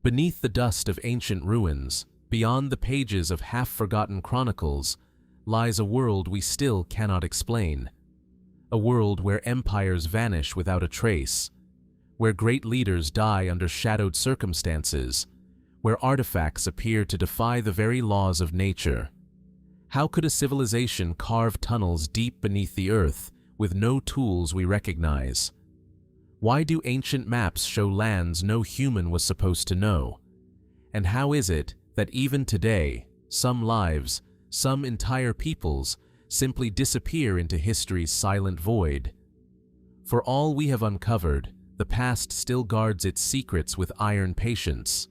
Beneath the dust of ancient ruins, beyond the pages of half-forgotten chronicles, lies a world we still cannot explain. A world where empires vanish without a trace, where great leaders die under shadowed circumstances, where artifacts appear to defy the very laws of nature. How could a civilization carve tunnels deep beneath the earth with no tools we recognize? Why do ancient maps show lands no human was supposed to know? And how is it that even today, some lives, some entire peoples, simply disappear into history's silent void? For all we have uncovered, the past still guards its secrets with iron patience.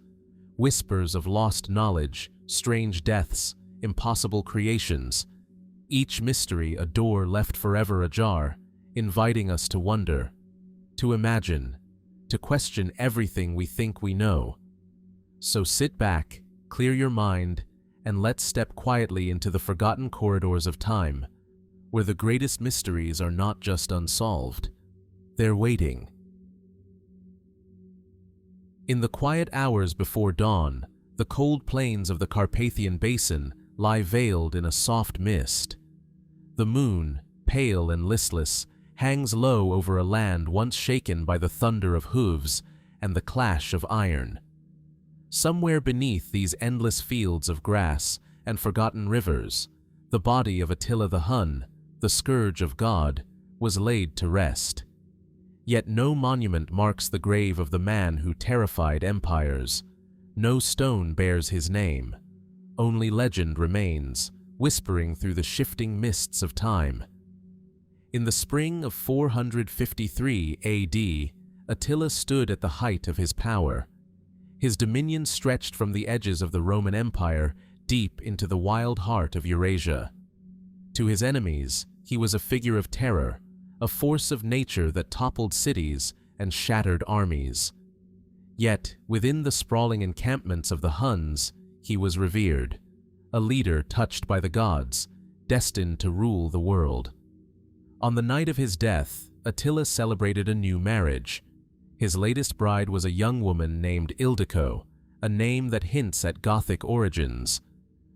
Whispers of lost knowledge, strange deaths, impossible creations. Each mystery a door left forever ajar, inviting us to wonder, to imagine, to question everything we think we know. So sit back, clear your mind, and let's step quietly into the forgotten corridors of time, where the greatest mysteries are not just unsolved, they're waiting. In the quiet hours before dawn, the cold plains of the Carpathian Basin lie veiled in a soft mist. The moon, pale and listless, hangs low over a land once shaken by the thunder of hooves and the clash of iron. Somewhere beneath these endless fields of grass and forgotten rivers, the body of Attila the Hun, the scourge of God, was laid to rest. Yet no monument marks the grave of the man who terrified empires. No stone bears his name. Only legend remains, whispering through the shifting mists of time. In the spring of 453 AD, Attila stood at the height of his power. His dominion stretched from the edges of the Roman Empire deep into the wild heart of Eurasia. To his enemies, he was a figure of terror, a force of nature that toppled cities and shattered armies. Yet, within the sprawling encampments of the Huns, he was revered, a leader touched by the gods, destined to rule the world. On the night of his death, Attila celebrated a new marriage. His latest bride was a young woman named Ildiko, a name that hints at Gothic origins.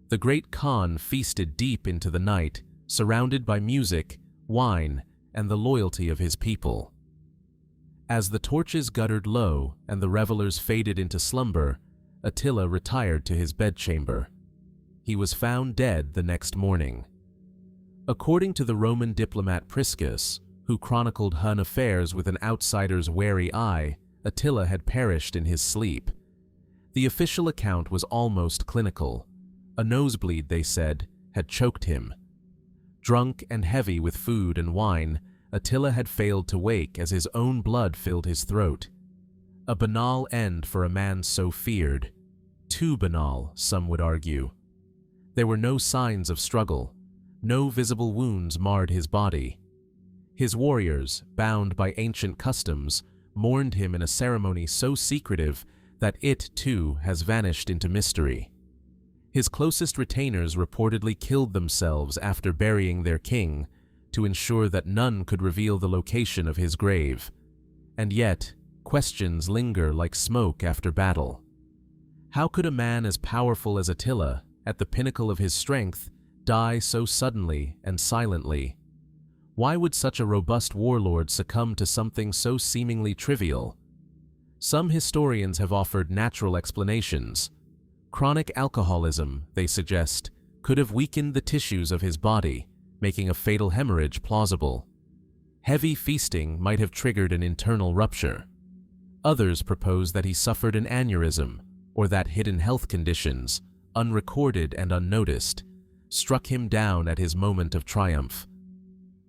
The great Khan feasted deep into the night, surrounded by music, wine, and the loyalty of his people. As the torches guttered low and the revelers faded into slumber, Attila retired to his bedchamber. He was found dead the next morning. According to the Roman diplomat Priscus, who chronicled Hun affairs with an outsider's wary eye, Attila had perished in his sleep. The official account was almost clinical. A nosebleed, they said, had choked him. Drunk and heavy with food and wine, Attila had failed to wake as his own blood filled his throat. A banal end for a man so feared. Too banal, some would argue. There were no signs of struggle. No visible wounds marred his body. His warriors, bound by ancient customs, mourned him in a ceremony so secretive that it, too, has vanished into mystery. His closest retainers reportedly killed themselves after burying their king to ensure that none could reveal the location of his grave. And yet, questions linger like smoke after battle. How could a man as powerful as Attila, at the pinnacle of his strength, die so suddenly and silently? Why would such a robust warlord succumb to something so seemingly trivial? Some historians have offered natural explanations. Chronic alcoholism, they suggest, could have weakened the tissues of his body, making a fatal hemorrhage plausible. Heavy feasting might have triggered an internal rupture. Others propose that he suffered an aneurysm, or that hidden health conditions, unrecorded and unnoticed, struck him down at his moment of triumph.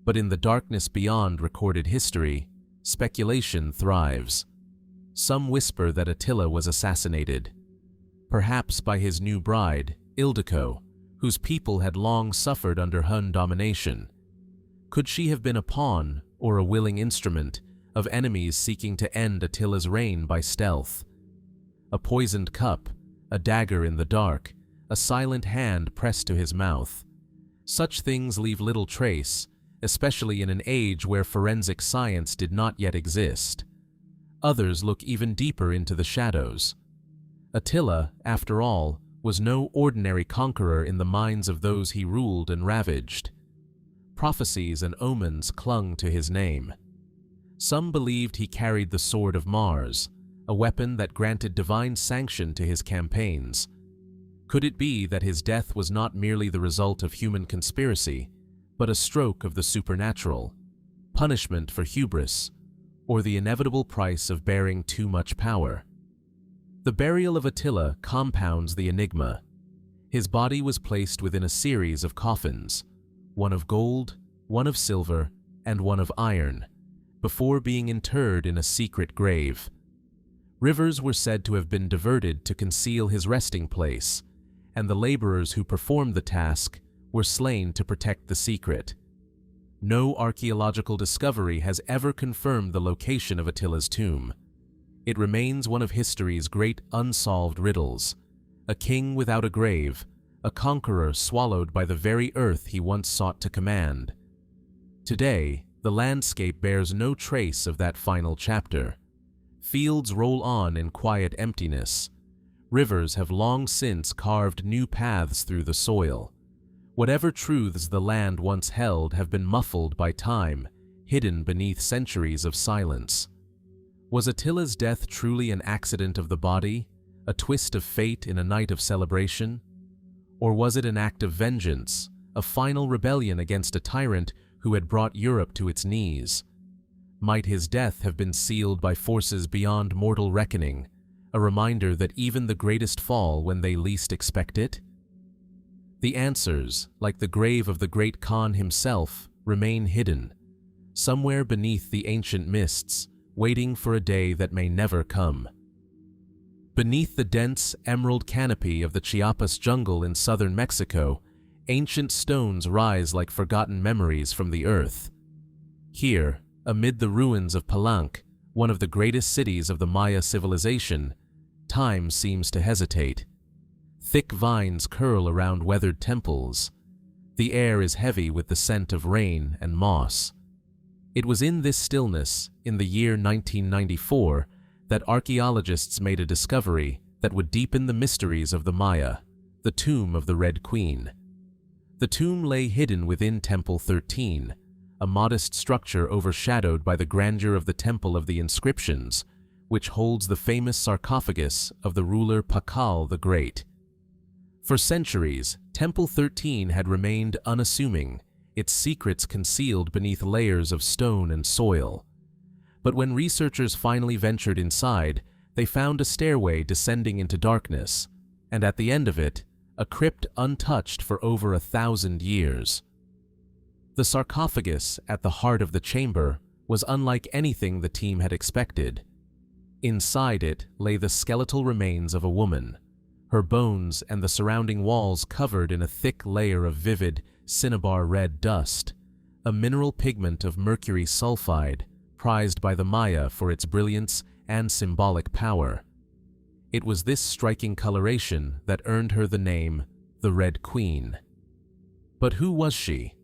But in the darkness beyond recorded history, speculation thrives. Some whisper that Attila was assassinated, perhaps by his new bride, Ildiko, whose people had long suffered under Hun domination. Could she have been a pawn or a willing instrument of enemies seeking to end Attila's reign by stealth? A poisoned cup, a dagger in the dark, a silent hand pressed to his mouth. Such things leave little trace, especially in an age where forensic science did not yet exist. Others look even deeper into the shadows. Attila, after all, was no ordinary conqueror in the minds of those he ruled and ravaged. Prophecies and omens clung to his name. Some believed he carried the sword of Mars, a weapon that granted divine sanction to his campaigns. Could it be that his death was not merely the result of human conspiracy, but a stroke of the supernatural, punishment for hubris, or the inevitable price of bearing too much power? The burial of Attila compounds the enigma. His body was placed within a series of coffins, one of gold, one of silver, and one of iron, before being interred in a secret grave. Rivers were said to have been diverted to conceal his resting place, and the laborers who performed the task were slain to protect the secret. No archaeological discovery has ever confirmed the location of Attila's tomb. It remains one of history's great unsolved riddles, a king without a grave, a conqueror swallowed by the very earth he once sought to command. Today, the landscape bears no trace of that final chapter. Fields roll on in quiet emptiness. Rivers have long since carved new paths through the soil. Whatever truths the land once held have been muffled by time, hidden beneath centuries of silence. Was Attila's death truly an accident of the body, a twist of fate in a night of celebration? Or was it an act of vengeance, a final rebellion against a tyrant who had brought Europe to its knees? Might his death have been sealed by forces beyond mortal reckoning, a reminder that even the greatest fall when they least expect it? The answers, like the grave of the great Khan himself, remain hidden, somewhere beneath the ancient mists, waiting for a day that may never come. Beneath the dense emerald canopy of the Chiapas jungle in southern Mexico, ancient stones rise like forgotten memories from the earth. Here, amid the ruins of Palenque, one of the greatest cities of the Maya civilization, time seems to hesitate. Thick vines curl around weathered temples. The air is heavy with the scent of rain and moss. It was in this stillness, in the year 1994, that archaeologists made a discovery that would deepen the mysteries of the Maya, the tomb of the Red Queen. The tomb lay hidden within Temple 13, a modest structure overshadowed by the grandeur of the Temple of the Inscriptions, which holds the famous sarcophagus of the ruler Pakal the Great. For centuries, Temple 13 had remained unassuming, its secrets concealed beneath layers of stone and soil. But when researchers finally ventured inside, they found a stairway descending into darkness, and at the end of it, a crypt untouched for over 1,000 years. The sarcophagus at the heart of the chamber was unlike anything the team had expected. Inside it lay the skeletal remains of a woman, her bones and the surrounding walls covered in a thick layer of vivid, cinnabar red dust, a mineral pigment of mercury sulfide, prized by the Maya for its brilliance and symbolic power. It was this striking coloration that earned her the name, the Red Queen. But who was she?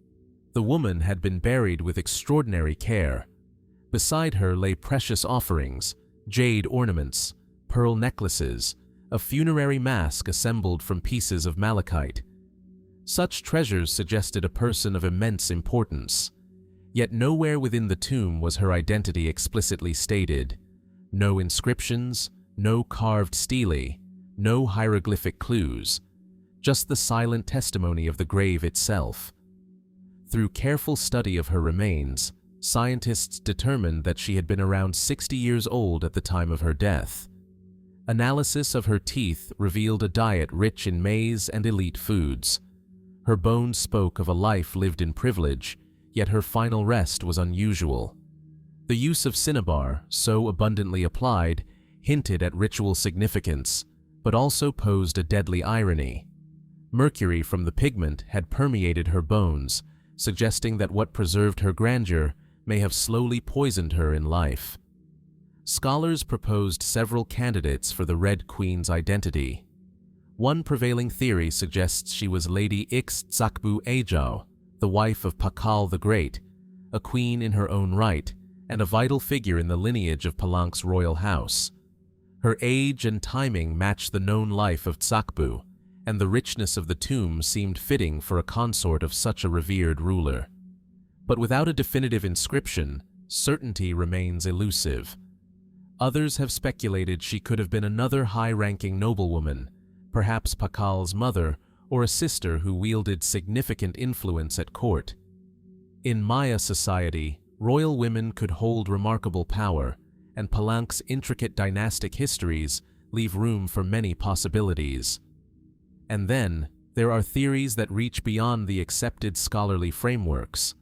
The woman had been buried with extraordinary care. Beside her lay precious offerings, jade ornaments, pearl necklaces, a funerary mask assembled from pieces of malachite. Such treasures suggested a person of immense importance. Yet nowhere within the tomb was her identity explicitly stated. No inscriptions, no carved stelae, no hieroglyphic clues, just the silent testimony of the grave itself. Through careful study of her remains, scientists determined that she had been around 60 years old at the time of her death. Analysis of her teeth revealed a diet rich in maize and elite foods. Her bones spoke of a life lived in privilege, yet her final rest was unusual. The use of cinnabar, so abundantly applied, hinted at ritual significance, but also posed a deadly irony. Mercury from the pigment had permeated her bones, suggesting that what preserved her grandeur may have slowly poisoned her in life. Scholars proposed several candidates for the Red Queen's identity. One prevailing theory suggests she was Lady Ixtzakbu Ajau, the wife of Pakal the Great, a queen in her own right, and a vital figure in the lineage of Palenque's royal house. Her age and timing matched the known life of Tsakbu, and the richness of the tomb seemed fitting for a consort of such a revered ruler. But without a definitive inscription, certainty remains elusive. Others have speculated she could have been another high-ranking noblewoman, perhaps Pakal's mother, or a sister who wielded significant influence at court. In Maya society, royal women could hold remarkable power, and Palenque's intricate dynastic histories leave room for many possibilities. And then, there are theories that reach beyond the accepted scholarly frameworks.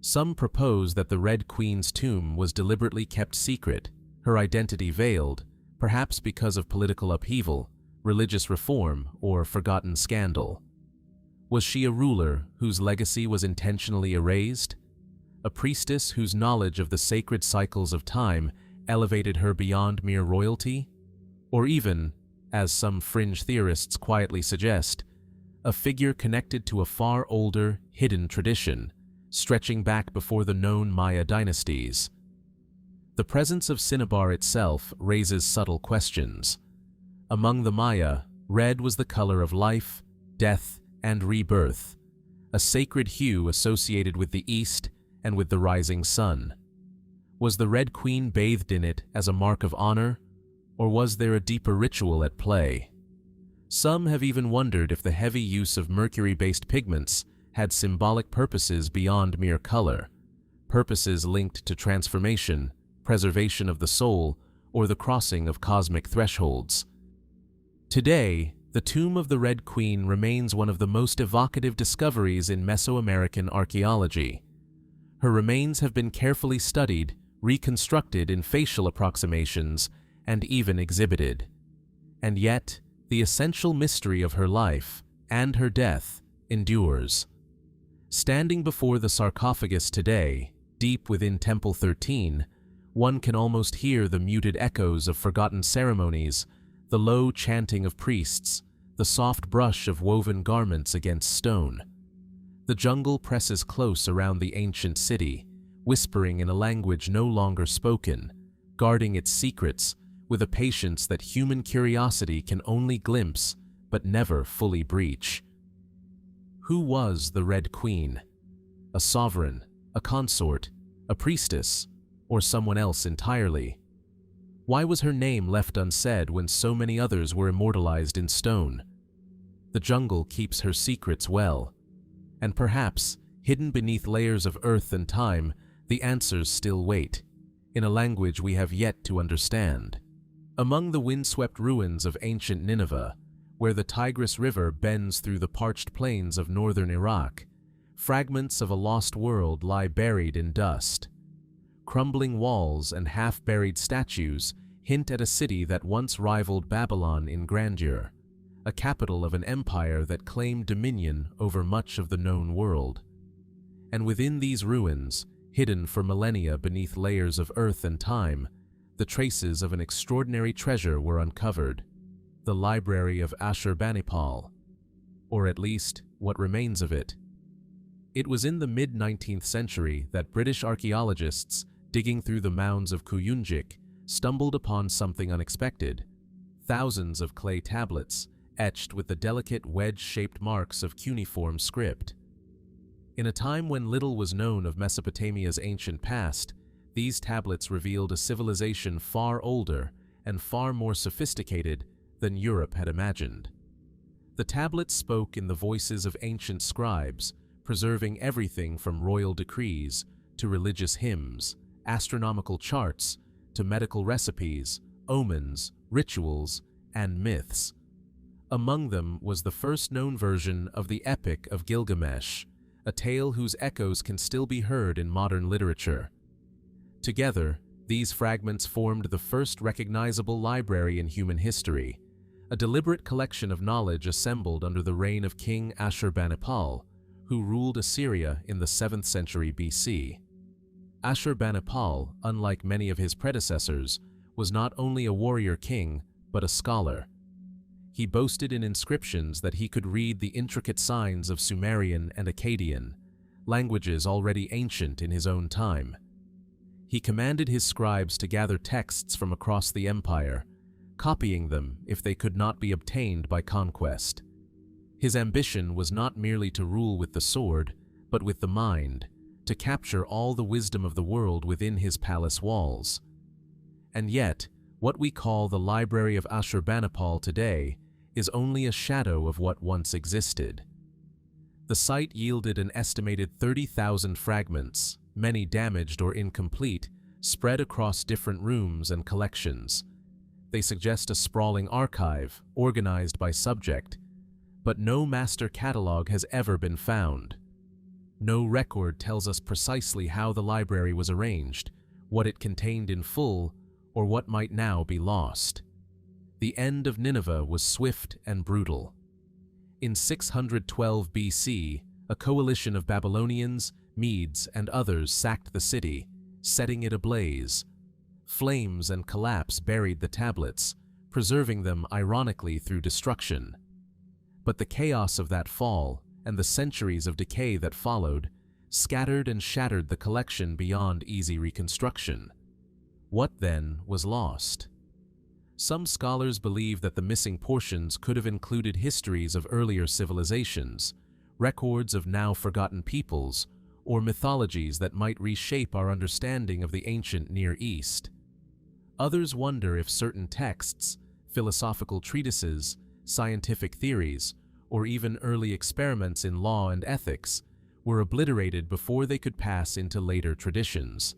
Some propose that the Red Queen's tomb was deliberately kept secret, her identity veiled, perhaps because of political upheaval, religious reform, or forgotten scandal. Was she a ruler whose legacy was intentionally erased? A priestess whose knowledge of the sacred cycles of time elevated her beyond mere royalty? Or even, as some fringe theorists quietly suggest, a figure connected to a far older, hidden tradition, stretching back before the known Maya dynasties. The presence of cinnabar itself raises subtle questions. Among the Maya, red was the color of life, death, and rebirth, a sacred hue associated with the east and with the rising sun. Was the Red Queen bathed in it as a mark of honor, or was there a deeper ritual at play? Some have even wondered if the heavy use of mercury-based pigments had symbolic purposes beyond mere color, purposes linked to transformation, preservation of the soul, or the crossing of cosmic thresholds. Today, the tomb of the Red Queen remains one of the most evocative discoveries in Mesoamerican archaeology. Her remains have been carefully studied, reconstructed in facial approximations, and even exhibited. And yet, the essential mystery of her life and her death endures. Standing before the sarcophagus today, deep within Temple 13, one can almost hear the muted echoes of forgotten ceremonies, the low chanting of priests, the soft brush of woven garments against stone. The jungle presses close around the ancient city, whispering in a language no longer spoken, guarding its secrets with a patience that human curiosity can only glimpse but never fully breach. Who was the Red Queen? A sovereign, a consort, a priestess, or someone else entirely? Why was her name left unsaid when so many others were immortalized in stone? The jungle keeps her secrets well, and perhaps, hidden beneath layers of earth and time, the answers still wait, in a language we have yet to understand. Among the windswept ruins of ancient Nineveh, where the Tigris River bends through the parched plains of northern Iraq, fragments of a lost world lie buried in dust. Crumbling walls and half-buried statues hint at a city that once rivaled Babylon in grandeur, a capital of an empire that claimed dominion over much of the known world. And within these ruins, hidden for millennia beneath layers of earth and time, the traces of an extraordinary treasure were uncovered, the library of Ashurbanipal, or at least what remains of it. It was in the mid-19th century that British archaeologists, digging through the mounds of Kuyunjik, stumbled upon something unexpected: thousands of clay tablets, etched with the delicate wedge-shaped marks of cuneiform script. In a time when little was known of Mesopotamia's ancient past, these tablets revealed a civilization far older and far more sophisticated than Europe had imagined. The tablets spoke in the voices of ancient scribes, preserving everything from royal decrees to religious hymns, astronomical charts to medical recipes, omens, rituals, and myths. Among them was the first known version of the Epic of Gilgamesh, a tale whose echoes can still be heard in modern literature. Together, these fragments formed the first recognizable library in human history, a deliberate collection of knowledge assembled under the reign of King Ashurbanipal, who ruled Assyria in the 7th century BC. Ashurbanipal, unlike many of his predecessors, was not only a warrior king, but a scholar. He boasted in inscriptions that he could read the intricate signs of Sumerian and Akkadian, languages already ancient in his own time. He commanded his scribes to gather texts from across the empire, copying them if they could not be obtained by conquest. His ambition was not merely to rule with the sword, but with the mind, to capture all the wisdom of the world within his palace walls. And yet, what we call the Library of Ashurbanipal today is only a shadow of what once existed. The site yielded an estimated 30,000 fragments, many damaged or incomplete, spread across different rooms and collections. They suggest a sprawling archive, organized by subject, but no master catalog has ever been found. No record tells us precisely how the library was arranged, what it contained in full, or what might now be lost. The end of Nineveh was swift and brutal. In 612 BC, a coalition of Babylonians, Medes, and others sacked the city, setting it ablaze. Flames and collapse buried the tablets, preserving them ironically through destruction. But the chaos of that fall, and the centuries of decay that followed, scattered and shattered the collection beyond easy reconstruction. What, then, was lost? Some scholars believe that the missing portions could have included histories of earlier civilizations, records of now-forgotten peoples, or mythologies that might reshape our understanding of the ancient Near East. Others wonder if certain texts, philosophical treatises, scientific theories, or even early experiments in law and ethics were obliterated before they could pass into later traditions.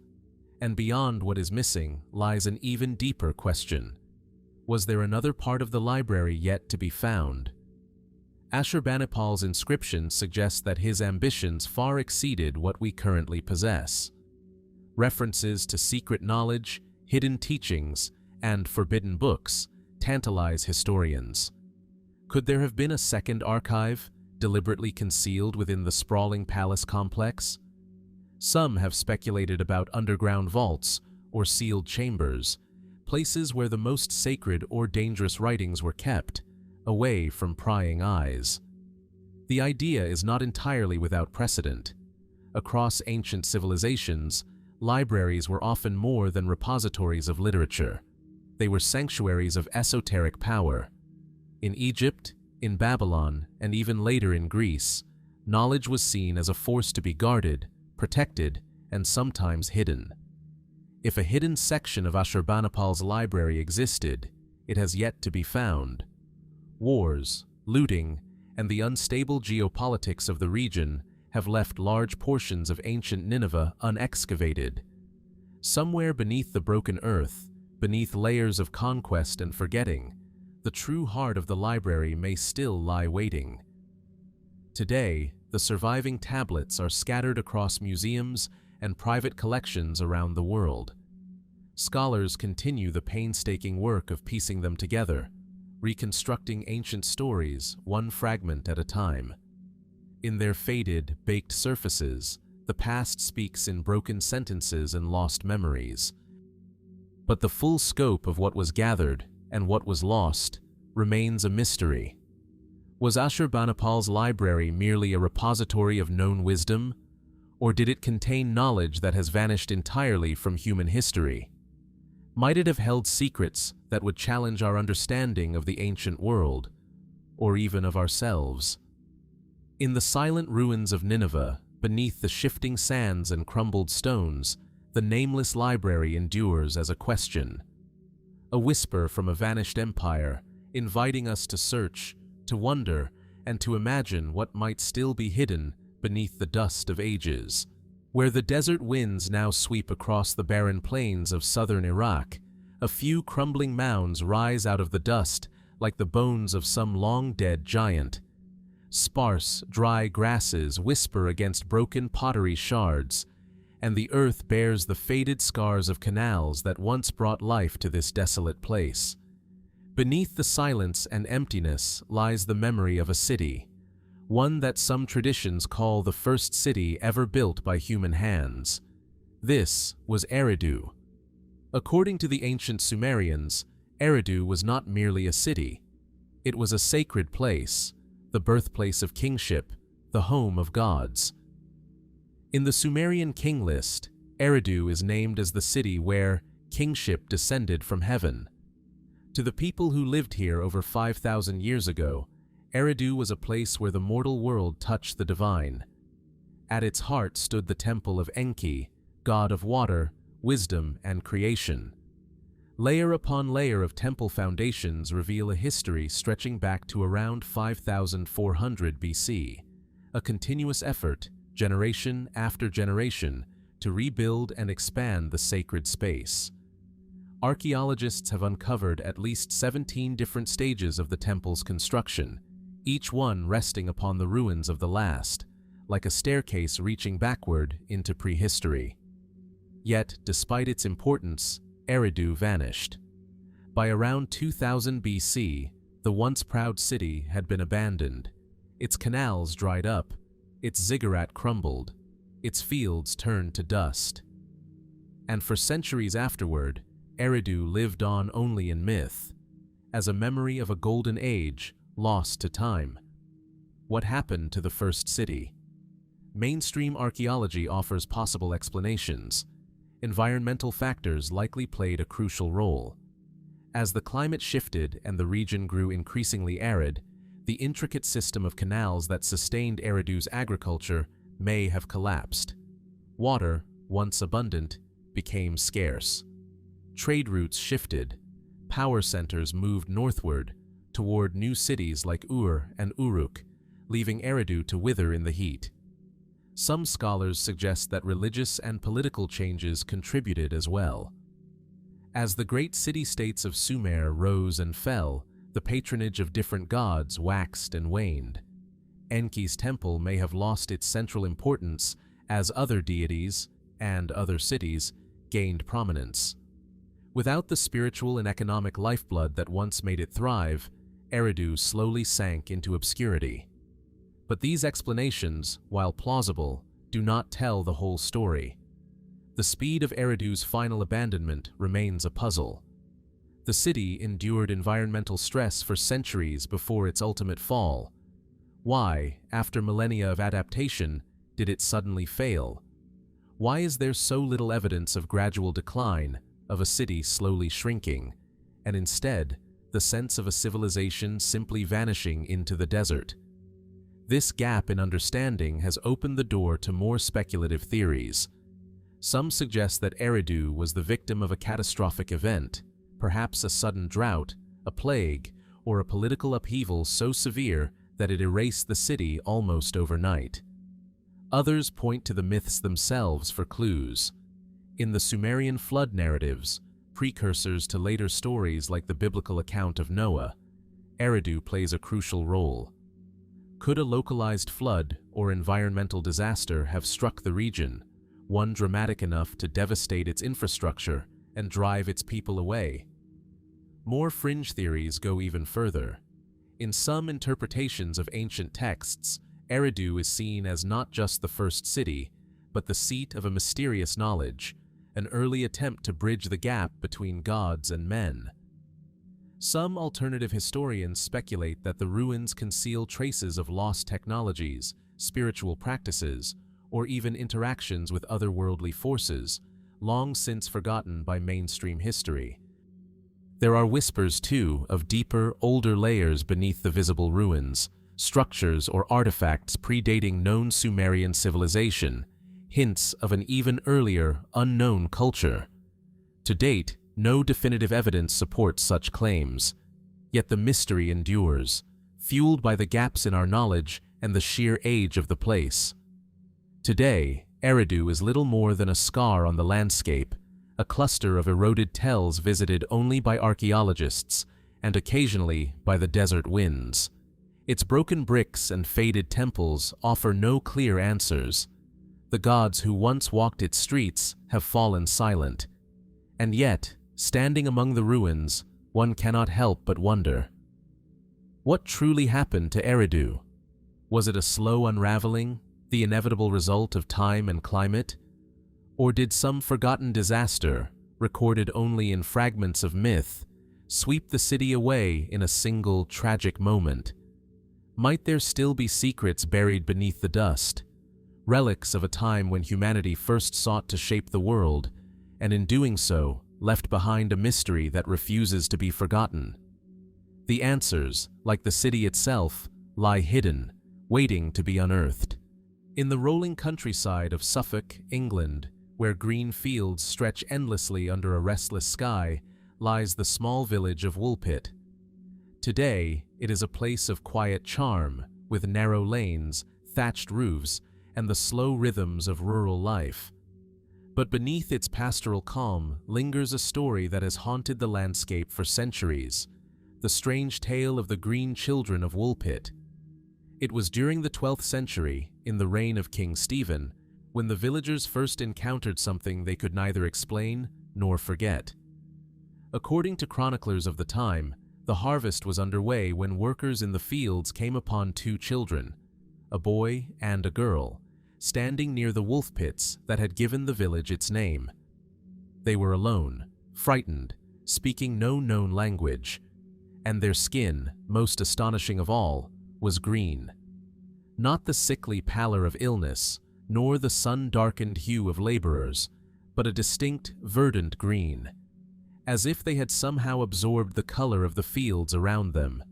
And beyond what is missing lies an even deeper question. Was there another part of the library yet to be found? Ashurbanipal's inscription suggests that his ambitions far exceeded what we currently possess. References to secret knowledge, hidden teachings, and forbidden books tantalize historians. Could there have been a second archive, deliberately concealed within the sprawling palace complex? Some have speculated about underground vaults or sealed chambers, places where the most sacred or dangerous writings were kept, away from prying eyes. The idea is not entirely without precedent. Across ancient civilizations, libraries were often more than repositories of literature. They were sanctuaries of esoteric power. In Egypt, in Babylon, and even later in Greece, knowledge was seen as a force to be guarded, protected, and sometimes hidden. If a hidden section of Ashurbanipal's library existed, it has yet to be found. Wars, looting, and the unstable geopolitics of the region have left large portions of ancient Nineveh unexcavated. Somewhere beneath the broken earth, beneath layers of conquest and forgetting, the true heart of the library may still lie waiting. Today, the surviving tablets are scattered across museums and private collections around the world. Scholars continue the painstaking work of piecing them together, reconstructing ancient stories one fragment at a time. In their faded, baked surfaces, the past speaks in broken sentences and lost memories. But the full scope of what was gathered and what was lost remains a mystery. Was Ashurbanipal's library merely a repository of known wisdom, or did it contain knowledge that has vanished entirely from human history? Might it have held secrets that would challenge our understanding of the ancient world, or even of ourselves? In the silent ruins of Nineveh, beneath the shifting sands and crumbled stones, the nameless library endures as a question. A whisper from a vanished empire, inviting us to search, to wonder, and to imagine what might still be hidden beneath the dust of ages. Where the desert winds now sweep across the barren plains of southern Iraq, a few crumbling mounds rise out of the dust like the bones of some long-dead giant. Sparse, dry grasses whisper against broken pottery shards, and the earth bears the faded scars of canals that once brought life to this desolate place. Beneath the silence and emptiness lies the memory of a city, one that some traditions call the first city ever built by human hands. This was Eridu. According to the ancient Sumerians, Eridu was not merely a city. It was a sacred place, the birthplace of kingship, the home of gods. In the Sumerian king list, Eridu is named as the city where kingship descended from heaven. To the people who lived here over 5,000 years ago, Eridu was a place where the mortal world touched the divine. At its heart stood the temple of Enki, god of water, wisdom, and creation. Layer upon layer of temple foundations reveal a history stretching back to around 5,400 BC, a continuous effort, generation after generation, to rebuild and expand the sacred space. Archaeologists have uncovered at least 17 different stages of the temple's construction, each one resting upon the ruins of the last, like a staircase reaching backward into prehistory. Yet, despite its importance, Eridu vanished. By around 2000 BC, the once proud city had been abandoned. Its canals dried up, its ziggurat crumbled, its fields turned to dust. And for centuries afterward, Eridu lived on only in myth, as a memory of a golden age lost to time. What happened to the first city? Mainstream archaeology offers possible explanations. Environmental factors likely played a crucial role. As the climate shifted and the region grew increasingly arid, the intricate system of canals that sustained Eridu's agriculture may have collapsed. Water, once abundant, became scarce. Trade routes shifted. Power centers moved northward, toward new cities like Ur and Uruk, leaving Eridu to wither in the heat. Some scholars suggest that religious and political changes contributed as well. As the great city-states of Sumer rose and fell, the patronage of different gods waxed and waned. Enki's temple may have lost its central importance as other deities and other cities gained prominence. Without the spiritual and economic lifeblood that once made it thrive, Eridu slowly sank into obscurity. But these explanations, while plausible, do not tell the whole story. The speed of Eridu's final abandonment remains a puzzle. The city endured environmental stress for centuries before its ultimate fall. Why, after millennia of adaptation, did it suddenly fail? Why is there so little evidence of gradual decline, of a city slowly shrinking, and instead, the sense of a civilization simply vanishing into the desert? This gap in understanding has opened the door to more speculative theories. Some suggest that Eridu was the victim of a catastrophic event, perhaps a sudden drought, a plague, or a political upheaval so severe that it erased the city almost overnight. Others point to the myths themselves for clues. In the Sumerian flood narratives, precursors to later stories like the biblical account of Noah, Eridu plays a crucial role. Could a localized flood or environmental disaster have struck the region, one dramatic enough to devastate its infrastructure and drive its people away? More fringe theories go even further. In some interpretations of ancient texts, Eridu is seen as not just the first city, but the seat of a mysterious knowledge, an early attempt to bridge the gap between gods and men. Some alternative historians speculate that the ruins conceal traces of lost technologies, spiritual practices, or even interactions with otherworldly forces, long since forgotten by mainstream history. There are whispers, too, of deeper, older layers beneath the visible ruins, structures or artifacts predating known Sumerian civilization, hints of an even earlier, unknown culture. To date, no definitive evidence supports such claims, yet the mystery endures, fueled by the gaps in our knowledge and the sheer age of the place. Today, Eridu is little more than a scar on the landscape, a cluster of eroded tells visited only by archaeologists and occasionally by the desert winds. Its broken bricks and faded temples offer no clear answers. The gods who once walked its streets have fallen silent. And yet, standing among the ruins, one cannot help but wonder. What truly happened to Eridu? Was it a slow unraveling, the inevitable result of time and climate? Or did some forgotten disaster, recorded only in fragments of myth, sweep the city away in a single tragic moment? Might there still be secrets buried beneath the dust, relics of a time when humanity first sought to shape the world, and in doing so, left behind a mystery that refuses to be forgotten. The answers, like the city itself, lie hidden, waiting to be unearthed. In the rolling countryside of Suffolk, England, where green fields stretch endlessly under a restless sky, lies the small village of Woolpit. Today, it is a place of quiet charm, with narrow lanes, thatched roofs, and the slow rhythms of rural life. But beneath its pastoral calm lingers a story that has haunted the landscape for centuries, the strange tale of the green children of Woolpit. It was during the 12th century, in the reign of King Stephen, when the villagers first encountered something they could neither explain nor forget. According to chroniclers of the time, the harvest was underway when workers in the fields came upon two children, a boy and a girl, standing near the wolf pits that had given the village its name. They were alone, frightened, speaking no known language, and their skin, most astonishing of all, was green. Not the sickly pallor of illness, nor the sun-darkened hue of laborers, but a distinct, verdant green, as if they had somehow absorbed the color of the fields around them.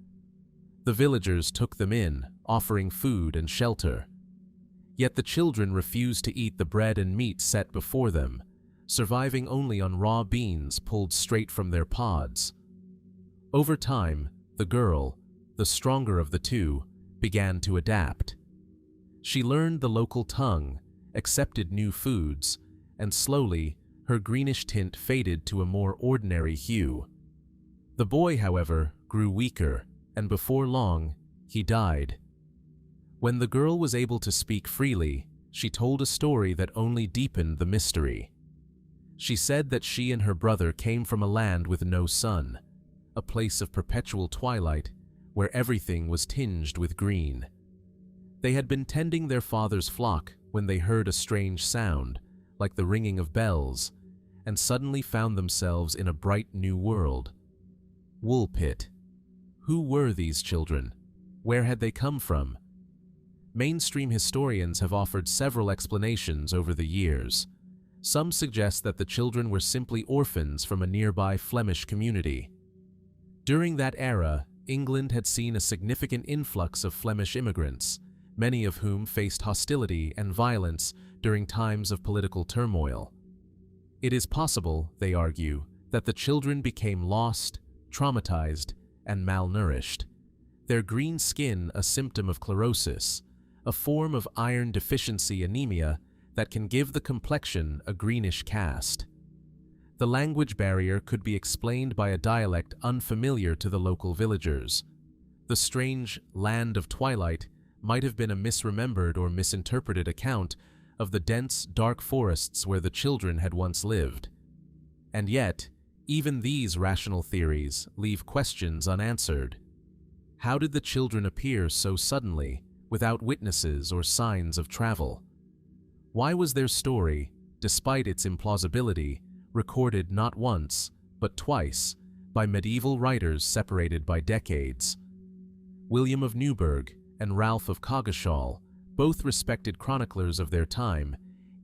The villagers took them in, offering food and shelter. Yet the children refused to eat the bread and meat set before them, surviving only on raw beans pulled straight from their pods. Over time, the girl, the stronger of the two, began to adapt. She learned the local tongue, accepted new foods, and slowly, her greenish tint faded to a more ordinary hue. The boy, however, grew weaker, and before long, he died. When the girl was able to speak freely, she told a story that only deepened the mystery. She said that she and her brother came from a land with no sun, a place of perpetual twilight where everything was tinged with green. They had been tending their father's flock when they heard a strange sound, like the ringing of bells, and suddenly found themselves in a bright new world. Woolpit. Who were these children? Where had they come from? Mainstream historians have offered several explanations over the years. Some suggest that the children were simply orphans from a nearby Flemish community. During that era, England had seen a significant influx of Flemish immigrants, many of whom faced hostility and violence during times of political turmoil. It is possible, they argue, that the children became lost, traumatized, and malnourished, their green skin a symptom of chlorosis, a form of iron deficiency anemia that can give the complexion a greenish cast. The language barrier could be explained by a dialect unfamiliar to the local villagers. The strange land of twilight might have been a misremembered or misinterpreted account of the dense, dark forests where the children had once lived. And yet, even these rational theories leave questions unanswered. How did the children appear so suddenly, without witnesses or signs of travel? Why was their story, despite its implausibility, recorded not once, but twice, by medieval writers separated by decades? William of Newburgh and Ralph of Coggeshall, both respected chroniclers of their time,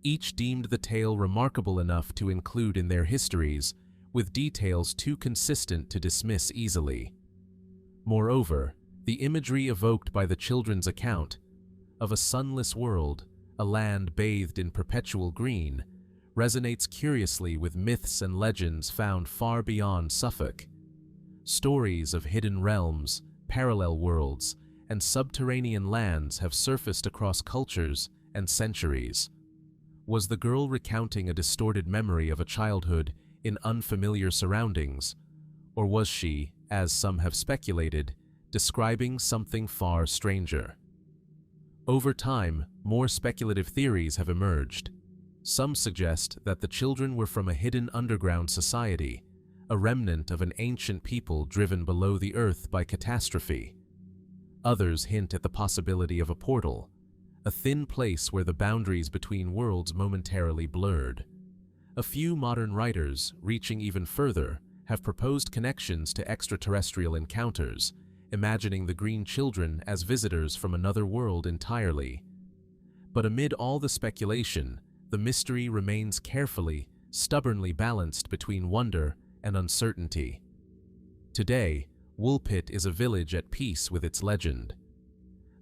each deemed the tale remarkable enough to include in their histories, with details too consistent to dismiss easily. Moreover, the imagery evoked by the children's account of a sunless world, a land bathed in perpetual green, resonates curiously with myths and legends found far beyond Suffolk. Stories of hidden realms, parallel worlds, and subterranean lands have surfaced across cultures and centuries. Was the girl recounting a distorted memory of a childhood in unfamiliar surroundings, or was she, as some have speculated, describing something far stranger? Over time, more speculative theories have emerged. Some suggest that the children were from a hidden underground society, a remnant of an ancient people driven below the earth by catastrophe. Others hint at the possibility of a portal, a thin place where the boundaries between worlds momentarily blurred. A few modern writers, reaching even further, have proposed connections to extraterrestrial encounters, imagining the green children as visitors from another world entirely. But amid all the speculation, the mystery remains carefully, stubbornly balanced between wonder and uncertainty. Today, Woolpit is a village at peace with its legend.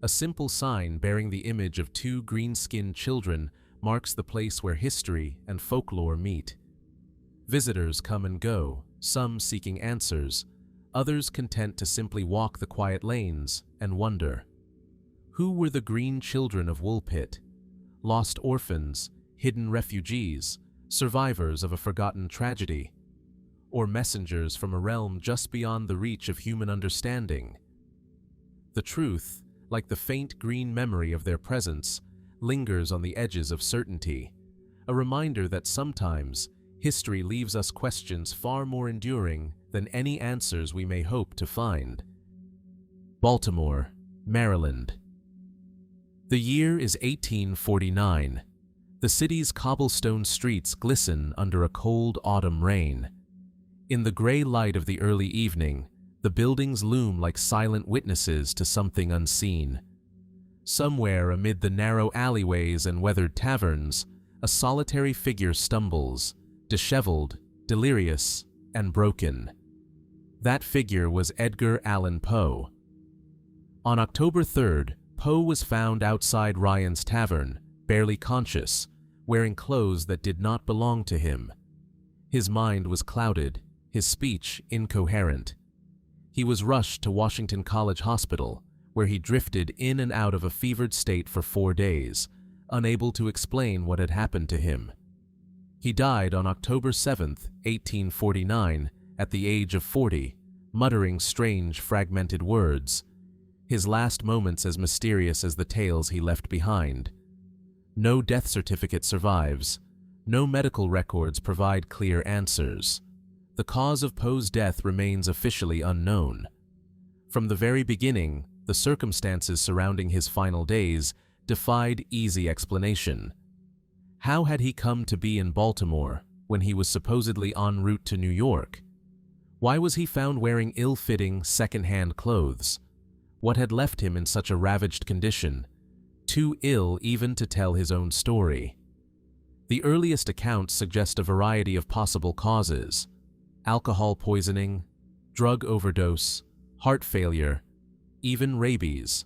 A simple sign bearing the image of two green-skinned children marks the place where history and folklore meet. Visitors come and go, some seeking answers, others content to simply walk the quiet lanes and wonder. Who were the green children of Woolpit? Lost orphans, hidden refugees, survivors of a forgotten tragedy, or messengers from a realm just beyond the reach of human understanding? The truth, like the faint green memory of their presence, lingers on the edges of certainty, a reminder that sometimes history leaves us questions far more enduring than any answers we may hope to find. Baltimore, Maryland. The year is 1849. The city's cobblestone streets glisten under a cold autumn rain. In the gray light of the early evening, the buildings loom like silent witnesses to something unseen. Somewhere amid the narrow alleyways and weathered taverns, a solitary figure stumbles, disheveled, delirious, and broken. That figure was Edgar Allan Poe. On October 3rd, Poe was found outside Ryan's Tavern, barely conscious, wearing clothes that did not belong to him. His mind was clouded, his speech incoherent. He was rushed to Washington College Hospital, where he drifted in and out of a fevered state for 4 days, unable to explain what had happened to him. He died on October 7, 1849, at the age of 40, muttering strange, fragmented words, his last moments as mysterious as the tales he left behind. No death certificate survives. No medical records provide clear answers. The cause of Poe's death remains officially unknown. From the very beginning, the circumstances surrounding his final days defied easy explanation. How had he come to be in Baltimore when he was supposedly en route to New York? Why was he found wearing ill-fitting, second-hand clothes? What had left him in such a ravaged condition, too ill even to tell his own story? The earliest accounts suggest a variety of possible causes: alcohol poisoning, drug overdose, heart failure, even rabies.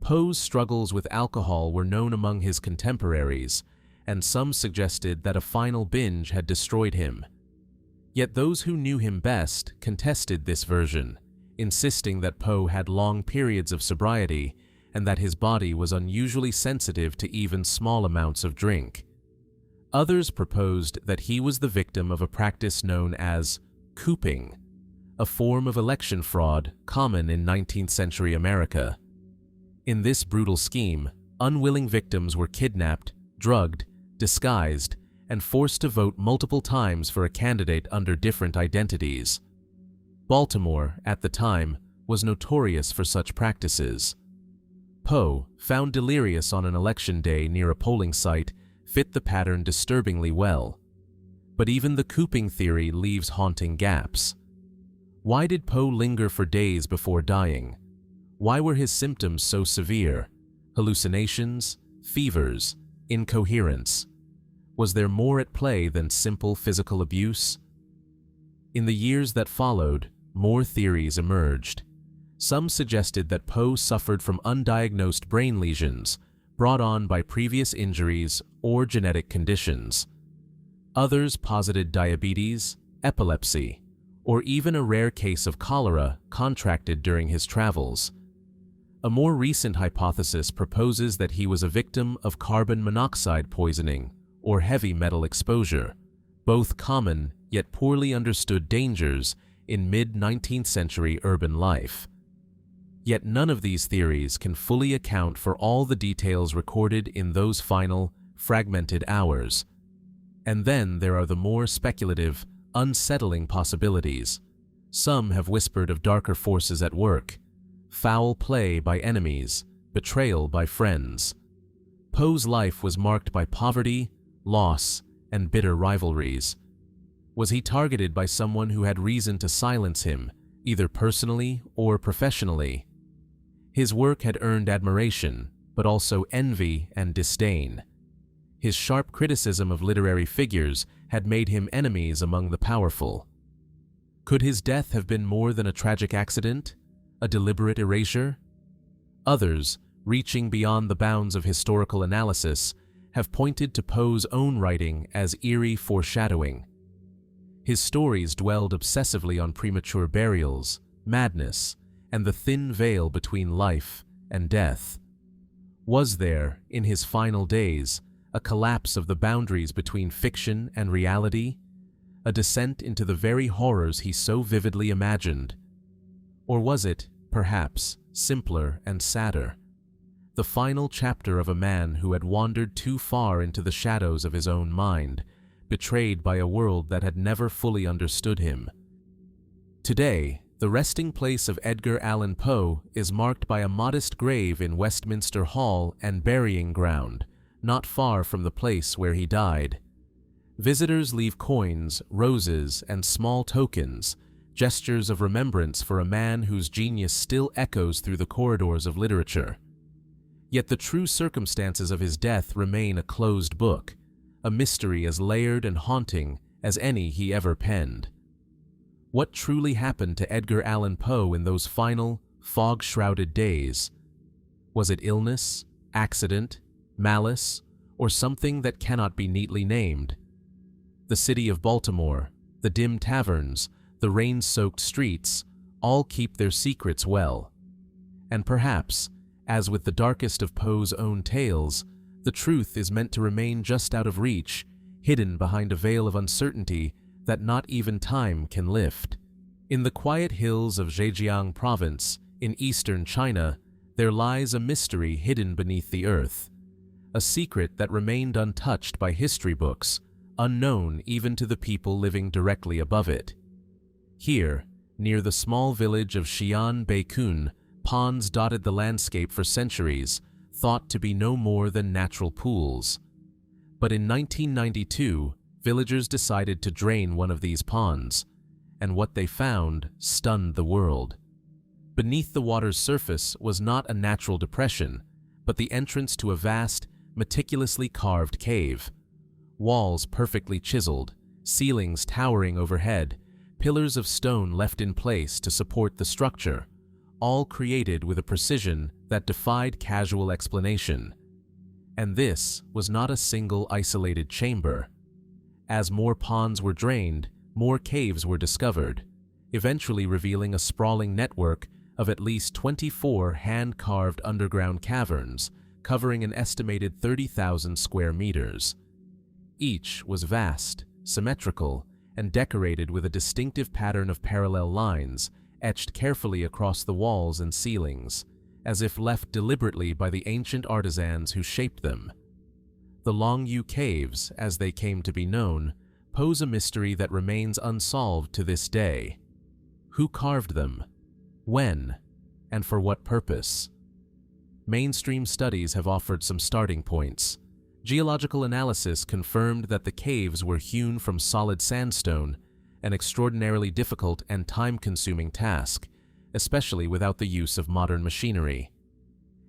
Poe's struggles with alcohol were known among his contemporaries, and some suggested that a final binge had destroyed him. Yet those who knew him best contested this version, insisting that Poe had long periods of sobriety and that his body was unusually sensitive to even small amounts of drink. Others proposed that he was the victim of a practice known as cooping, a form of election fraud common in 19th century America. In this brutal scheme, unwilling victims were kidnapped, drugged, disguised, and forced to vote multiple times for a candidate under different identities. Baltimore, at the time, was notorious for such practices. Poe, found delirious on an election day near a polling site, fit the pattern disturbingly well. But even the cooping theory leaves haunting gaps. Why did Poe linger for days before dying? Why were his symptoms so severe? Hallucinations, fevers, incoherence. Was there more at play than simple physical abuse? In the years that followed, more theories emerged. Some suggested that Poe suffered from undiagnosed brain lesions brought on by previous injuries or genetic conditions. Others posited diabetes, epilepsy, or even a rare case of cholera contracted during his travels. A more recent hypothesis proposes that he was a victim of carbon monoxide poisoning or heavy metal exposure, both common yet poorly understood dangers in mid-19th century urban life. Yet none of these theories can fully account for all the details recorded in those final, fragmented hours. And then there are the more speculative, unsettling possibilities. Some have whispered of darker forces at work: foul play by enemies, betrayal by friends. Poe's life was marked by poverty, loss, and bitter rivalries. Was he targeted by someone who had reason to silence him, either personally or professionally? His work had earned admiration, but also envy and disdain. His sharp criticism of literary figures had made him enemies among the powerful. Could his death have been more than a tragic accident, a deliberate erasure? Others, reaching beyond the bounds of historical analysis, have pointed to Poe's own writing as eerie foreshadowing. His stories dwelled obsessively on premature burials, madness, and the thin veil between life and death. Was there, in his final days, a collapse of the boundaries between fiction and reality? A descent into the very horrors he so vividly imagined? Or was it, perhaps, simpler and sadder? The final chapter of a man who had wandered too far into the shadows of his own mind, betrayed by a world that had never fully understood him. Today, the resting place of Edgar Allan Poe is marked by a modest grave in Westminster Hall and burying ground, not far from the place where he died. Visitors leave coins, roses, and small tokens, gestures of remembrance for a man whose genius still echoes through the corridors of literature. Yet the true circumstances of his death remain a closed book, a mystery as layered and haunting as any he ever penned. What truly happened to Edgar Allan Poe in those final, fog-shrouded days? Was it illness, accident, malice, or something that cannot be neatly named? The city of Baltimore, the dim taverns, the rain-soaked streets, all keep their secrets well. And perhaps, as with the darkest of Poe's own tales, the truth is meant to remain just out of reach, hidden behind a veil of uncertainty that not even time can lift. In the quiet hills of Zhejiang Province, in eastern China, there lies a mystery hidden beneath the earth. A secret that remained untouched by history books, unknown even to the people living directly above it. Here, near the small village of Xi'an Beikun, ponds dotted the landscape for centuries, thought to be no more than natural pools. But in 1992, villagers decided to drain one of these ponds, and what they found stunned the world. Beneath the water's surface was not a natural depression, but the entrance to a vast, meticulously carved cave. Walls perfectly chiseled, ceilings towering overhead, pillars of stone left in place to support the structure, all created with a precision that defied casual explanation. And this was not a single isolated chamber. As more ponds were drained, more caves were discovered, eventually revealing a sprawling network of at least 24 hand-carved underground caverns, covering an estimated 30,000 square meters. Each was vast, symmetrical, and decorated with a distinctive pattern of parallel lines, etched carefully across the walls and ceilings, as if left deliberately by the ancient artisans who shaped them. The Longyou Caves, as they came to be known, pose a mystery that remains unsolved to this day. Who carved them? When? And for what purpose? Mainstream studies have offered some starting points. Geological analysis confirmed that the caves were hewn from solid sandstone, an extraordinarily difficult and time-consuming task, especially without the use of modern machinery.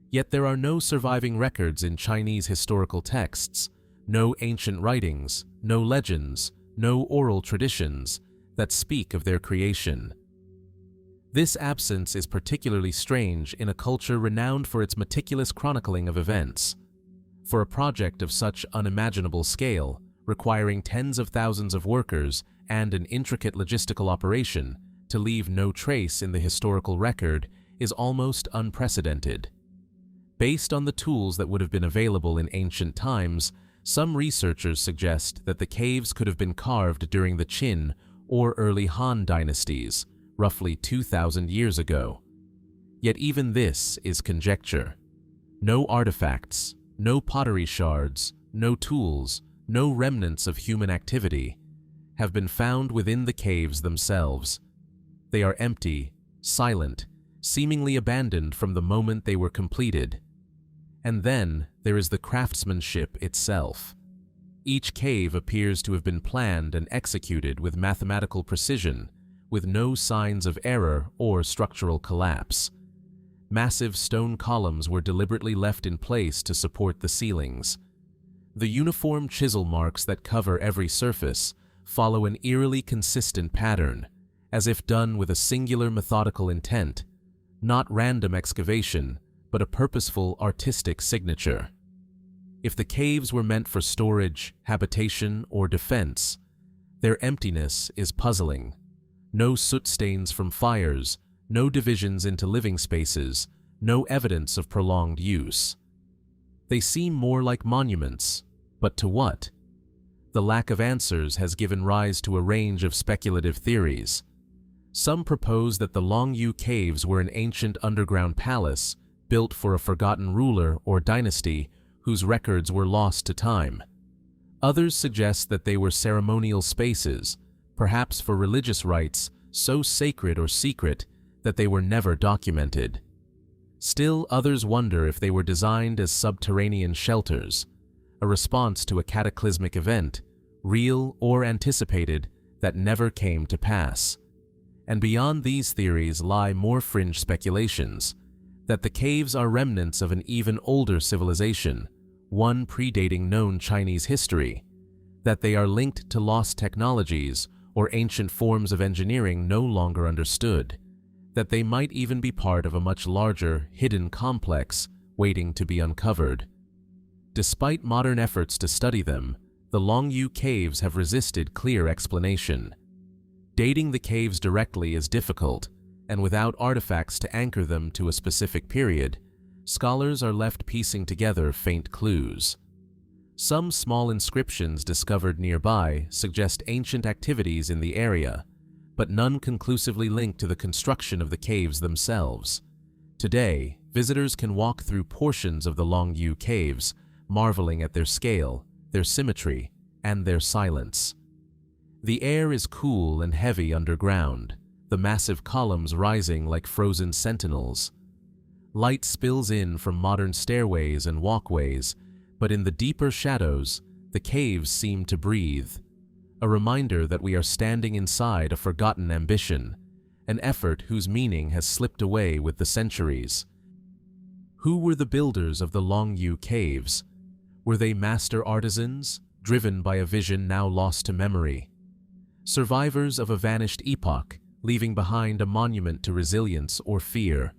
Yet there are no surviving records in Chinese historical texts, no ancient writings, no legends, no oral traditions that speak of their creation. This absence is particularly strange in a culture renowned for its meticulous chronicling of events. For a project of such unimaginable scale, requiring tens of thousands of workers and an intricate logistical operation, to leave no trace in the historical record is almost unprecedented. Based on the tools that would have been available in ancient times, some researchers suggest that the caves could have been carved during the Qin or early Han dynasties, roughly 2,000 years ago. Yet even this is conjecture. No artifacts, no pottery shards, no tools, no remnants of human activity have been found within the caves themselves. They are empty, silent, seemingly abandoned from the moment they were completed. And then there is the craftsmanship itself. Each cave appears to have been planned and executed with mathematical precision, with no signs of error or structural collapse. Massive stone columns were deliberately left in place to support the ceilings. The uniform chisel marks that cover every surface follow an eerily consistent pattern, as if done with a singular methodical intent, not random excavation, but a purposeful artistic signature. If the caves were meant for storage, habitation, or defense, their emptiness is puzzling. No soot stains from fires, no divisions into living spaces, no evidence of prolonged use. They seem more like monuments, but to what? The lack of answers has given rise to a range of speculative theories. Some propose that the Longyou Caves were an ancient underground palace built for a forgotten ruler or dynasty whose records were lost to time. Others suggest that they were ceremonial spaces, perhaps for religious rites so sacred or secret that they were never documented. Still, others wonder if they were designed as subterranean shelters, a response to a cataclysmic event, real or anticipated, that never came to pass. And beyond these theories lie more fringe speculations, that the caves are remnants of an even older civilization, one predating known Chinese history, that they are linked to lost technologies or ancient forms of engineering no longer understood, that they might even be part of a much larger, hidden complex waiting to be uncovered. Despite modern efforts to study them, the Longyou Caves have resisted clear explanation. Dating the caves directly is difficult, and without artifacts to anchor them to a specific period, scholars are left piecing together faint clues. Some small inscriptions discovered nearby suggest ancient activities in the area, but none conclusively link to the construction of the caves themselves. Today, visitors can walk through portions of the Longyou Caves, marveling at their scale, their symmetry, and their silence. The air is cool and heavy underground, the massive columns rising like frozen sentinels. Light spills in from modern stairways and walkways, but in the deeper shadows, the caves seem to breathe, a reminder that we are standing inside a forgotten ambition, an effort whose meaning has slipped away with the centuries. Who were the builders of the Longyou Caves? Were they master artisans, driven by a vision now lost to memory? Survivors of a vanished epoch, leaving behind a monument to resilience or fear?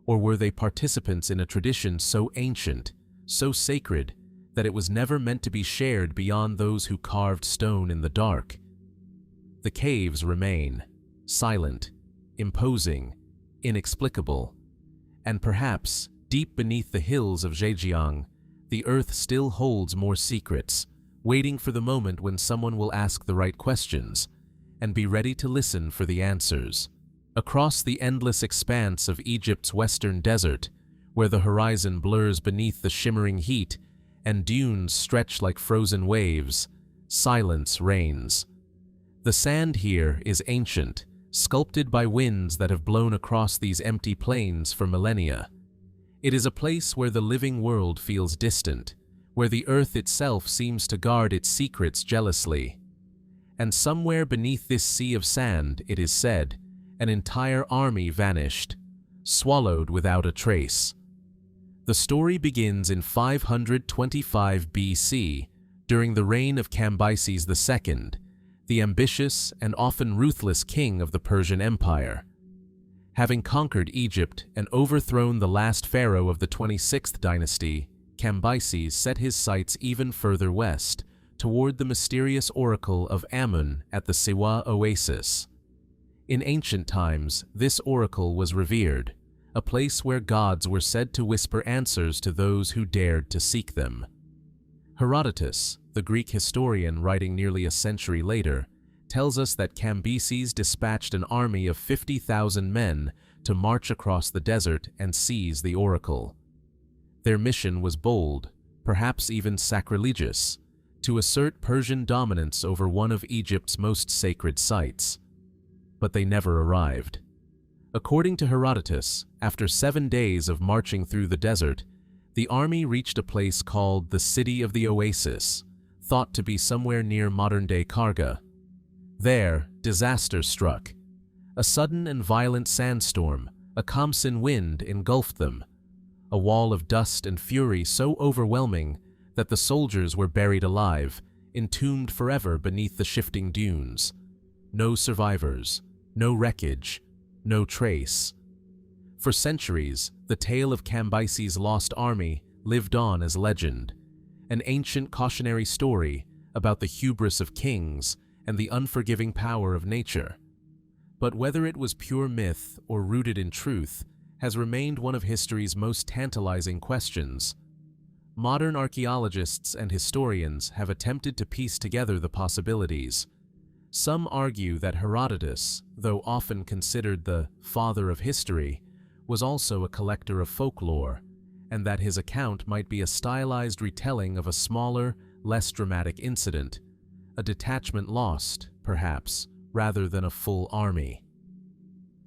Or were they participants in a tradition so ancient, so sacred, that it was never meant to be shared beyond those who carved stone in the dark? The caves remain, silent, imposing, inexplicable, and perhaps, deep beneath the hills of Zhejiang, the earth still holds more secrets, waiting for the moment when someone will ask the right questions and be ready to listen for the answers. Across the endless expanse of Egypt's western desert, where the horizon blurs beneath the shimmering heat and dunes stretch like frozen waves, silence reigns. The sand here is ancient, sculpted by winds that have blown across these empty plains for millennia. It is a place where the living world feels distant, where the earth itself seems to guard its secrets jealously. And somewhere beneath this sea of sand, it is said, an entire army vanished, swallowed without a trace. The story begins in 525 BC, during the reign of Cambyses II, the ambitious and often ruthless king of the Persian Empire. Having conquered Egypt and overthrown the last pharaoh of the 26th dynasty, Cambyses set his sights even further west, toward the mysterious oracle of Amun at the Siwa oasis. In ancient times, this oracle was revered, a place where gods were said to whisper answers to those who dared to seek them. Herodotus, the Greek historian writing nearly a century later, tells us that Cambyses dispatched an army of 50,000 men to march across the desert and seize the oracle. Their mission was bold, perhaps even sacrilegious, to assert Persian dominance over one of Egypt's most sacred sites. But they never arrived. According to Herodotus, after 7 days of marching through the desert, the army reached a place called the City of the Oasis, thought to be somewhere near modern-day Karga. There, disaster struck. A sudden and violent sandstorm, a Khamsin wind, engulfed them, a wall of dust and fury so overwhelming that the soldiers were buried alive, entombed forever beneath the shifting dunes. No survivors, no wreckage, no trace. For centuries, the tale of Cambyses' lost army lived on as legend, an ancient cautionary story about the hubris of kings and the unforgiving power of nature. But whether it was pure myth or rooted in truth has remained one of history's most tantalizing questions. Modern archaeologists and historians have attempted to piece together the possibilities. Some argue that Herodotus, though often considered the father of history, was also a collector of folklore, and that his account might be a stylized retelling of a smaller, less dramatic incident, a detachment lost, perhaps, rather than a full army.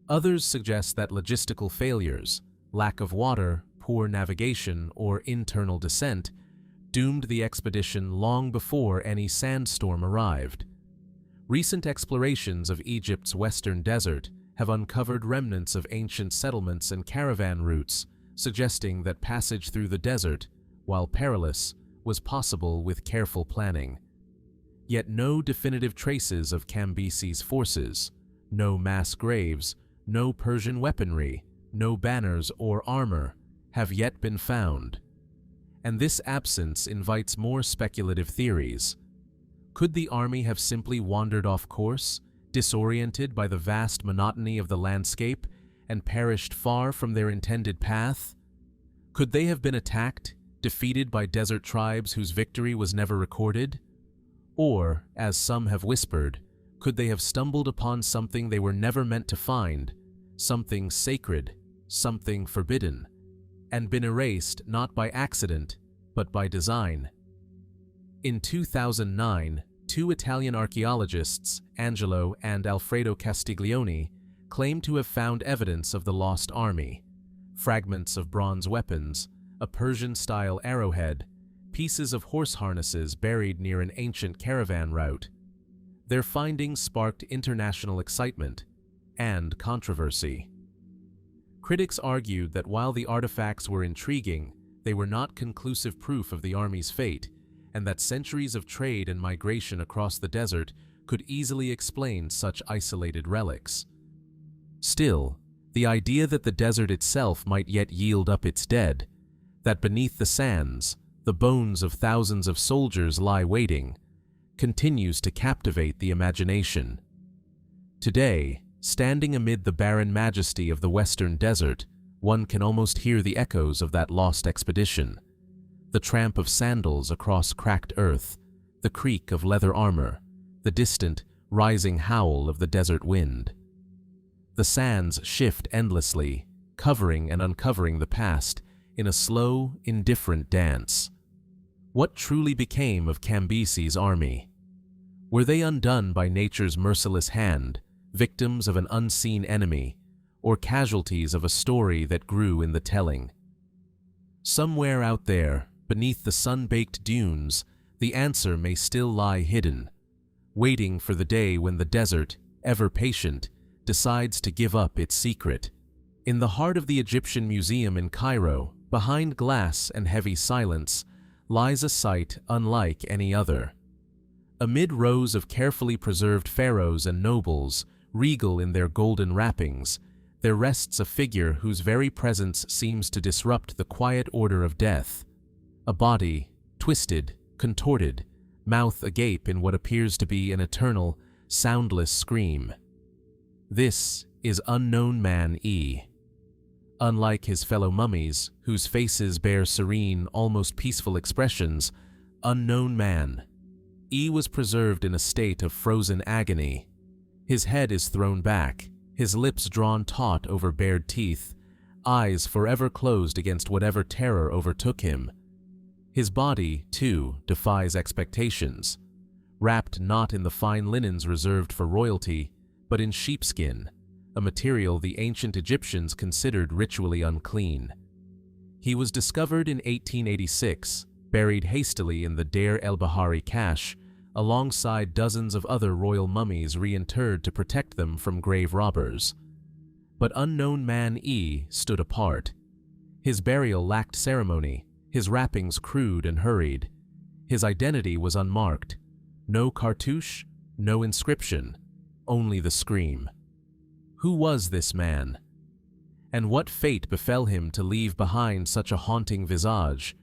Others suggest that logistical failures, lack of water, poor navigation, or internal descent doomed the expedition long before any sandstorm arrived. Recent explorations of Egypt's western desert have uncovered remnants of ancient settlements and caravan routes, suggesting that passage through the desert, while perilous, was possible with careful planning. Yet no definitive traces of Cambyses' forces, no mass graves, no Persian weaponry, no banners or armor have yet been found. And this absence invites more speculative theories. Could the army have simply wandered off course, disoriented by the vast monotony of the landscape, and perished far from their intended path? Could they have been attacked, defeated by desert tribes whose victory was never recorded? Or, as some have whispered, could they have stumbled upon something they were never meant to find, something sacred, something forbidden, and been erased not by accident, but by design? In 2009, two Italian archaeologists, Angelo and Alfredo Castiglione, claimed to have found evidence of the lost army: fragments of bronze weapons, a Persian-style arrowhead, pieces of horse harnesses buried near an ancient caravan route. Their findings sparked international excitement and controversy. Critics argued that while the artifacts were intriguing, they were not conclusive proof of the army's fate, and that centuries of trade and migration across the desert could easily explain such isolated relics. Still, the idea that the desert itself might yet yield up its dead, that beneath the sands, the bones of thousands of soldiers lie waiting, continues to captivate the imagination. Today, standing amid the barren majesty of the western desert, one can almost hear the echoes of that lost expedition: the tramp of sandals across cracked earth, the creak of leather armor, the distant, rising howl of the desert wind. The sands shift endlessly, covering and uncovering the past in a slow, indifferent dance. What truly became of Cambyses' army? Were they undone by nature's merciless hand, victims of an unseen enemy, or casualties of a story that grew in the telling? Somewhere out there, beneath the sun-baked dunes, the answer may still lie hidden, waiting for the day when the desert, ever patient, decides to give up its secret. In the heart of the Egyptian Museum in Cairo, behind glass and heavy silence, lies a sight unlike any other. Amid rows of carefully preserved pharaohs and nobles, regal in their golden wrappings, there rests a figure whose very presence seems to disrupt the quiet order of death. A body, twisted, contorted, mouth agape in what appears to be an eternal, soundless scream. This is Unknown Man E. Unlike his fellow mummies, whose faces bear serene, almost peaceful expressions, Unknown Man E was preserved in a state of frozen agony. His head is thrown back, his lips drawn taut over bared teeth, eyes forever closed against whatever terror overtook him. His body, too, defies expectations, wrapped not in the fine linens reserved for royalty, but in sheepskin, a material the ancient Egyptians considered ritually unclean. He was discovered in 1886, buried hastily in the Deir el-Bahari cache, alongside dozens of other royal mummies reinterred to protect them from grave robbers. But Unknown Man E stood apart. His burial lacked ceremony, his wrappings crude and hurried, His identity was unmarked. No cartouche, no inscription, only the scream. Who was this man? And what fate befell him to leave behind such a haunting visage?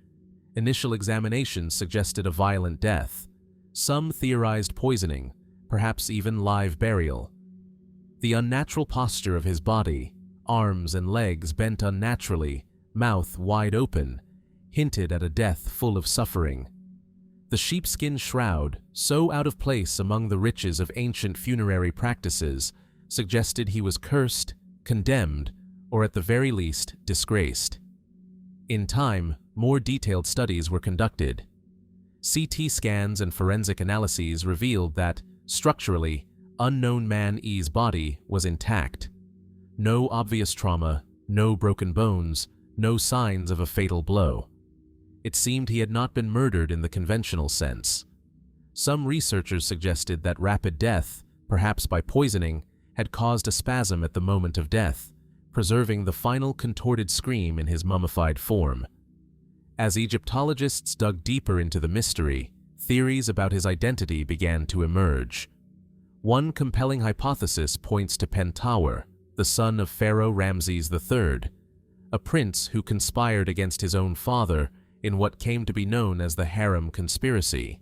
Initial examinations suggested a violent death. Some theorized poisoning, perhaps even live burial. The unnatural posture of his body, arms and legs bent unnaturally, mouth wide open, hinted at a death full of suffering. The sheepskin shroud, so out of place among the riches of ancient funerary practices, suggested he was cursed, condemned, or at the very least, disgraced. In time, more detailed studies were conducted. CT scans and forensic analyses revealed that, structurally, unknown man E's body was intact. No obvious trauma, no broken bones, no signs of a fatal blow. It seemed he had not been murdered in the conventional sense. Some researchers suggested that rapid death, perhaps by poisoning, had caused a spasm at the moment of death, preserving the final contorted scream in his mummified form. As Egyptologists dug deeper into the mystery, theories about his identity began to emerge. One compelling hypothesis points to Pentower, the son of Pharaoh Ramses III, a prince who conspired against his own father in what came to be known as the Harem Conspiracy.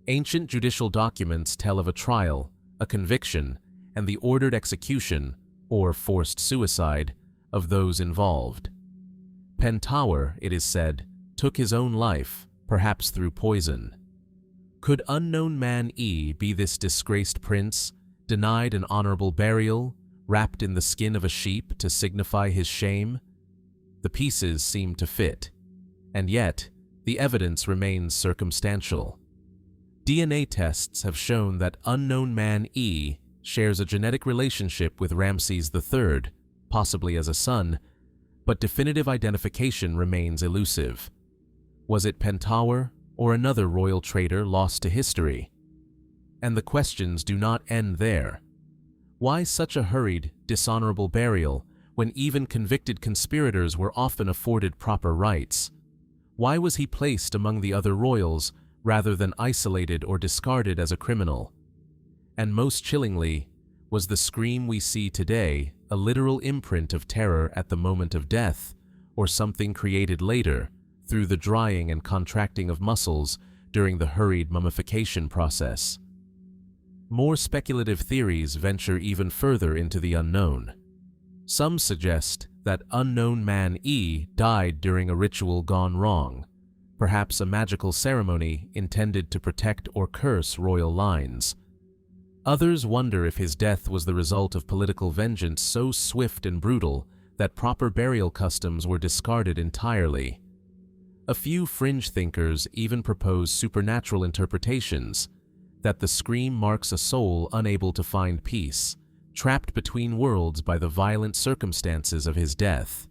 Ancient judicial documents tell of a trial, a conviction, and the ordered execution, or forced suicide, of those involved. Pentower, it is said, took his own life, perhaps through poison. Could unknown man E be this disgraced prince, denied an honorable burial, wrapped in the skin of a sheep to signify his shame? The pieces seem to fit. And yet, the evidence remains circumstantial. DNA tests have shown that unknown man E shares a genetic relationship with Ramses III, possibly as a son, but definitive identification remains elusive. Was it Pentower or another royal traitor lost to history? And the questions do not end there. Why such a hurried, dishonorable burial when even convicted conspirators were often afforded proper rites? Why was he placed among the other royals rather than isolated or discarded as a criminal? And most chillingly, was the scream we see today a literal imprint of terror at the moment of death, or something created later through the drying and contracting of muscles during the hurried mummification process? More speculative theories venture even further into the unknown. Some suggest that unknown man E died during a ritual gone wrong, perhaps a magical ceremony intended to protect or curse royal lines. Others wonder if his death was the result of political vengeance so swift and brutal that proper burial customs were discarded entirely. A few fringe thinkers even propose supernatural interpretations, that the scream marks a soul unable to find peace, trapped between worlds by the violent circumstances of his death.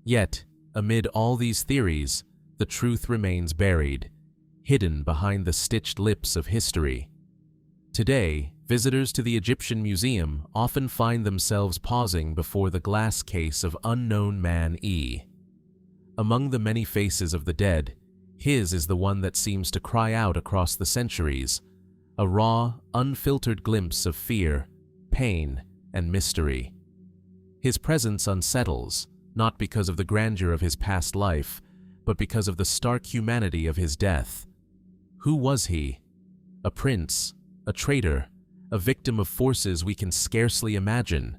Yet, amid all these theories, the truth remains buried, hidden behind the stitched lips of history. Today, visitors to the Egyptian Museum often find themselves pausing before the glass case of unknown man E. Among the many faces of the dead, his is the one that seems to cry out across the centuries, a raw, unfiltered glimpse of fear, pain, and mystery. His presence unsettles, not because of the grandeur of his past life, but because of the stark humanity of his death. Who was he? A prince, a traitor, a victim of forces we can scarcely imagine.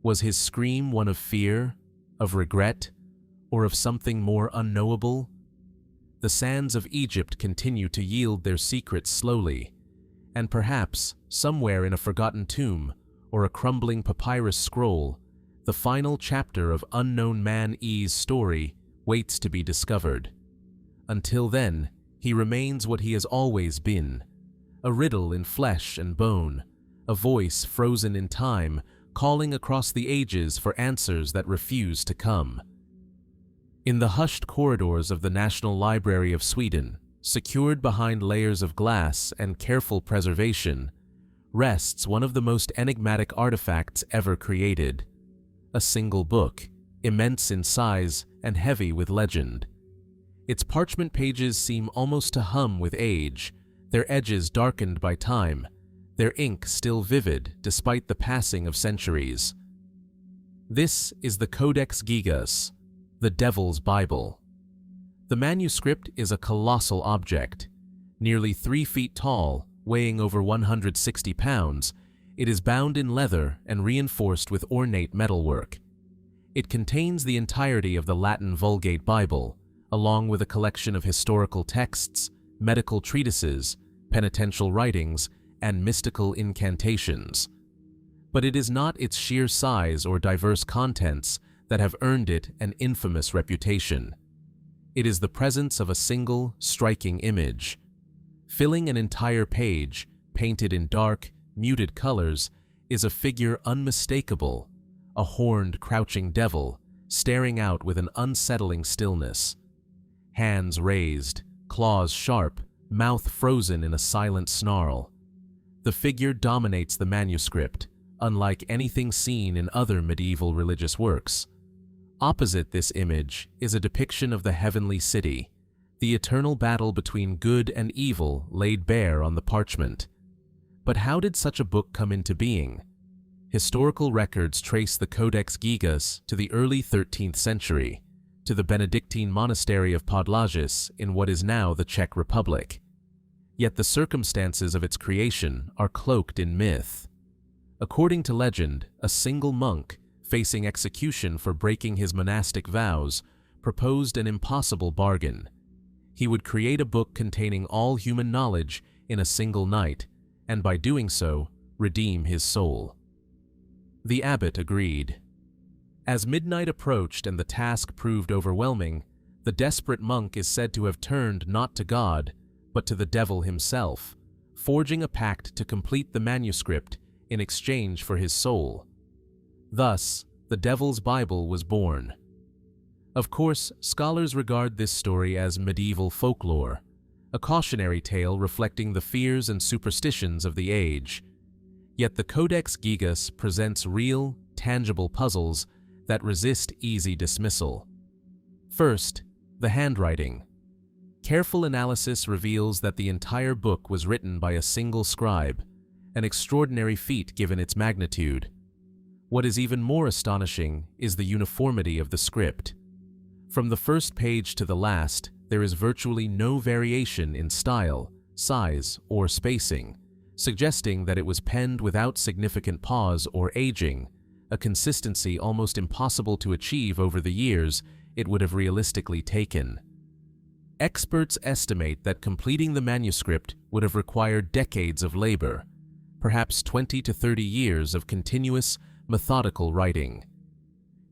Was his scream one of fear, of regret, or of something more unknowable? The sands of Egypt continue to yield their secrets slowly, and perhaps, somewhere in a forgotten tomb or a crumbling papyrus scroll, the final chapter of unknown man E's story waits to be discovered. Until then, he remains what he has always been, a riddle in flesh and bone, a voice frozen in time, calling across the ages for answers that refuse to come. In the hushed corridors of the National Library of Sweden, secured behind layers of glass and careful preservation, rests one of the most enigmatic artifacts ever created. A single book, immense in size and heavy with legend. Its parchment pages seem almost to hum with age, their edges darkened by time, their ink still vivid despite the passing of centuries. This is the Codex Gigas, the Devil's Bible. The manuscript is a colossal object. Nearly 3 feet tall, weighing over 160 pounds, it is bound in leather and reinforced with ornate metalwork. It contains the entirety of the Latin Vulgate Bible, along with a collection of historical texts, medical treatises, penitential writings, and mystical incantations. But it is not its sheer size or diverse contents that have earned it an infamous reputation. It is the presence of a single, striking image. Filling an entire page, painted in dark, muted colors, is a figure unmistakable, a horned, crouching devil, staring out with an unsettling stillness. Hands raised, claws sharp, mouth frozen in a silent snarl. The figure dominates the manuscript, unlike anything seen in other medieval religious works. Opposite this image is a depiction of the heavenly city, the eternal battle between good and evil laid bare on the parchment. But how did such a book come into being? Historical records trace the Codex Gigas to the early 13th century, to the Benedictine monastery of Podlages in what is now the Czech Republic. Yet the circumstances of its creation are cloaked in myth. According to legend, a single monk, facing execution for breaking his monastic vows, proposed an impossible bargain. He would create a book containing all human knowledge in a single night, and by doing so, redeem his soul. The abbot agreed. As midnight approached and the task proved overwhelming, the desperate monk is said to have turned not to God, but to the devil himself, forging a pact to complete the manuscript in exchange for his soul. Thus, the Devil's Bible was born. Of course, scholars regard this story as medieval folklore, a cautionary tale reflecting the fears and superstitions of the age. Yet the Codex Gigas presents real, tangible puzzles that resist easy dismissal. First, the handwriting. Careful analysis reveals that the entire book was written by a single scribe, an extraordinary feat given its magnitude. What is even more astonishing is the uniformity of the script. From the first page to the last, there is virtually no variation in style, size, or spacing, suggesting that it was penned without significant pause or aging, a consistency almost impossible to achieve over the years it would have realistically taken. Experts estimate that completing the manuscript would have required decades of labor, perhaps 20 to 30 years of continuous, methodical writing.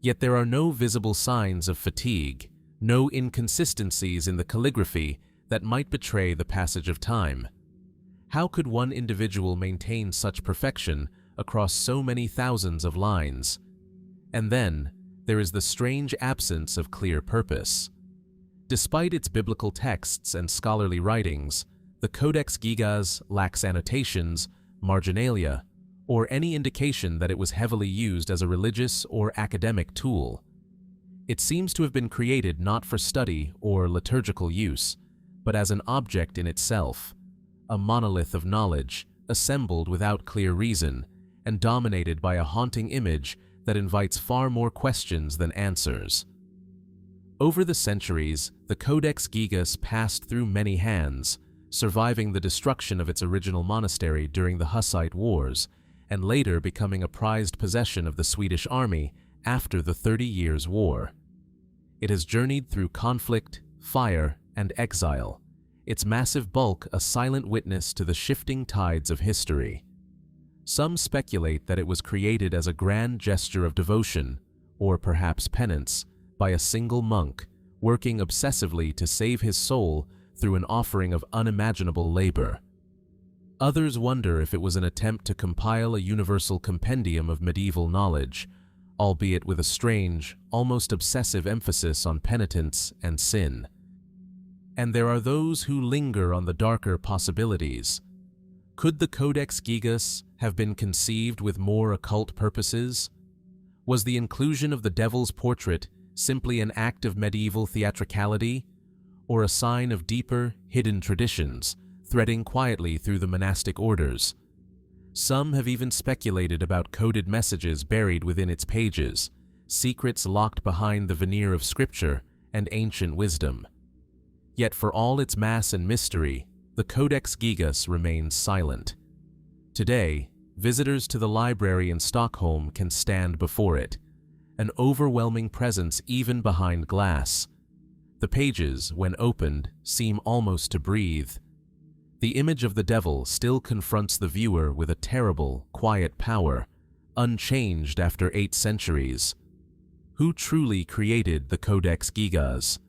Yet there are no visible signs of fatigue, no inconsistencies in the calligraphy that might betray the passage of time. How could one individual maintain such perfection across so many thousands of lines? And then, there is the strange absence of clear purpose. Despite its biblical texts and scholarly writings, the Codex Gigas lacks annotations, marginalia, or any indication that it was heavily used as a religious or academic tool. It seems to have been created not for study or liturgical use, but as an object in itself, a monolith of knowledge, assembled without clear reason, and dominated by a haunting image that invites far more questions than answers. Over the centuries, the Codex Gigas passed through many hands, surviving the destruction of its original monastery during the Hussite Wars, and later becoming a prized possession of the Swedish army after the 30 Years' War. It has journeyed through conflict, fire, and exile, its massive bulk a silent witness to the shifting tides of history. Some speculate that it was created as a grand gesture of devotion, or perhaps penance, by a single monk, working obsessively to save his soul through an offering of unimaginable labor. Others wonder if it was an attempt to compile a universal compendium of medieval knowledge, albeit with a strange, almost obsessive emphasis on penitence and sin. And there are those who linger on the darker possibilities. Could the Codex Gigas have been conceived with more occult purposes? Was the inclusion of the devil's portrait simply an act of medieval theatricality? or a sign of deeper, hidden traditions threading quietly through the monastic orders. Some have even speculated about coded messages buried within its pages, secrets locked behind the veneer of scripture and ancient wisdom. Yet for all its mass and mystery, the Codex Gigas remains silent. Today, visitors to the library in Stockholm can stand before it, an overwhelming presence even behind glass. The pages, when opened, seem almost to breathe. The image of the devil still confronts the viewer with a terrible, quiet power, unchanged after 8 centuries. Who truly created the Codex Gigas?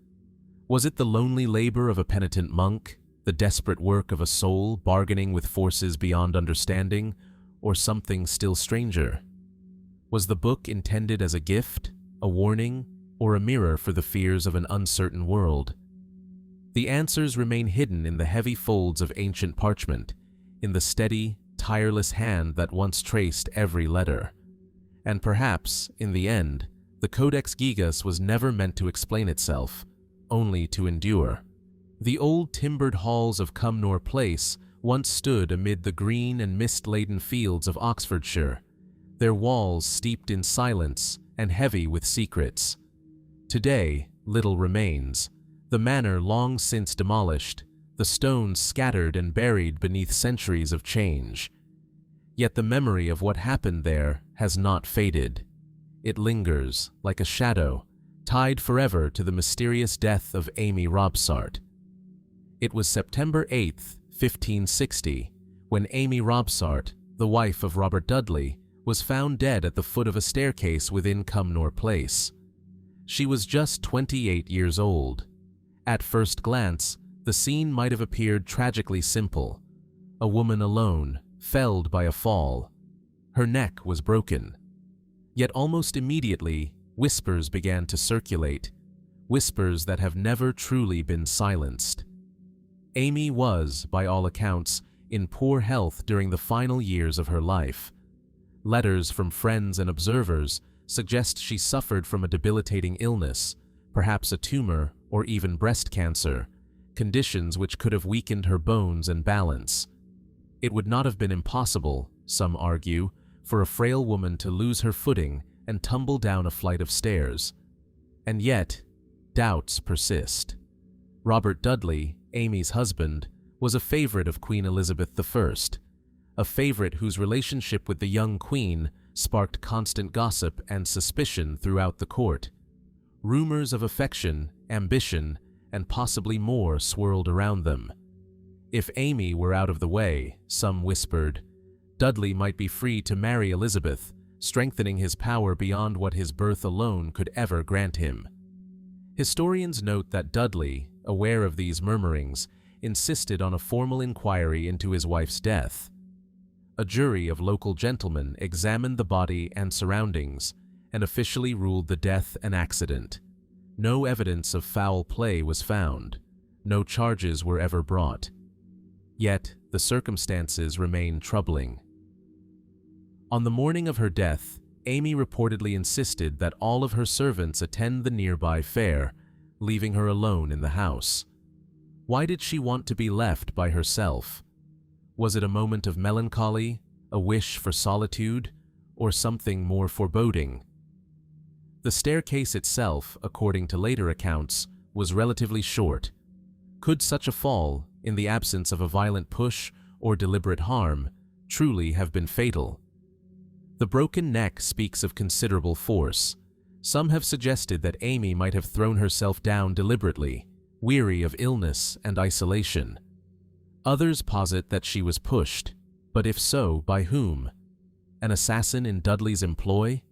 Was it the lonely labor of a penitent monk, the desperate work of a soul bargaining with forces beyond understanding, or something still stranger? Was the book intended as a gift, a warning, or a mirror for the fears of an uncertain world? The answers remain hidden in the heavy folds of ancient parchment, in the steady, tireless hand that once traced every letter. And perhaps, in the end, the Codex Gigas was never meant to explain itself, only to endure. The old timbered halls of Cumnor Place once stood amid the green and mist-laden fields of Oxfordshire, their walls steeped in silence and heavy with secrets. Today, little remains, the manor long since demolished, the stones scattered and buried beneath centuries of change. Yet the memory of what happened there has not faded. It lingers, like a shadow, tied forever to the mysterious death of Amy Robsart. It was September 8, 1560, when Amy Robsart, the wife of Robert Dudley, was found dead at the foot of a staircase within Cumnor Place. She was just 28 years old. At first glance, the scene might have appeared tragically simple. A woman alone, felled by a fall. Her neck was broken. Yet almost immediately, whispers began to circulate, whispers that have never truly been silenced. Amy was, by all accounts, in poor health during the final years of her life. Letters from friends and observers suggest she suffered from a debilitating illness, perhaps a tumor or even breast cancer, conditions which could have weakened her bones and balance. It would not have been impossible, some argue, for a frail woman to lose her footing and tumble down a flight of stairs. And yet, doubts persist. Robert Dudley, Amy's husband, was a favorite of Queen Elizabeth I, a favorite whose relationship with the young queen sparked constant gossip and suspicion throughout the court. Rumors of affection, ambition, and possibly more swirled around them. If Amy were out of the way, some whispered, Dudley might be free to marry Elizabeth, strengthening his power beyond what his birth alone could ever grant him. Historians note that Dudley, aware of these murmurings, insisted on a formal inquiry into his wife's death. A jury of local gentlemen examined the body and surroundings and officially ruled the death an accident. No evidence of foul play was found. No charges were ever brought. Yet, the circumstances remain troubling. On the morning of her death, Amy reportedly insisted that all of her servants attend the nearby fair, leaving her alone in the house. Why did she want to be left by herself? Was it a moment of melancholy, a wish for solitude, or something more foreboding? The staircase itself, according to later accounts, was relatively short. Could such a fall, in the absence of a violent push or deliberate harm, truly have been fatal? The broken neck speaks of considerable force. Some have suggested that Amy might have thrown herself down deliberately, weary of illness and isolation. Others posit that she was pushed, but if so, by whom? An assassin in Dudley's employ?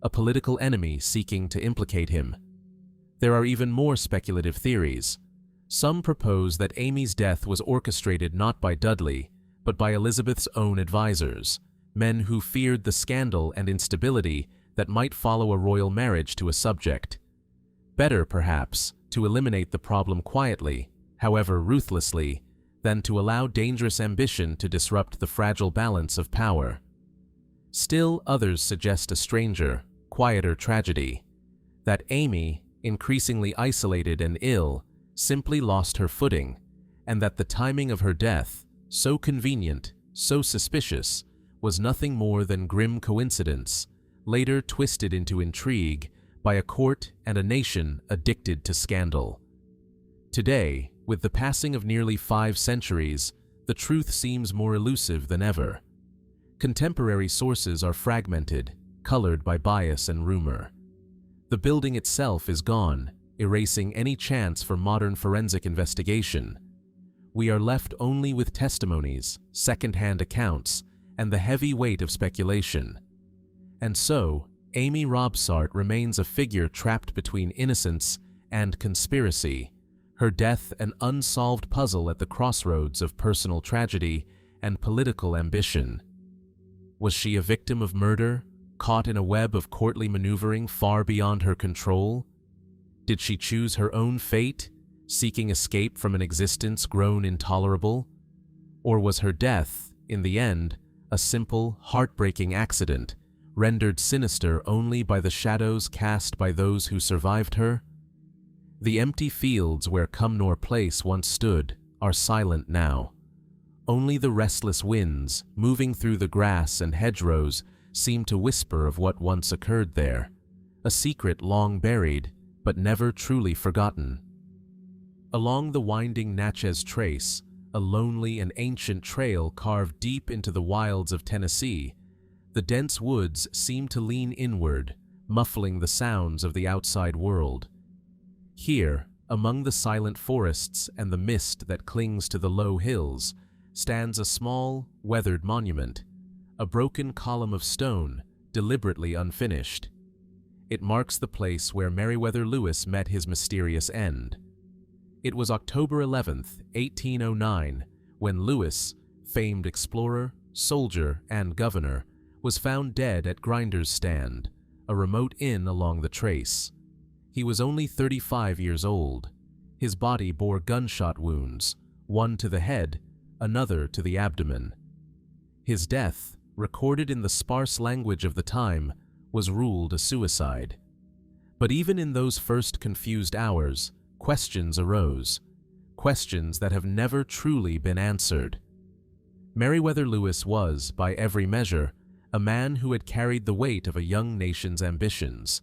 A political enemy seeking to implicate him? There are even more speculative theories. Some propose that Amy's death was orchestrated not by Dudley, but by Elizabeth's own advisors, men who feared the scandal and instability that might follow a royal marriage to a subject. Better, perhaps, to eliminate the problem quietly, however ruthlessly, than to allow dangerous ambition to disrupt the fragile balance of power. Still, others suggest a stranger, quieter tragedy, that Amy, increasingly isolated and ill, simply lost her footing, and that the timing of her death, so convenient, so suspicious, was nothing more than grim coincidence, later twisted into intrigue by a court and a nation addicted to scandal. Today, with the passing of nearly 5 centuries, the truth seems more elusive than ever. Contemporary sources are fragmented, colored by bias and rumor. The building itself is gone, erasing any chance for modern forensic investigation. We are left only with testimonies, second-hand accounts, and the heavy weight of speculation. And so, Amy Robsart remains a figure trapped between innocence and conspiracy, her death an unsolved puzzle at the crossroads of personal tragedy and political ambition. Was she a victim of murder, caught in a web of courtly maneuvering far beyond her control? Did she choose her own fate, seeking escape from an existence grown intolerable? Or was her death, in the end, a simple, heartbreaking accident, rendered sinister only by the shadows cast by those who survived her? The empty fields where Cumnor Place once stood are silent now. Only the restless winds, moving through the grass and hedgerows, seem to whisper of what once occurred there, a secret long buried, but never truly forgotten. Along the winding Natchez Trace, a lonely and ancient trail carved deep into the wilds of Tennessee, the dense woods seem to lean inward, muffling the sounds of the outside world. Here, among the silent forests and the mist that clings to the low hills, stands a small, weathered monument, a broken column of stone, deliberately unfinished. It marks the place where Meriwether Lewis met his mysterious end. It was October 11th, 1809, when Lewis, famed explorer, soldier, and governor, was found dead at Grinder's Stand, a remote inn along the trace. He was only 35 years old. His body bore gunshot wounds, one to the head, another to the abdomen. His death, recorded in the sparse language of the time, was ruled a suicide. But even in those first confused hours, questions arose, questions that have never truly been answered. Meriwether Lewis was, by every measure, a man who had carried the weight of a young nation's ambitions.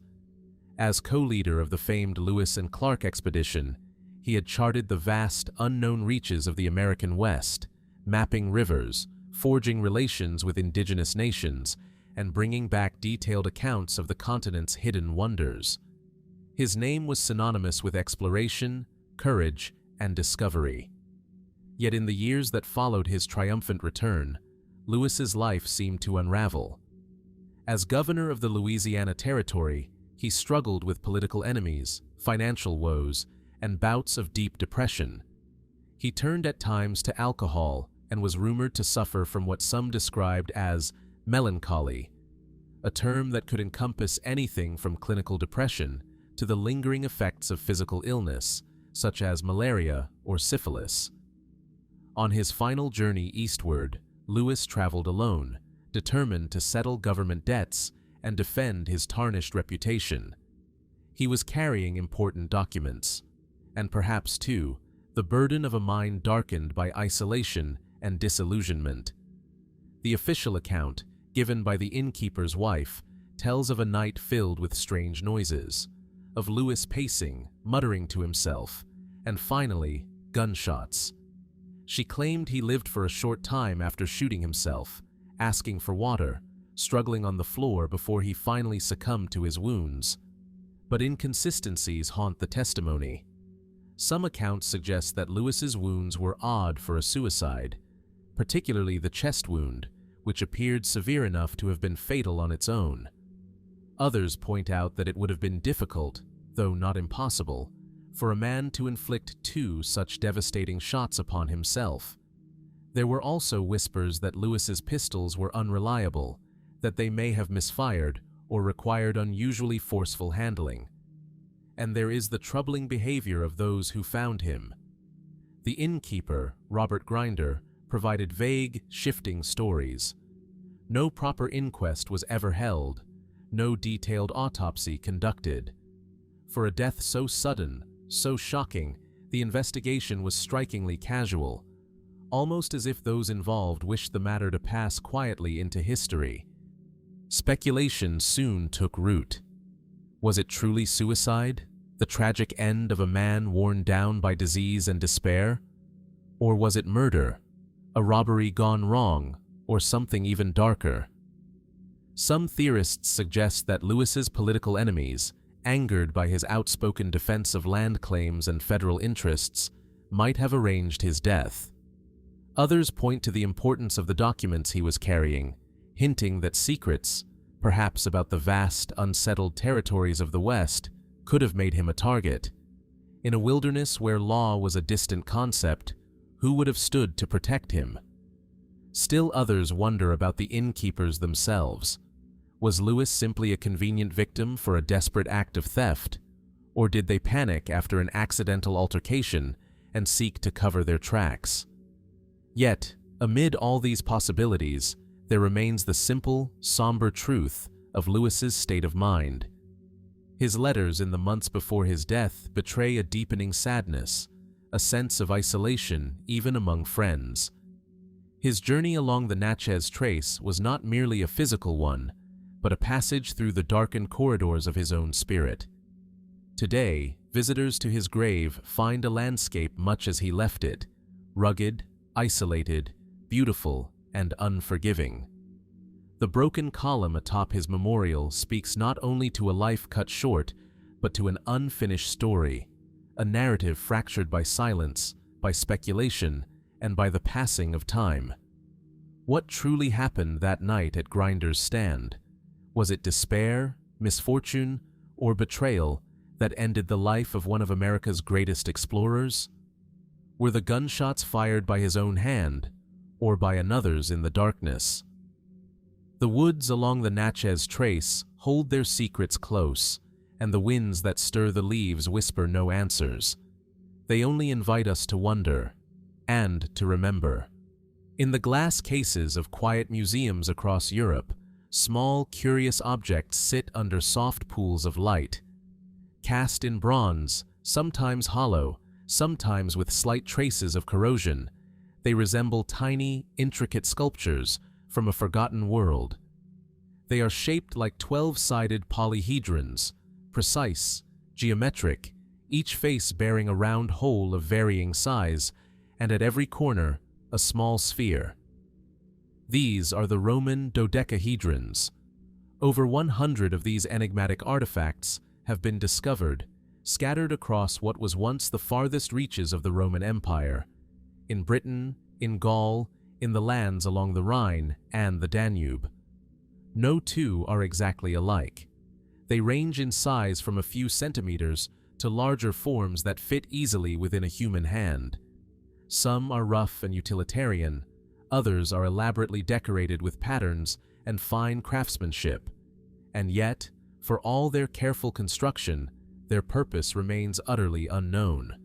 As co-leader of the famed Lewis and Clark expedition, he had charted the vast, unknown reaches of the American West, mapping rivers, forging relations with indigenous nations, and bringing back detailed accounts of the continent's hidden wonders. His name was synonymous with exploration, courage, and discovery. Yet in the years that followed his triumphant return, Lewis's life seemed to unravel. As governor of the Louisiana Territory, he struggled with political enemies, financial woes, and bouts of deep depression. He turned at times to alcohol and was rumored to suffer from what some described as melancholy, a term that could encompass anything from clinical depression to the lingering effects of physical illness, such as malaria or syphilis. On his final journey eastward, Lewis traveled alone, determined to settle government debts and defend his tarnished reputation. He was carrying important documents, and perhaps, too, the burden of a mind darkened by isolation and disillusionment. The official account, given by the innkeeper's wife, tells of a night filled with strange noises, of Lewis pacing, muttering to himself, and finally, gunshots. She claimed he lived for a short time after shooting himself, asking for water, struggling on the floor before he finally succumbed to his wounds. But inconsistencies haunt the testimony. Some accounts suggest that Lewis's wounds were odd for a suicide, particularly the chest wound, which appeared severe enough to have been fatal on its own. Others point out that it would have been difficult, though not impossible, for a man to inflict 2 such devastating shots upon himself. There were also whispers that Lewis's pistols were unreliable, that they may have misfired or required unusually forceful handling. And there is the troubling behavior of those who found him. The innkeeper, Robert Grinder, provided vague, shifting stories. No proper inquest was ever held, no detailed autopsy conducted. For a death so sudden, so shocking, the investigation was strikingly casual, almost as if those involved wished the matter to pass quietly into history. Speculation soon took root. Was it truly suicide, the tragic end of a man worn down by disease and despair? Or was it murder, a robbery gone wrong, or something even darker? Some theorists suggest that Lewis's political enemies, angered by his outspoken defense of land claims and federal interests, might have arranged his death. Others point to the importance of the documents he was carrying, hinting that secrets, perhaps about the vast, unsettled territories of the West, could have made him a target. In a wilderness where law was a distant concept, who would have stood to protect him? Still others wonder about the innkeepers themselves. Was Lewis simply a convenient victim for a desperate act of theft, or did they panic after an accidental altercation and seek to cover their tracks? Yet, amid all these possibilities, there remains the simple, somber truth of Lewis's state of mind. His letters in the months before his death betray a deepening sadness, a sense of isolation even among friends. His journey along the Natchez Trace was not merely a physical one, but a passage through the darkened corridors of his own spirit. Today, visitors to his grave find a landscape much as he left it, rugged, isolated, beautiful, and unforgiving. The broken column atop his memorial speaks not only to a life cut short, but to an unfinished story, a narrative fractured by silence, by speculation, and by the passing of time. What truly happened that night at Grinder's Stand? Was it despair, misfortune, or betrayal that ended the life of one of America's greatest explorers? Were the gunshots fired by his own hand, or by another's in the darkness? The woods along the Natchez Trace hold their secrets close, and the winds that stir the leaves whisper no answers. They only invite us to wonder, and to remember. In the glass cases of quiet museums across Europe, small, curious objects sit under soft pools of light. Cast in bronze, sometimes hollow, sometimes with slight traces of corrosion, they resemble tiny, intricate sculptures from a forgotten world. They are shaped like 12-sided polyhedrons, precise, geometric, each face bearing a round hole of varying size, and at every corner, a small sphere. These are the Roman Dodecahedrons. Over 100 of these enigmatic artifacts have been discovered, scattered across what was once the farthest reaches of the Roman Empire, in Britain, in Gaul, in the lands along the Rhine and the Danube. No two are exactly alike. They range in size from a few centimeters to larger forms that fit easily within a human hand. Some are rough and utilitarian, others are elaborately decorated with patterns and fine craftsmanship. And yet, for all their careful construction, their purpose remains utterly unknown.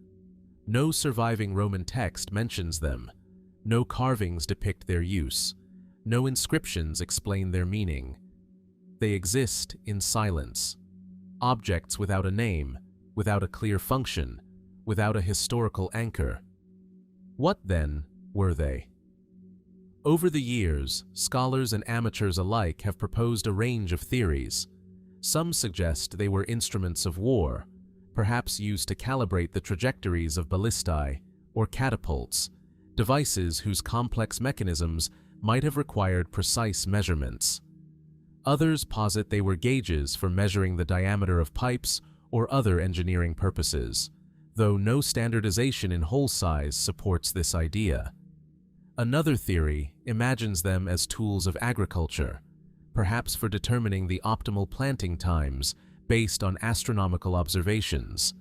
No surviving Roman text mentions them. No carvings depict their use. No inscriptions explain their meaning. They exist in silence. Objects without a name, without a clear function, without a historical anchor. What, then, were they? Over the years, scholars and amateurs alike have proposed a range of theories. Some suggest they were instruments of war, perhaps used to calibrate the trajectories of ballistae or catapults, devices whose complex mechanisms might have required precise measurements. Others posit they were gauges for measuring the diameter of pipes or other engineering purposes, though no standardization in hole size supports this idea. Another theory imagines them as tools of agriculture, perhaps for determining the optimal planting times based on astronomical observations.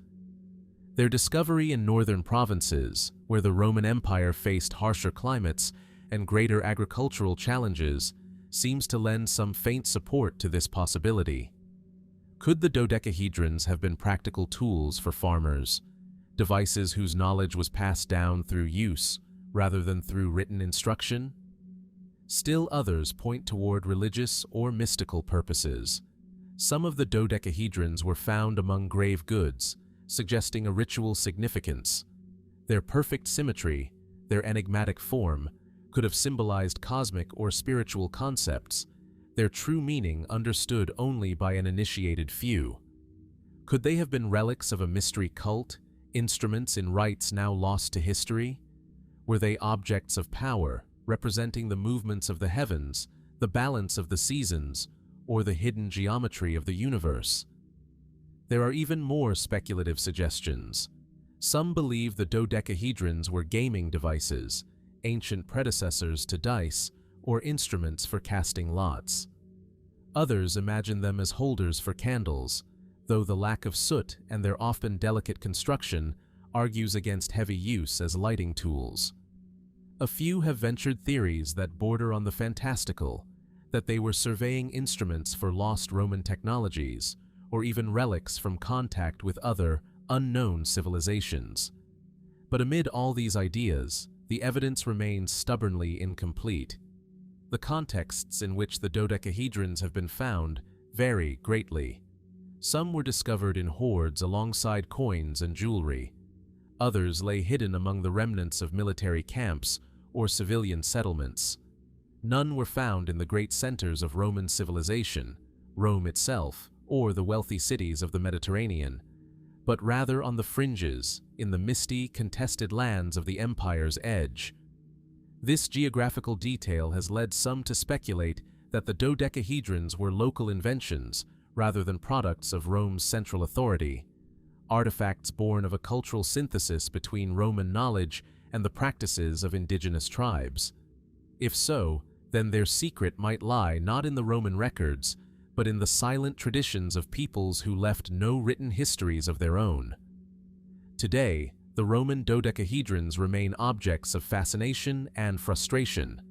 Their discovery in northern provinces, where the Roman Empire faced harsher climates and greater agricultural challenges, seems to lend some faint support to this possibility. Could the dodecahedrons have been practical tools for farmers, devices whose knowledge was passed down through use rather than through written instruction? Still others point toward religious or mystical purposes. Some of the dodecahedrons were found among grave goods, suggesting a ritual significance, Their perfect symmetry, their enigmatic form, could have symbolized cosmic or spiritual concepts, their true meaning understood only by an initiated few. Could they have been relics of a mystery cult, instruments in rites now lost to history? Were they objects of power, representing the movements of the heavens, the balance of the seasons, or the hidden geometry of the universe? There are even more speculative suggestions. Some believe the dodecahedrons were gaming devices, ancient predecessors to dice, or instruments for casting lots. Others imagine them as holders for candles, though the lack of soot and their often delicate construction argues against heavy use as lighting tools. A few have ventured theories that border on the fantastical, that they were surveying instruments for lost Roman technologies, or even relics from contact with other, unknown civilizations. But amid all these ideas, the evidence remains stubbornly incomplete. The contexts in which the dodecahedrons have been found vary greatly. Some were discovered in hoards alongside coins and jewelry. Others lay hidden among the remnants of military camps or civilian settlements. None were found in the great centers of Roman civilization, Rome itself, or the wealthy cities of the Mediterranean, but rather on the fringes, in the misty, contested lands of the empire's edge. This geographical detail has led some to speculate that the dodecahedrons were local inventions rather than products of Rome's central authority, artifacts born of a cultural synthesis between Roman knowledge and the practices of indigenous tribes. If so, then their secret might lie not in the Roman records, but in the silent traditions of peoples who left no written histories of their own. Today, the Roman dodecahedrons remain objects of fascination and frustration.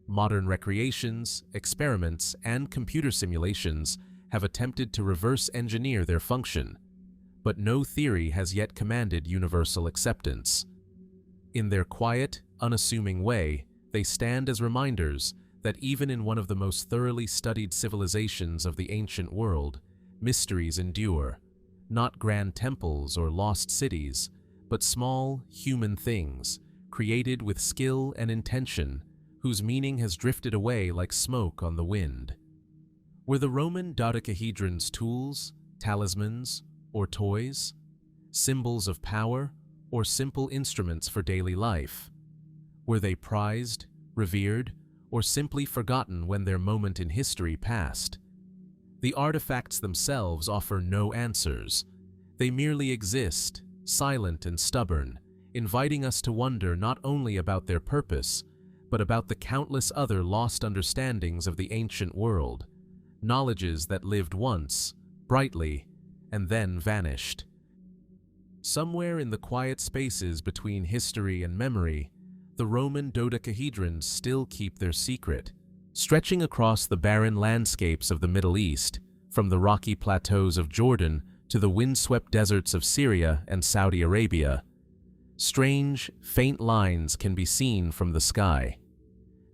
Modern recreations, experiments, and computer simulations have attempted to reverse engineer their function, but no theory has yet commanded universal acceptance. In their quiet, unassuming way, they stand as reminders that even in one of the most thoroughly studied civilizations of the ancient world, mysteries endure, not grand temples or lost cities, but small, human things, created with skill and intention, whose meaning has drifted away like smoke on the wind. Were the Roman dodecahedrons tools, talismans, or toys? Symbols of power, or simple instruments for daily life? Were they prized, revered, or simply forgotten when their moment in history passed? The artifacts themselves offer no answers. They merely exist, silent and stubborn, inviting us to wonder not only about their purpose, but about the countless other lost understandings of the ancient world, knowledges that lived once, brightly, and then vanished. Somewhere in the quiet spaces between history and memory, the Roman dodecahedrons still keep their secret. Stretching across the barren landscapes of the Middle East, from the rocky plateaus of Jordan to the windswept deserts of Syria and Saudi Arabia, strange, faint lines can be seen from the sky.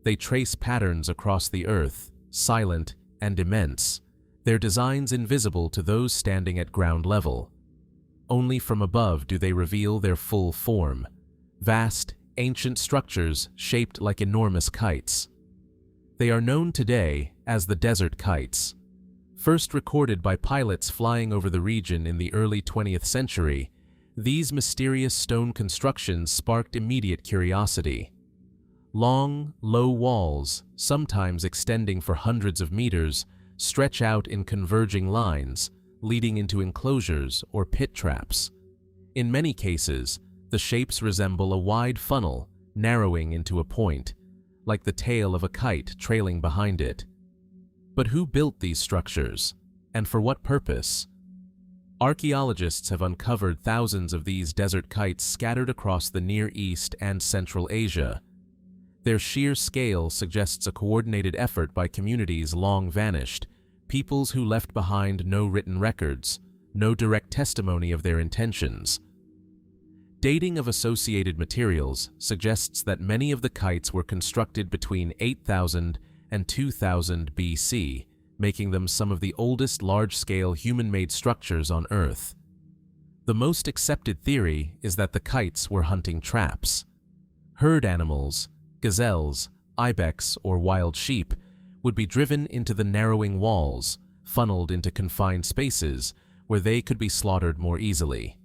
They trace patterns across the earth, silent and immense, their designs invisible to those standing at ground level. Only from above do they reveal their full form, vast, ancient structures shaped like enormous kites. They are known today as the desert kites. First recorded by pilots flying over the region in the early 20th century, these mysterious stone constructions sparked immediate curiosity. Long, low walls, sometimes extending for hundreds of meters, stretch out in converging lines, leading into enclosures or pit traps. In many cases, the shapes resemble a wide funnel, narrowing into a point, like the tail of a kite trailing behind it. But who built these structures, and for what purpose? Archaeologists have uncovered thousands of these desert kites scattered across the Near East and Central Asia. Their sheer scale suggests a coordinated effort by communities long vanished, peoples who left behind no written records, no direct testimony of their intentions. Dating of associated materials suggests that many of the kites were constructed between 8000 and 2000 BC, making them some of the oldest large-scale human-made structures on Earth. The most accepted theory is that the kites were hunting traps. Herd animals, gazelles, ibex, or wild sheep, would be driven into the narrowing walls, funneled into confined spaces where they could be slaughtered more easily.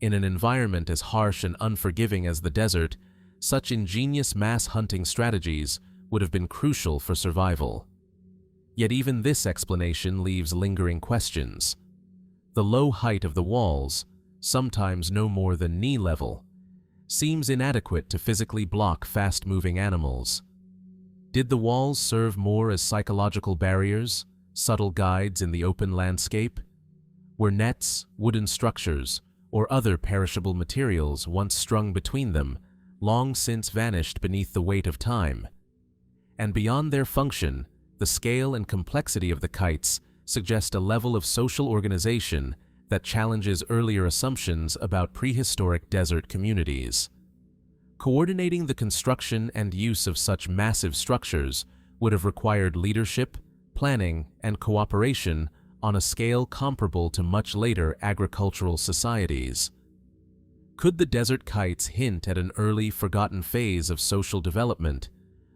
In an environment as harsh and unforgiving as the desert, such ingenious mass hunting strategies would have been crucial for survival. Yet even this explanation leaves lingering questions. The low height of the walls, sometimes no more than knee level, seems inadequate to physically block fast-moving animals. Did the walls serve more as psychological barriers, subtle guides in the open landscape? Were nets, wooden structures, or other perishable materials once strung between them, long since vanished beneath the weight of time? And beyond their function, the scale and complexity of the kites suggest a level of social organization that challenges earlier assumptions about prehistoric desert communities. Coordinating the construction and use of such massive structures would have required leadership, planning, and cooperation on a scale comparable to much later agricultural societies. Could the desert kites hint at an early, forgotten phase of social development,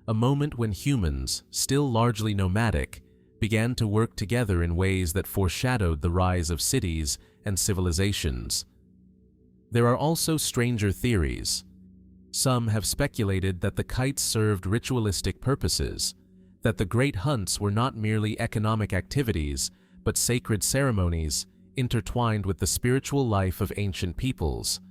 a moment when humans, still largely nomadic, began to work together in ways that foreshadowed the rise of cities and civilizations? There are also stranger theories. Some have speculated that the kites served ritualistic purposes, that the great hunts were not merely economic activities, but sacred ceremonies intertwined with the spiritual life of ancient peoples.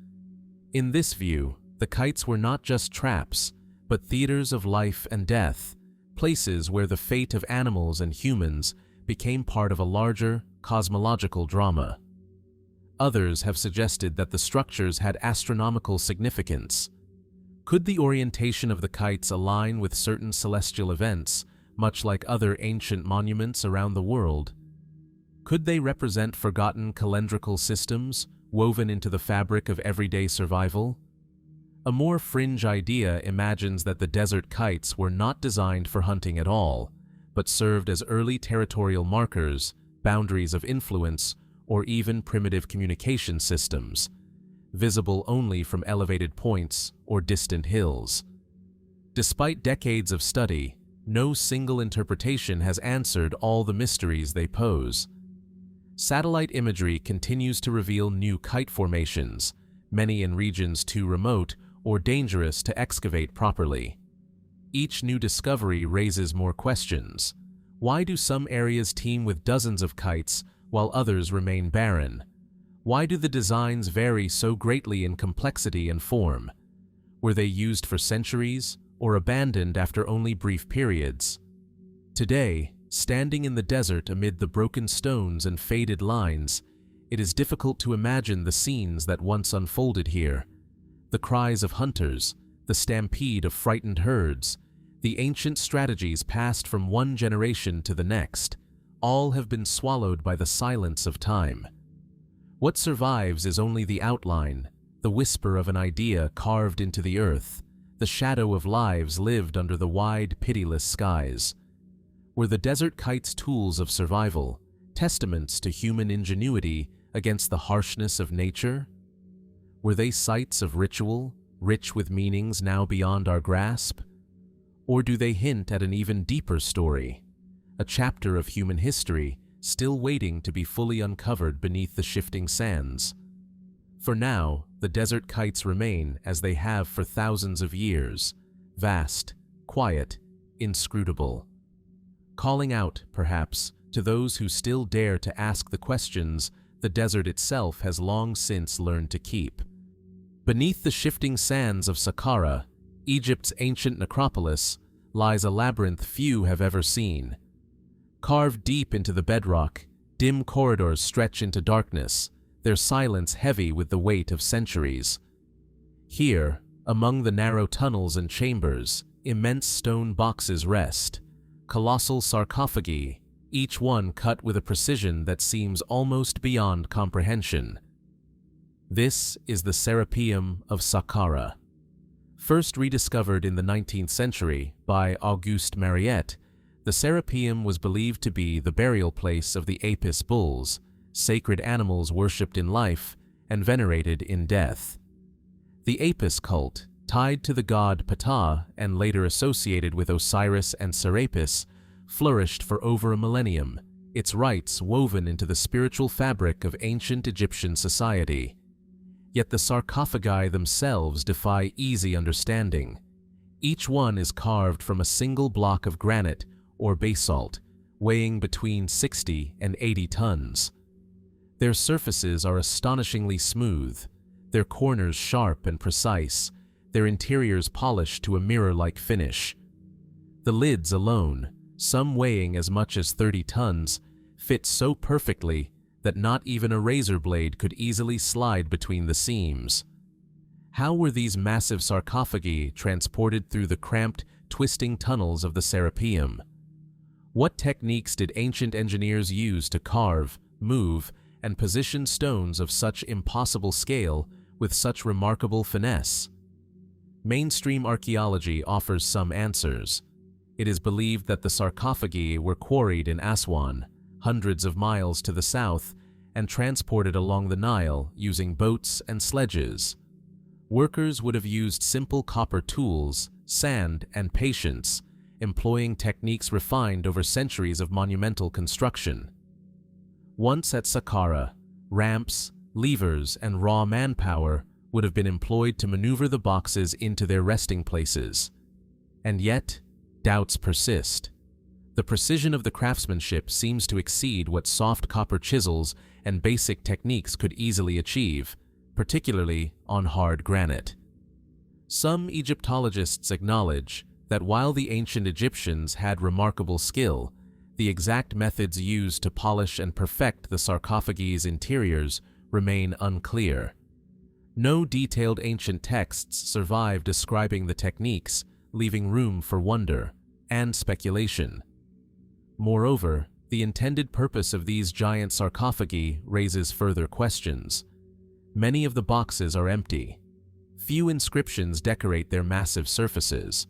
In this view, the kites were not just traps, but theaters of life and death, places where the fate of animals and humans became part of a larger, cosmological drama. Others have suggested that the structures had astronomical significance. Could the orientation of the kites align with certain celestial events, much like other ancient monuments around the world? Could they represent forgotten calendrical systems woven into the fabric of everyday survival? A more fringe idea imagines that the desert kites were not designed for hunting at all, but served as early territorial markers, boundaries of influence, or even primitive communication systems, visible only from elevated points or distant hills. Despite decades of study, no single interpretation has answered all the mysteries they pose. Satellite imagery continues to reveal new kite formations, many in regions too remote or dangerous to excavate properly. Each new discovery raises more questions. Why do some areas teem with dozens of kites while others remain barren? Why do the designs vary so greatly in complexity and form? Were they used for centuries or abandoned after only brief periods? Today, standing in the desert amid the broken stones and faded lines, it is difficult to imagine the scenes that once unfolded here. The cries of hunters, the stampede of frightened herds, the ancient strategies passed from one generation to the next, all have been swallowed by the silence of time. What survives is only the outline, the whisper of an idea carved into the earth, the shadow of lives lived under the wide, pitiless skies. Were the desert kites tools of survival, testaments to human ingenuity against the harshness of nature? Were they sites of ritual, rich with meanings now beyond our grasp? Or do they hint at an even deeper story, a chapter of human history still waiting to be fully uncovered beneath the shifting sands? For now, the desert kites remain as they have for thousands of years, vast, quiet, inscrutable. Calling out, perhaps, to those who still dare to ask the questions the desert itself has long since learned to keep. Beneath the shifting sands of Saqqara, Egypt's ancient necropolis, lies a labyrinth few have ever seen. Carved deep into the bedrock, dim corridors stretch into darkness, their silence heavy with the weight of centuries. Here, among the narrow tunnels and chambers, immense stone boxes rest, colossal sarcophagi, each one cut with a precision that seems almost beyond comprehension. This is the Serapeum of Saqqara. First rediscovered in the 19th century by Auguste Mariette, the Serapeum was believed to be the burial place of the Apis bulls, sacred animals worshipped in life and venerated in death. The Apis cult, tied to the god Ptah and later associated with Osiris and Serapis, flourished for over a millennium, its rites woven into the spiritual fabric of ancient Egyptian society. Yet the sarcophagi themselves defy easy understanding. Each one is carved from a single block of granite or basalt, weighing between 60 and 80 tons. Their surfaces are astonishingly smooth, their corners sharp and precise, their interiors polished to a mirror-like finish. The lids alone, some weighing as much as 30 tons, fit so perfectly that not even a razor blade could easily slide between the seams. How were these massive sarcophagi transported through the cramped, twisting tunnels of the Serapeum? What techniques did ancient engineers use to carve, move, and position stones of such impossible scale with such remarkable finesse? Mainstream archaeology offers some answers. It is believed that the sarcophagi were quarried in Aswan, hundreds of miles to the south, and transported along the Nile using boats and sledges. Workers would have used simple copper tools, sand, and patience, employing techniques refined over centuries of monumental construction. Once at Saqqara, ramps, levers, and raw manpower would have been employed to maneuver the boxes into their resting places. And yet, doubts persist. The precision of the craftsmanship seems to exceed what soft copper chisels and basic techniques could easily achieve, particularly on hard granite. Some Egyptologists acknowledge that while the ancient Egyptians had remarkable skill, the exact methods used to polish and perfect the sarcophagi's interiors remain unclear. No detailed ancient texts survive describing the techniques, leaving room for wonder and speculation. Moreover, the intended purpose of these giant sarcophagi raises further questions. Many of the boxes are empty. Few inscriptions decorate their massive surfaces.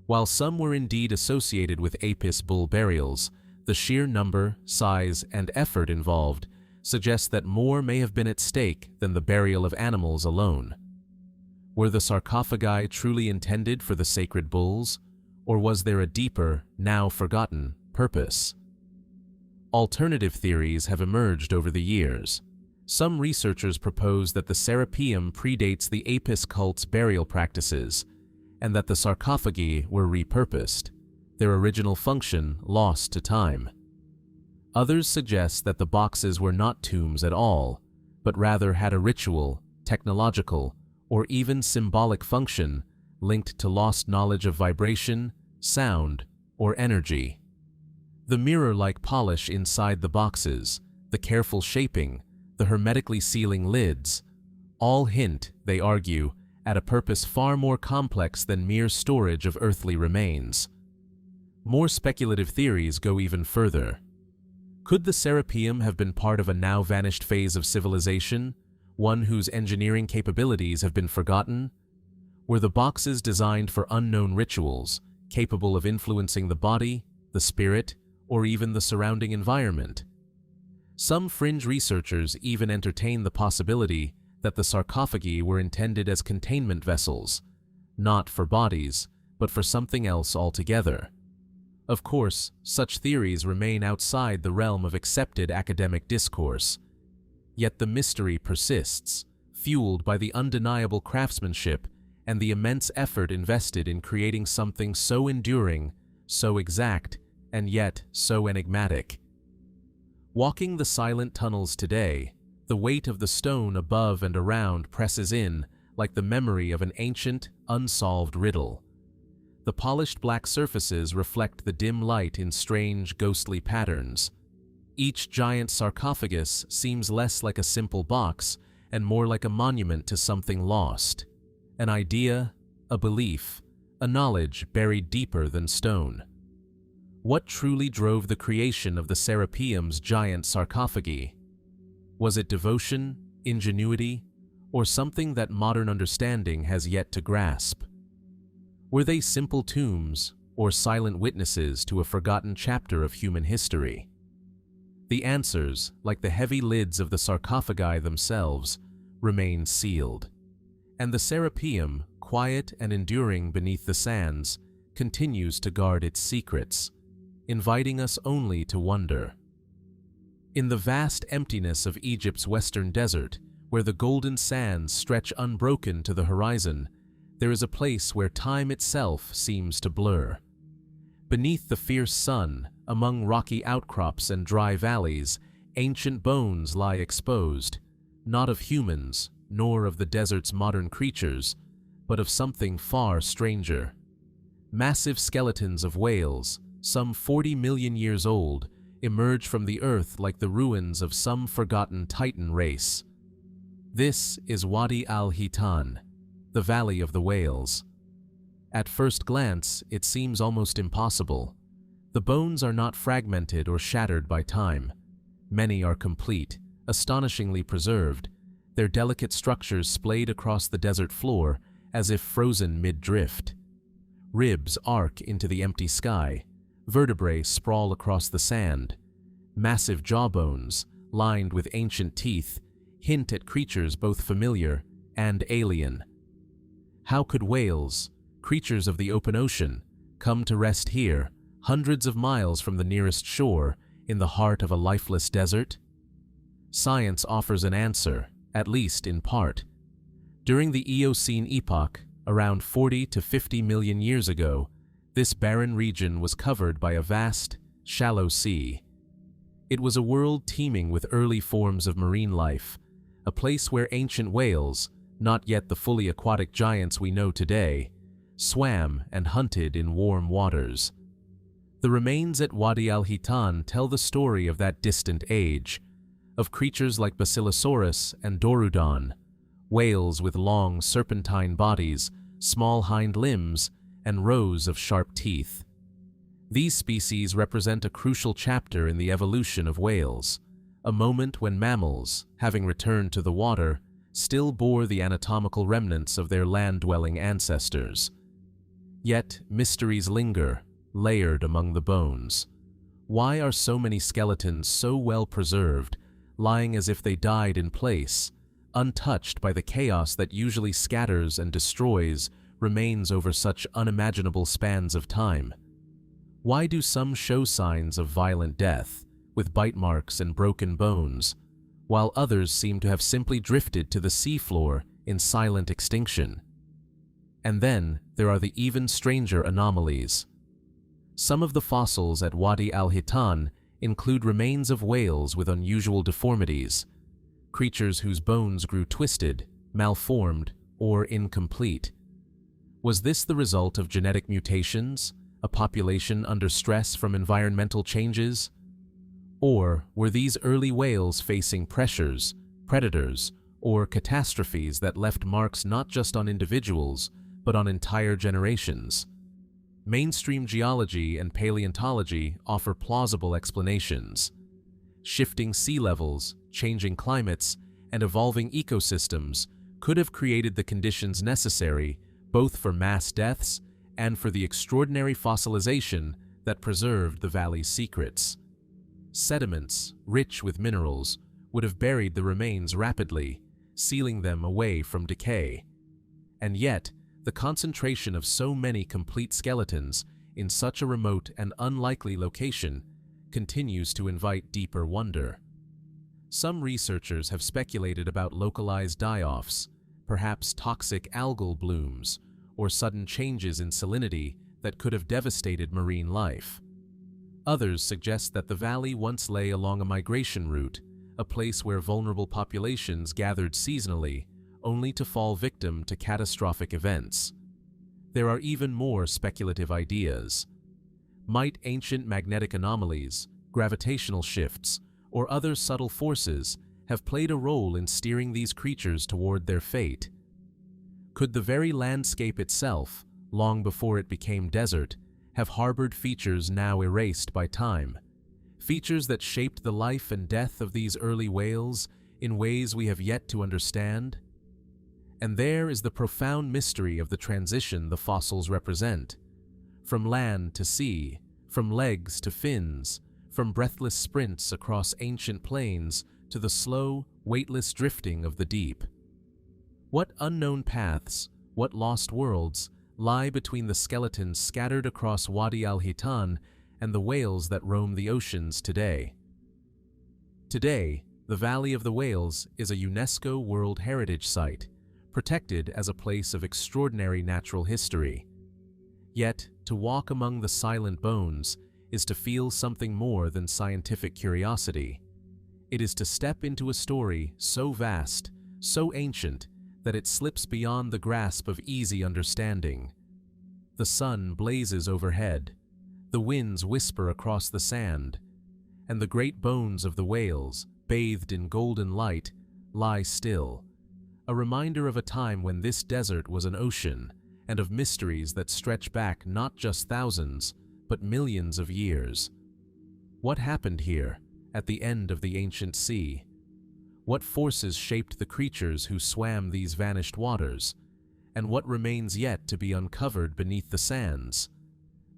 While some were indeed associated with Apis bull burials, the sheer number, size, and effort involved suggests that more may have been at stake than the burial of animals alone. Were the sarcophagi truly intended for the sacred bulls, or was there a deeper, now forgotten, purpose? Alternative theories have emerged over the years. Some researchers propose that the Serapeum predates the Apis cult's burial practices, and that the sarcophagi were repurposed, their original function lost to time. Others suggest that the boxes were not tombs at all, but rather had a ritual, technological, or even symbolic function linked to lost knowledge of vibration, sound, or energy. The mirror-like polish inside the boxes, the careful shaping, the hermetically sealing lids, all hint, they argue, at a purpose far more complex than mere storage of earthly remains. More speculative theories go even further. Could the Serapeum have been part of a now-vanished phase of civilization, one whose engineering capabilities have been forgotten? Were the boxes designed for unknown rituals, capable of influencing the body, the spirit, or even the surrounding environment? Some fringe researchers even entertain the possibility that the sarcophagi were intended as containment vessels, not for bodies, but for something else altogether. Of course, such theories remain outside the realm of accepted academic discourse. Yet the mystery persists, fueled by the undeniable craftsmanship and the immense effort invested in creating something so enduring, so exact, and yet so enigmatic. Walking the silent tunnels today, the weight of the stone above and around presses in like the memory of an ancient, unsolved riddle. The polished black surfaces reflect the dim light in strange, ghostly patterns. Each giant sarcophagus seems less like a simple box and more like a monument to something lost. An idea, a belief, a knowledge buried deeper than stone. What truly drove the creation of the Serapeum's giant sarcophagi? Was it devotion, ingenuity, or something that modern understanding has yet to grasp? Were they simple tombs or silent witnesses to a forgotten chapter of human history? The answers, like the heavy lids of the sarcophagi themselves, remain sealed. And the Serapeum, quiet and enduring beneath the sands, continues to guard its secrets, inviting us only to wonder. In the vast emptiness of Egypt's western desert, where the golden sands stretch unbroken to the horizon, there is a place where time itself seems to blur. Beneath the fierce sun, among rocky outcrops and dry valleys, ancient bones lie exposed, not of humans, nor of the desert's modern creatures, but of something far stranger. Massive skeletons of whales, some 40 million years old, emerge from the earth like the ruins of some forgotten Titan race. This is Wadi al-Hitan, the Valley of the Whales. At first glance, it seems almost impossible. The bones are not fragmented or shattered by time. Many are complete, astonishingly preserved, their delicate structures splayed across the desert floor as if frozen mid-drift. Ribs arc into the empty sky, vertebrae sprawl across the sand. Massive jawbones, lined with ancient teeth, hint at creatures both familiar and alien. How could whales, creatures of the open ocean, come to rest here, hundreds of miles from the nearest shore, in the heart of a lifeless desert? Science offers an answer, at least in part. During the Eocene epoch, around 40 to 50 million years ago, this barren region was covered by a vast, shallow sea. It was a world teeming with early forms of marine life, a place where ancient whales, not yet the fully aquatic giants we know today, swam and hunted in warm waters. The remains at Wadi al-Hitan tell the story of that distant age, of creatures like Basilosaurus and Dorudon, whales with long serpentine bodies, small hind limbs, and rows of sharp teeth. These species represent a crucial chapter in the evolution of whales, a moment when mammals, having returned to the water, still bore the anatomical remnants of their land-dwelling ancestors. Yet mysteries linger, layered among the bones. Why are so many skeletons so well preserved, lying as if they died in place, untouched by the chaos that usually scatters and destroys remains over such unimaginable spans of time? Why do some show signs of violent death, with bite marks and broken bones, while others seem to have simply drifted to the seafloor in silent extinction? And then there are the even stranger anomalies. Some of the fossils at Wadi al-Hitan include remains of whales with unusual deformities, creatures whose bones grew twisted, malformed, or incomplete. Was this the result of genetic mutations, a population under stress from environmental changes? Or were these early whales facing pressures, predators, or catastrophes that left marks not just on individuals, but on entire generations? Mainstream geology and paleontology offer plausible explanations. Shifting sea levels, changing climates, and evolving ecosystems could have created the conditions necessary both for mass deaths and for the extraordinary fossilization that preserved the valley's secrets. Sediments, rich with minerals, would have buried the remains rapidly, sealing them away from decay. And yet, the concentration of so many complete skeletons in such a remote and unlikely location continues to invite deeper wonder. Some researchers have speculated about localized die-offs, perhaps toxic algal blooms, or sudden changes in salinity that could have devastated marine life. Others suggest that the valley once lay along a migration route, a place where vulnerable populations gathered seasonally, only to fall victim to catastrophic events. There are even more speculative ideas. Might ancient magnetic anomalies, gravitational shifts, or other subtle forces have played a role in steering these creatures toward their fate? Could the very landscape itself, long before it became desert, have harbored features now erased by time? Features that shaped the life and death of these early whales in ways we have yet to understand? And there is the profound mystery of the transition the fossils represent. From land to sea, from legs to fins, from breathless sprints across ancient plains to the slow, weightless drifting of the deep. What unknown paths, what lost worlds, lie between the skeletons scattered across Wadi al-Hitan and the whales that roam the oceans today? Today, the Valley of the Whales is a UNESCO World Heritage Site, protected as a place of extraordinary natural history. Yet, to walk among the silent bones is to feel something more than scientific curiosity. It is to step into a story so vast, so ancient, that it slips beyond the grasp of easy understanding. The sun blazes overhead, the winds whisper across the sand, and the great bones of the whales, bathed in golden light, lie still, a reminder of a time when this desert was an ocean, and of mysteries that stretch back not just thousands, but millions of years. What happened here, at the end of the ancient sea? What forces shaped the creatures who swam these vanished waters? And what remains yet to be uncovered beneath the sands?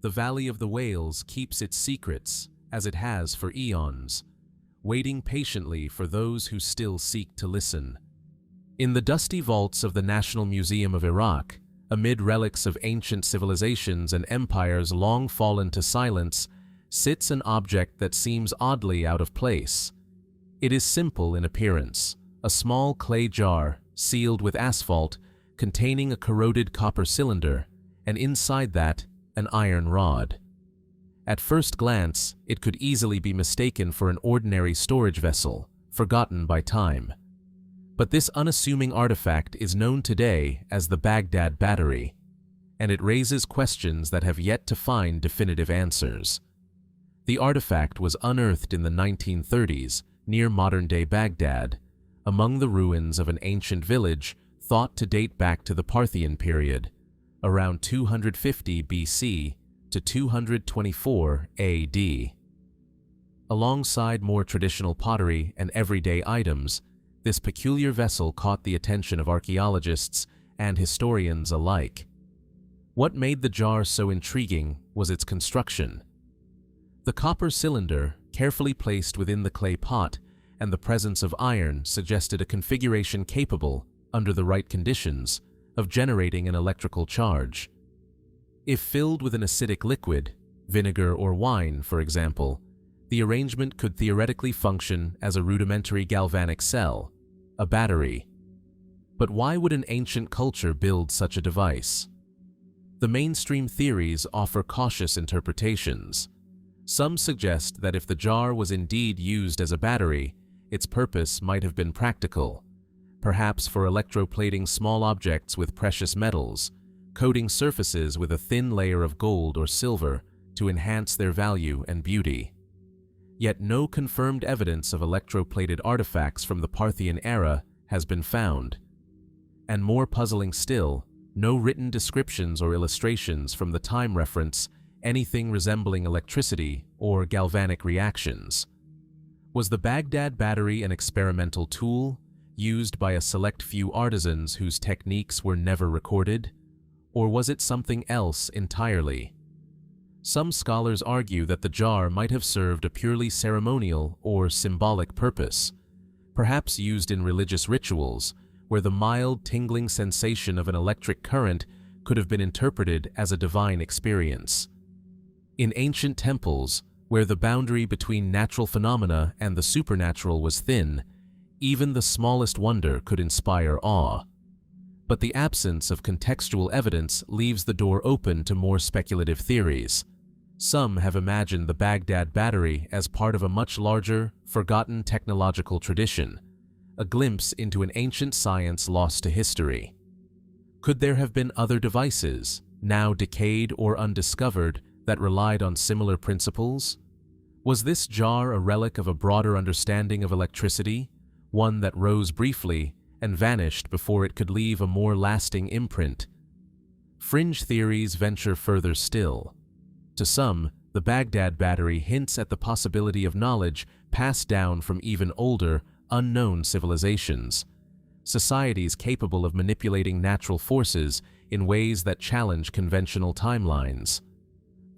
The Valley of the Whales keeps its secrets, as it has for eons, waiting patiently for those who still seek to listen. In the dusty vaults of the National Museum of Iraq, amid relics of ancient civilizations and empires long fallen to silence, sits an object that seems oddly out of place. It is simple in appearance, a small clay jar, sealed with asphalt, containing a corroded copper cylinder, and inside that, an iron rod. At first glance, it could easily be mistaken for an ordinary storage vessel, forgotten by time. But this unassuming artifact is known today as the Baghdad Battery, and it raises questions that have yet to find definitive answers. The artifact was unearthed in the 1930s near modern-day Baghdad, among the ruins of an ancient village thought to date back to the Parthian period, around 250 BC to 224 AD. Alongside more traditional pottery and everyday items, this peculiar vessel caught the attention of archaeologists and historians alike. What made the jar so intriguing was its construction. The copper cylinder, carefully placed within the clay pot, and the presence of iron suggested a configuration capable, under the right conditions, of generating an electrical charge. If filled with an acidic liquid, vinegar or wine, for example, the arrangement could theoretically function as a rudimentary galvanic cell, a battery. But why would an ancient culture build such a device? The mainstream theories offer cautious interpretations. Some suggest that if the jar was indeed used as a battery, its purpose might have been practical, perhaps for electroplating small objects with precious metals, coating surfaces with a thin layer of gold or silver to enhance their value and beauty. Yet no confirmed evidence of electroplated artifacts from the Parthian era has been found. And more puzzling still, no written descriptions or illustrations from the time reference anything resembling electricity or galvanic reactions. Was the Baghdad Battery an experimental tool, used by a select few artisans whose techniques were never recorded? Or was it something else entirely? Some scholars argue that the jar might have served a purely ceremonial or symbolic purpose, perhaps used in religious rituals, where the mild tingling sensation of an electric current could have been interpreted as a divine experience. In ancient temples, where the boundary between natural phenomena and the supernatural was thin, even the smallest wonder could inspire awe. But the absence of contextual evidence leaves the door open to more speculative theories. Some have imagined the Baghdad Battery as part of a much larger, forgotten technological tradition, a glimpse into an ancient science lost to history. Could there have been other devices, now decayed or undiscovered, that relied on similar principles? Was this jar a relic of a broader understanding of electricity, one that rose briefly and vanished before it could leave a more lasting imprint? Fringe theories venture further still. To some, the Baghdad Battery hints at the possibility of knowledge passed down from even older, unknown civilizations, societies capable of manipulating natural forces in ways that challenge conventional timelines.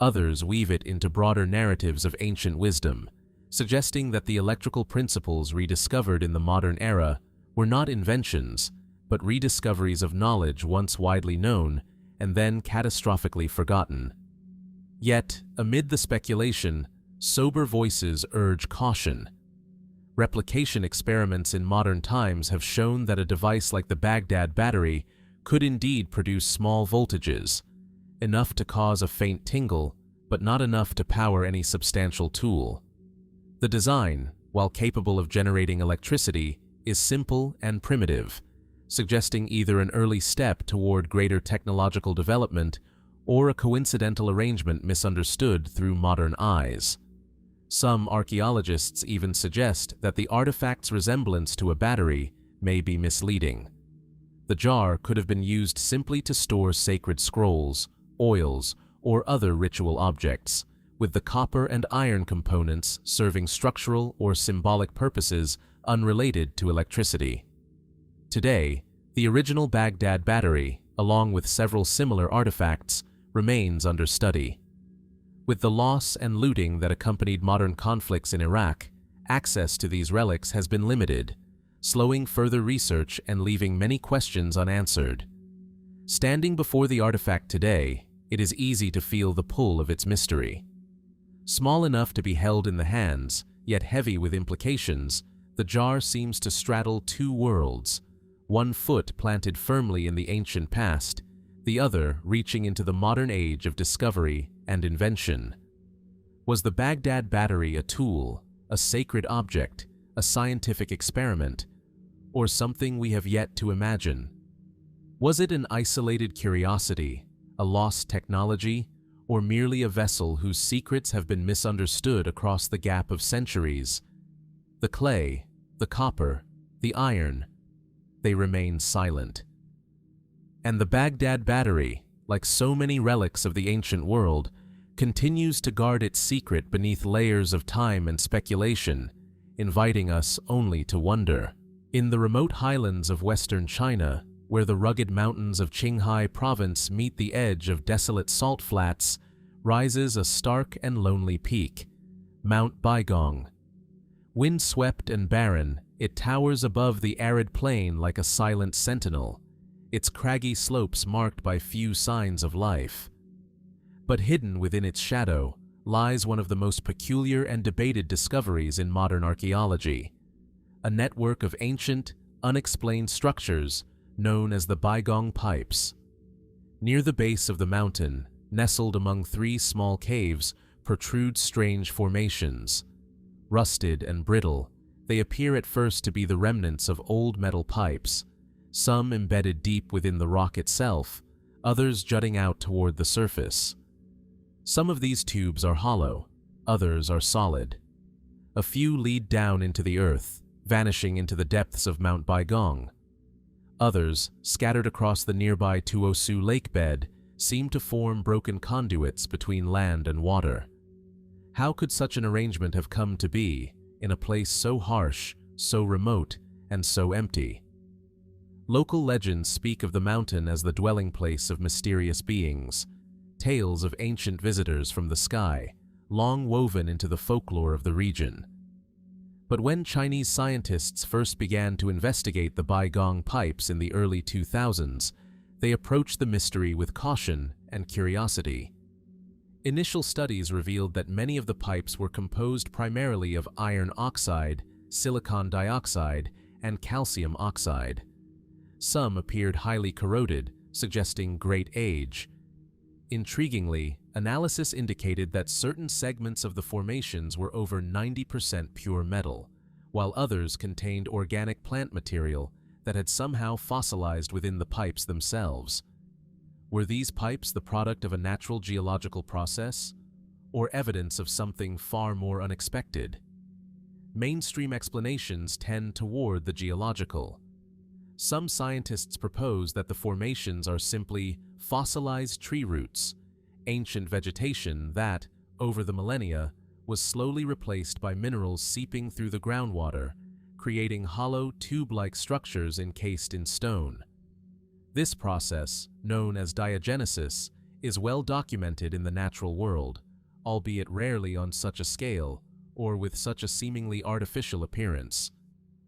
Others weave it into broader narratives of ancient wisdom, suggesting that the electrical principles rediscovered in the modern era were not inventions, but rediscoveries of knowledge once widely known and then catastrophically forgotten. Yet, amid the speculation, sober voices urge caution. Replication experiments in modern times have shown that a device like the Baghdad Battery could indeed produce small voltages, enough to cause a faint tingle, but not enough to power any substantial tool. The design, while capable of generating electricity, is simple and primitive, suggesting either an early step toward greater technological development or a coincidental arrangement misunderstood through modern eyes. Some archaeologists even suggest that the artifact's resemblance to a battery may be misleading. The jar could have been used simply to store sacred scrolls, oils, or other ritual objects, with the copper and iron components serving structural or symbolic purposes unrelated to electricity. Today, the original Baghdad Battery, along with several similar artifacts, remains under study. With the loss and looting that accompanied modern conflicts in Iraq, access to these relics has been limited, slowing further research and leaving many questions unanswered. Standing before the artifact today, it is easy to feel the pull of its mystery. Small enough to be held in the hands, yet heavy with implications, the jar seems to straddle two worlds, one foot planted firmly in the ancient past, the other reaching into the modern age of discovery and invention. Was the Baghdad Battery a tool, a sacred object, a scientific experiment, or something we have yet to imagine? Was it an isolated curiosity, a lost technology, or merely a vessel whose secrets have been misunderstood across the gap of centuries? The clay, the copper, the iron, they remain silent. And the Baghdad Battery, like so many relics of the ancient world, continues to guard its secret beneath layers of time and speculation, inviting us only to wonder. In the remote highlands of western China, where the rugged mountains of Qinghai province meet the edge of desolate salt flats, rises a stark and lonely peak, Mount Baigong. Wind-swept and barren, it towers above the arid plain like a silent sentinel, its craggy slopes marked by few signs of life. But hidden within its shadow lies one of the most peculiar and debated discoveries in modern archaeology, a network of ancient, unexplained structures known as the Baigong Pipes. Near the base of the mountain, nestled among three small caves, protrude strange formations. Rusted and brittle, they appear at first to be the remnants of old metal pipes, some embedded deep within the rock itself, others jutting out toward the surface. Some of these tubes are hollow, others are solid. A few lead down into the earth, vanishing into the depths of Mount Baigong. Others, scattered across the nearby Tuosu lake bed, seem to form broken conduits between land and water. How could such an arrangement have come to be in a place so harsh, so remote, and so empty? Local legends speak of the mountain as the dwelling place of mysterious beings, tales of ancient visitors from the sky, long woven into the folklore of the region. But when Chinese scientists first began to investigate the Baigong Pipes in the early 2000s, they approached the mystery with caution and curiosity. Initial studies revealed that many of the pipes were composed primarily of iron oxide, silicon dioxide, and calcium oxide. Some appeared highly corroded, suggesting great age. Intriguingly, analysis indicated that certain segments of the formations were over 90% pure metal, while others contained organic plant material that had somehow fossilized within the pipes themselves. Were these pipes the product of a natural geological process, or evidence of something far more unexpected? Mainstream explanations tend toward the geological. Some scientists propose that the formations are simply fossilized tree roots, ancient vegetation that, over the millennia, was slowly replaced by minerals seeping through the groundwater, creating hollow, tube-like structures encased in stone. This process, known as diagenesis, is well documented in the natural world, albeit rarely on such a scale or with such a seemingly artificial appearance.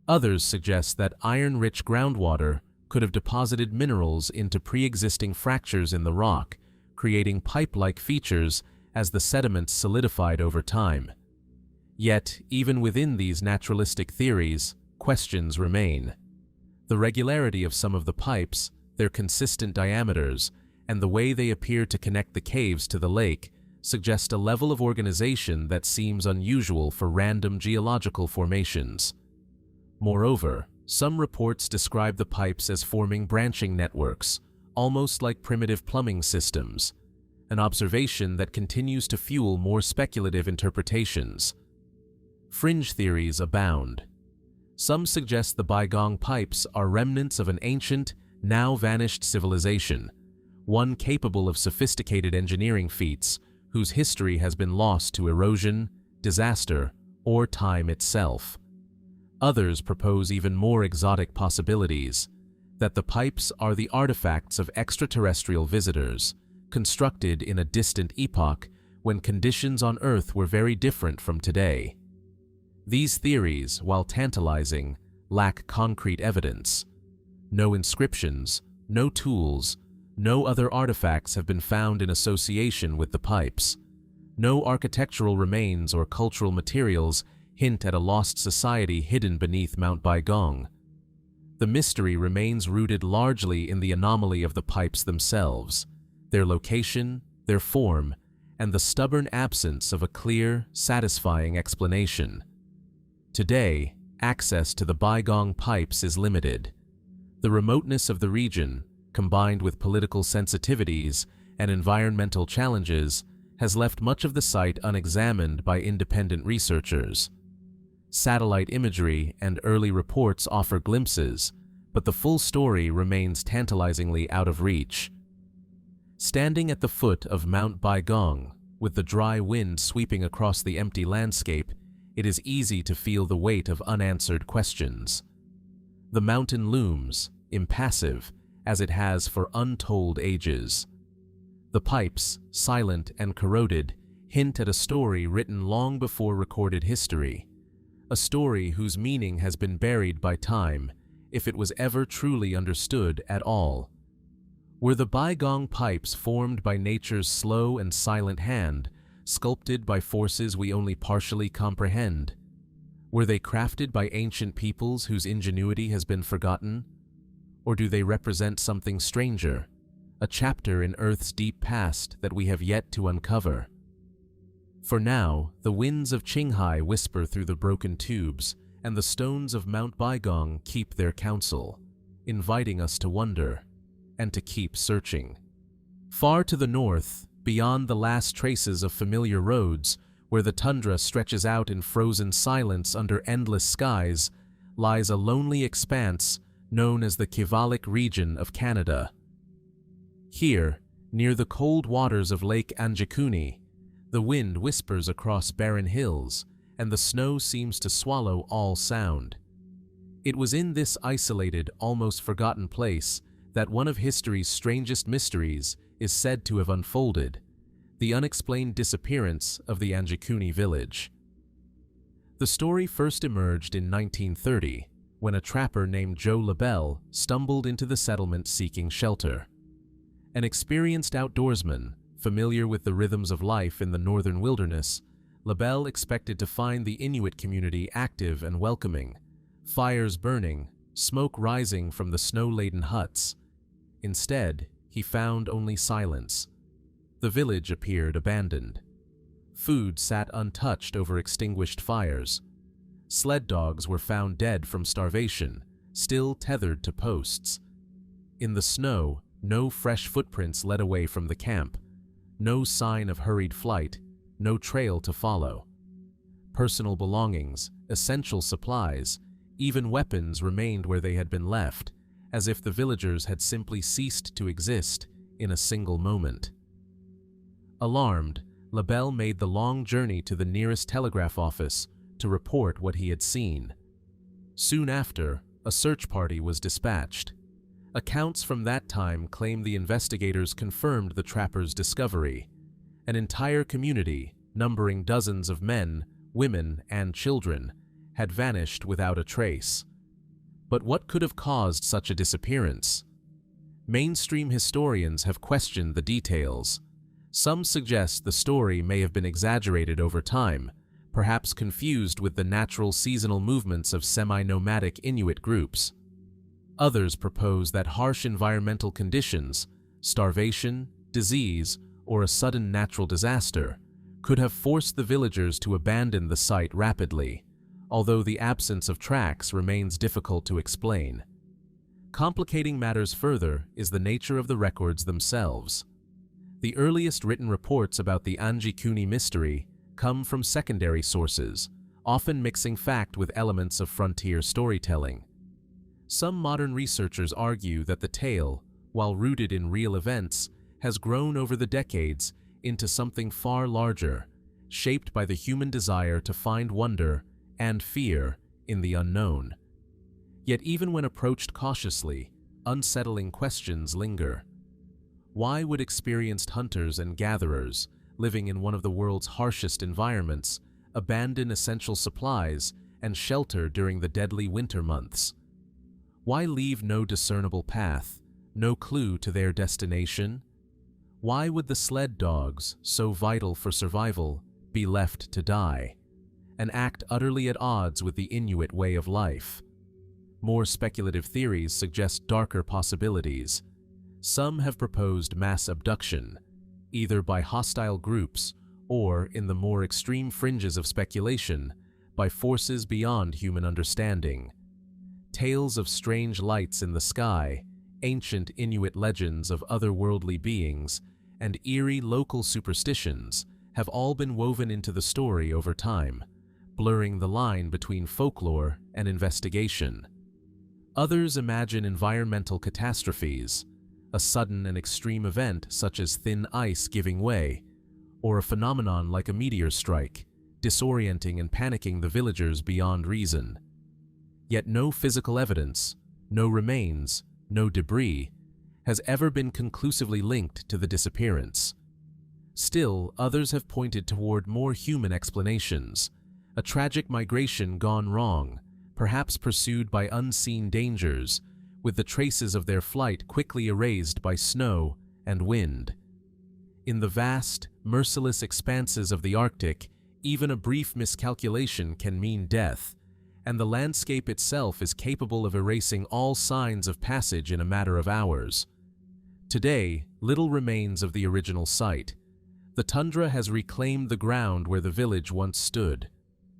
Others suggest that iron-rich groundwater, could have deposited minerals into pre-existing fractures in the rock, creating pipe-like features as the sediments solidified over time. Yet, even within these naturalistic theories, questions remain. The regularity of some of the pipes, their consistent diameters, and the way they appear to connect the caves to the lake suggest a level of organization that seems unusual for random geological formations. Moreover, some reports describe the pipes as forming branching networks, almost like primitive plumbing systems, an observation that continues to fuel more speculative interpretations. Fringe theories abound. Some suggest the Baigong Pipes are remnants of an ancient, now vanished civilization, one capable of sophisticated engineering feats whose history has been lost to erosion, disaster, or time itself. Others propose even more exotic possibilities, that the pipes are the artifacts of extraterrestrial visitors, constructed in a distant epoch when conditions on Earth were very different from today. These theories, while tantalizing, lack concrete evidence. No inscriptions, no tools, no other artifacts have been found in association with the pipes. No architectural remains or cultural materials hint at a lost society hidden beneath Mount Baigong. The mystery remains rooted largely in the anomaly of the pipes themselves, their location, their form, and the stubborn absence of a clear, satisfying explanation. Today, access to the Baigong Pipes is limited. The remoteness of the region, combined with political sensitivities and environmental challenges, has left much of the site unexamined by independent researchers. Satellite imagery and early reports offer glimpses, but the full story remains tantalizingly out of reach. Standing at the foot of Mount Baigong, with the dry wind sweeping across the empty landscape, it is easy to feel the weight of unanswered questions. The mountain looms, impassive, as it has for untold ages. The pipes, silent and corroded, hint at a story written long before recorded history, a story whose meaning has been buried by time, if it was ever truly understood at all. Were the Baigong Pipes formed by nature's slow and silent hand, sculpted by forces we only partially comprehend? Were they crafted by ancient peoples whose ingenuity has been forgotten? Or do they represent something stranger, a chapter in Earth's deep past that we have yet to uncover? For now, the winds of Qinghai whisper through the broken tubes, and the stones of Mount Baigong keep their counsel, inviting us to wonder and to keep searching. Far to the north, beyond the last traces of familiar roads, where the tundra stretches out in frozen silence under endless skies, lies a lonely expanse known as the Kivalik region of Canada. Here, near the cold waters of Lake Anjikuni, the wind whispers across barren hills, and the snow seems to swallow all sound. It was in this isolated, almost forgotten place that one of history's strangest mysteries is said to have unfolded, the unexplained disappearance of the Anjikuni village. The story first emerged in 1930, when a trapper named Joe LaBelle stumbled into the settlement seeking shelter. An experienced outdoorsman, familiar with the rhythms of life in the northern wilderness, LaBelle expected to find the Inuit community active and welcoming, fires burning, smoke rising from the snow-laden huts. Instead, he found only silence. The village appeared abandoned. Food sat untouched over extinguished fires. Sled dogs were found dead from starvation, still tethered to posts. In the snow, no fresh footprints led away from the camp. No sign of hurried flight, no trail to follow. Personal belongings, essential supplies, even weapons remained where they had been left, as if the villagers had simply ceased to exist in a single moment. Alarmed, LaBelle made the long journey to the nearest telegraph office to report what he had seen. Soon after, a search party was dispatched. Accounts from that time claim the investigators confirmed the trapper's discovery. An entire community, numbering dozens of men, women, and children, had vanished without a trace. But what could have caused such a disappearance? Mainstream historians have questioned the details. Some suggest the story may have been exaggerated over time, perhaps confused with the natural seasonal movements of semi-nomadic Inuit groups. Others propose that harsh environmental conditions, starvation, disease, or a sudden natural disaster could have forced the villagers to abandon the site rapidly, although the absence of tracks remains difficult to explain. Complicating matters further is the nature of the records themselves. The earliest written reports about the Anjikuni mystery come from secondary sources, often mixing fact with elements of frontier storytelling. Some modern researchers argue that the tale, while rooted in real events, has grown over the decades into something far larger, shaped by the human desire to find wonder and fear in the unknown. Yet even when approached cautiously, unsettling questions linger. Why would experienced hunters and gatherers, living in one of the world's harshest environments, abandon essential supplies and shelter during the deadly winter months? Why leave no discernible path, no clue to their destination? Why would the sled dogs, so vital for survival, be left to die, an act utterly at odds with the Inuit way of life? More speculative theories suggest darker possibilities. Some have proposed mass abduction, either by hostile groups or, in the more extreme fringes of speculation, by forces beyond human understanding. Tales of strange lights in the sky, ancient Inuit legends of otherworldly beings, and eerie local superstitions have all been woven into the story over time, blurring the line between folklore and investigation. Others imagine environmental catastrophes, a sudden and extreme event such as thin ice giving way, or a phenomenon like a meteor strike, disorienting and panicking the villagers beyond reason. Yet no physical evidence, no remains, no debris, has ever been conclusively linked to the disappearance. Still, others have pointed toward more human explanations, a tragic migration gone wrong, perhaps pursued by unseen dangers, with the traces of their flight quickly erased by snow and wind. In the vast, merciless expanses of the Arctic, even a brief miscalculation can mean death, and the landscape itself is capable of erasing all signs of passage in a matter of hours. Today, little remains of the original site. The tundra has reclaimed the ground where the village once stood.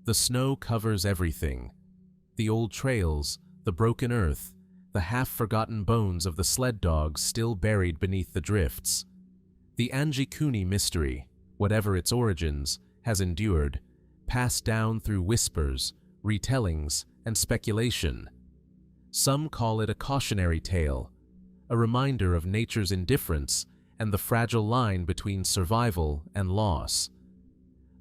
The snow covers everything. The old trails, the broken earth, the half-forgotten bones of the sled dogs still buried beneath the drifts. The Anjikuni mystery, whatever its origins, has endured, passed down through whispers, retellings, and speculation. Some call it a cautionary tale, a reminder of nature's indifference and the fragile line between survival and loss.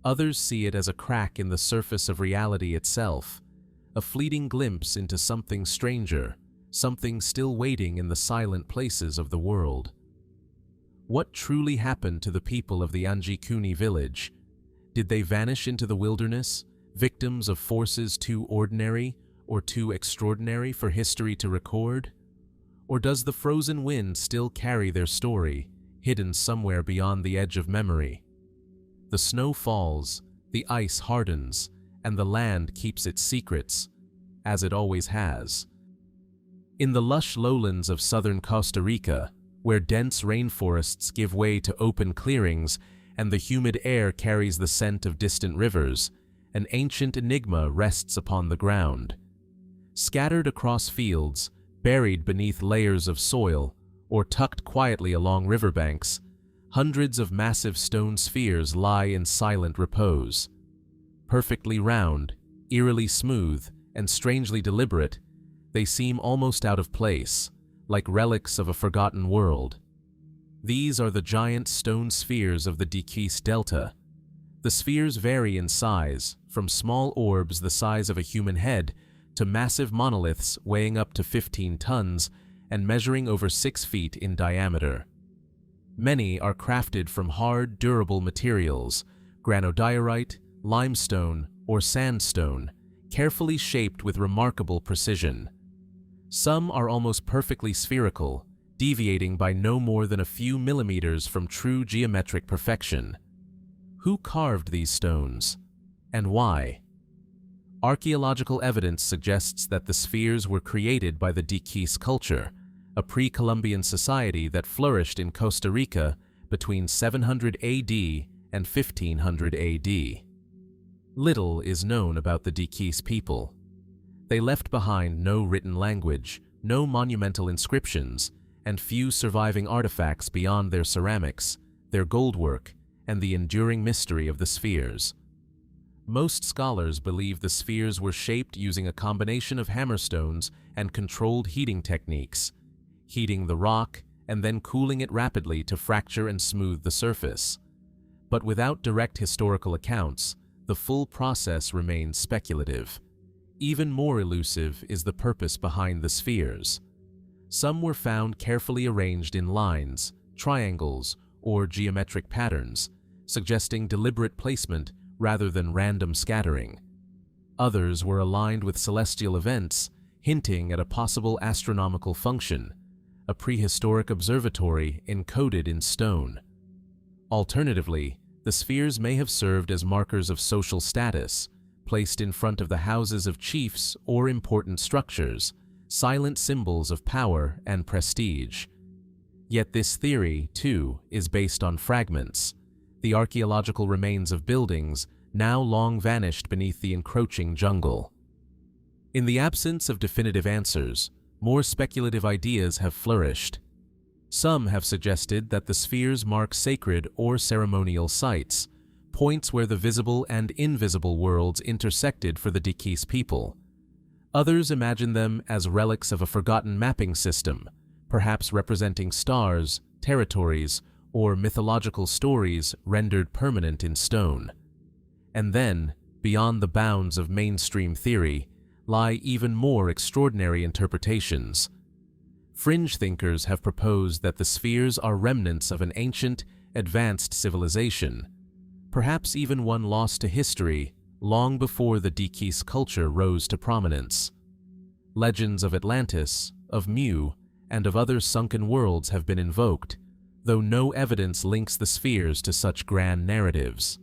Others see it as a crack in the surface of reality itself, a fleeting glimpse into something stranger, something still waiting in the silent places of the world. What truly happened to the people of the Anjikuni village? Did they vanish into the wilderness, victims of forces too ordinary or too extraordinary for history to record? Or does the frozen wind still carry their story, hidden somewhere beyond the edge of memory? The snow falls, the ice hardens, and the land keeps its secrets, as it always has. In the lush lowlands of southern Costa Rica, where dense rainforests give way to open clearings and the humid air carries the scent of distant rivers, an ancient enigma rests upon the ground. Scattered across fields, buried beneath layers of soil, or tucked quietly along riverbanks, hundreds of massive stone spheres lie in silent repose. Perfectly round, eerily smooth, and strangely deliberate, they seem almost out of place, like relics of a forgotten world. These are the giant stone spheres of the Gigas Delta. The spheres vary in size, from small orbs the size of a human head to massive monoliths weighing up to 15 tons and measuring over 6 feet in diameter. Many are crafted from hard, durable materials, granodiorite, limestone, or sandstone, carefully shaped with remarkable precision. Some are almost perfectly spherical, deviating by no more than a few millimeters from true geometric perfection. Who carved these stones? And why? Archaeological evidence suggests that the spheres were created by the Gigas culture, a pre-Columbian society that flourished in Costa Rica between 700 AD and 1500 AD. Little is known about the Gigas people. They left behind no written language, no monumental inscriptions, and few surviving artifacts beyond their ceramics, their goldwork, and the enduring mystery of the spheres. Most scholars believe the spheres were shaped using a combination of hammerstones and controlled heating techniques, heating the rock and then cooling it rapidly to fracture and smooth the surface. But without direct historical accounts, the full process remains speculative. Even more elusive is the purpose behind the spheres. Some were found carefully arranged in lines, triangles, or geometric patterns, suggesting deliberate placement rather than random scattering. Others were aligned with celestial events, hinting at a possible astronomical function, a prehistoric observatory encoded in stone. Alternatively, the spheres may have served as markers of social status, placed in front of the houses of chiefs or important structures, silent symbols of power and prestige. Yet this theory, too, is based on fragments, the archaeological remains of buildings now long vanished beneath the encroaching jungle. In the absence of definitive answers, more speculative ideas have flourished. Some have suggested that the spheres mark sacred or ceremonial sites, points where the visible and invisible worlds intersected for the Gigas people. Others imagine them as relics of a forgotten mapping system, perhaps representing stars, territories, or mythological stories rendered permanent in stone. And then, beyond the bounds of mainstream theory, lie even more extraordinary interpretations. Fringe thinkers have proposed that the spheres are remnants of an ancient, advanced civilization, perhaps even one lost to history long before the Gigas culture rose to prominence. Legends of Atlantis, of Mu, and of other sunken worlds have been invoked, though no evidence links the spheres to such grand narratives.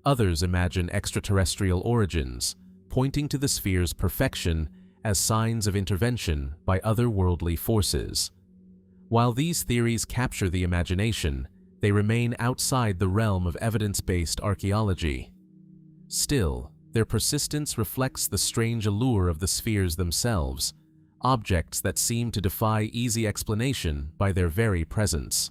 Others imagine extraterrestrial origins, pointing to the spheres' perfection as signs of intervention by otherworldly forces. While these theories capture the imagination, they remain outside the realm of evidence-based archaeology. Still, their persistence reflects the strange allure of the spheres themselves, objects that seem to defy easy explanation by their very presence.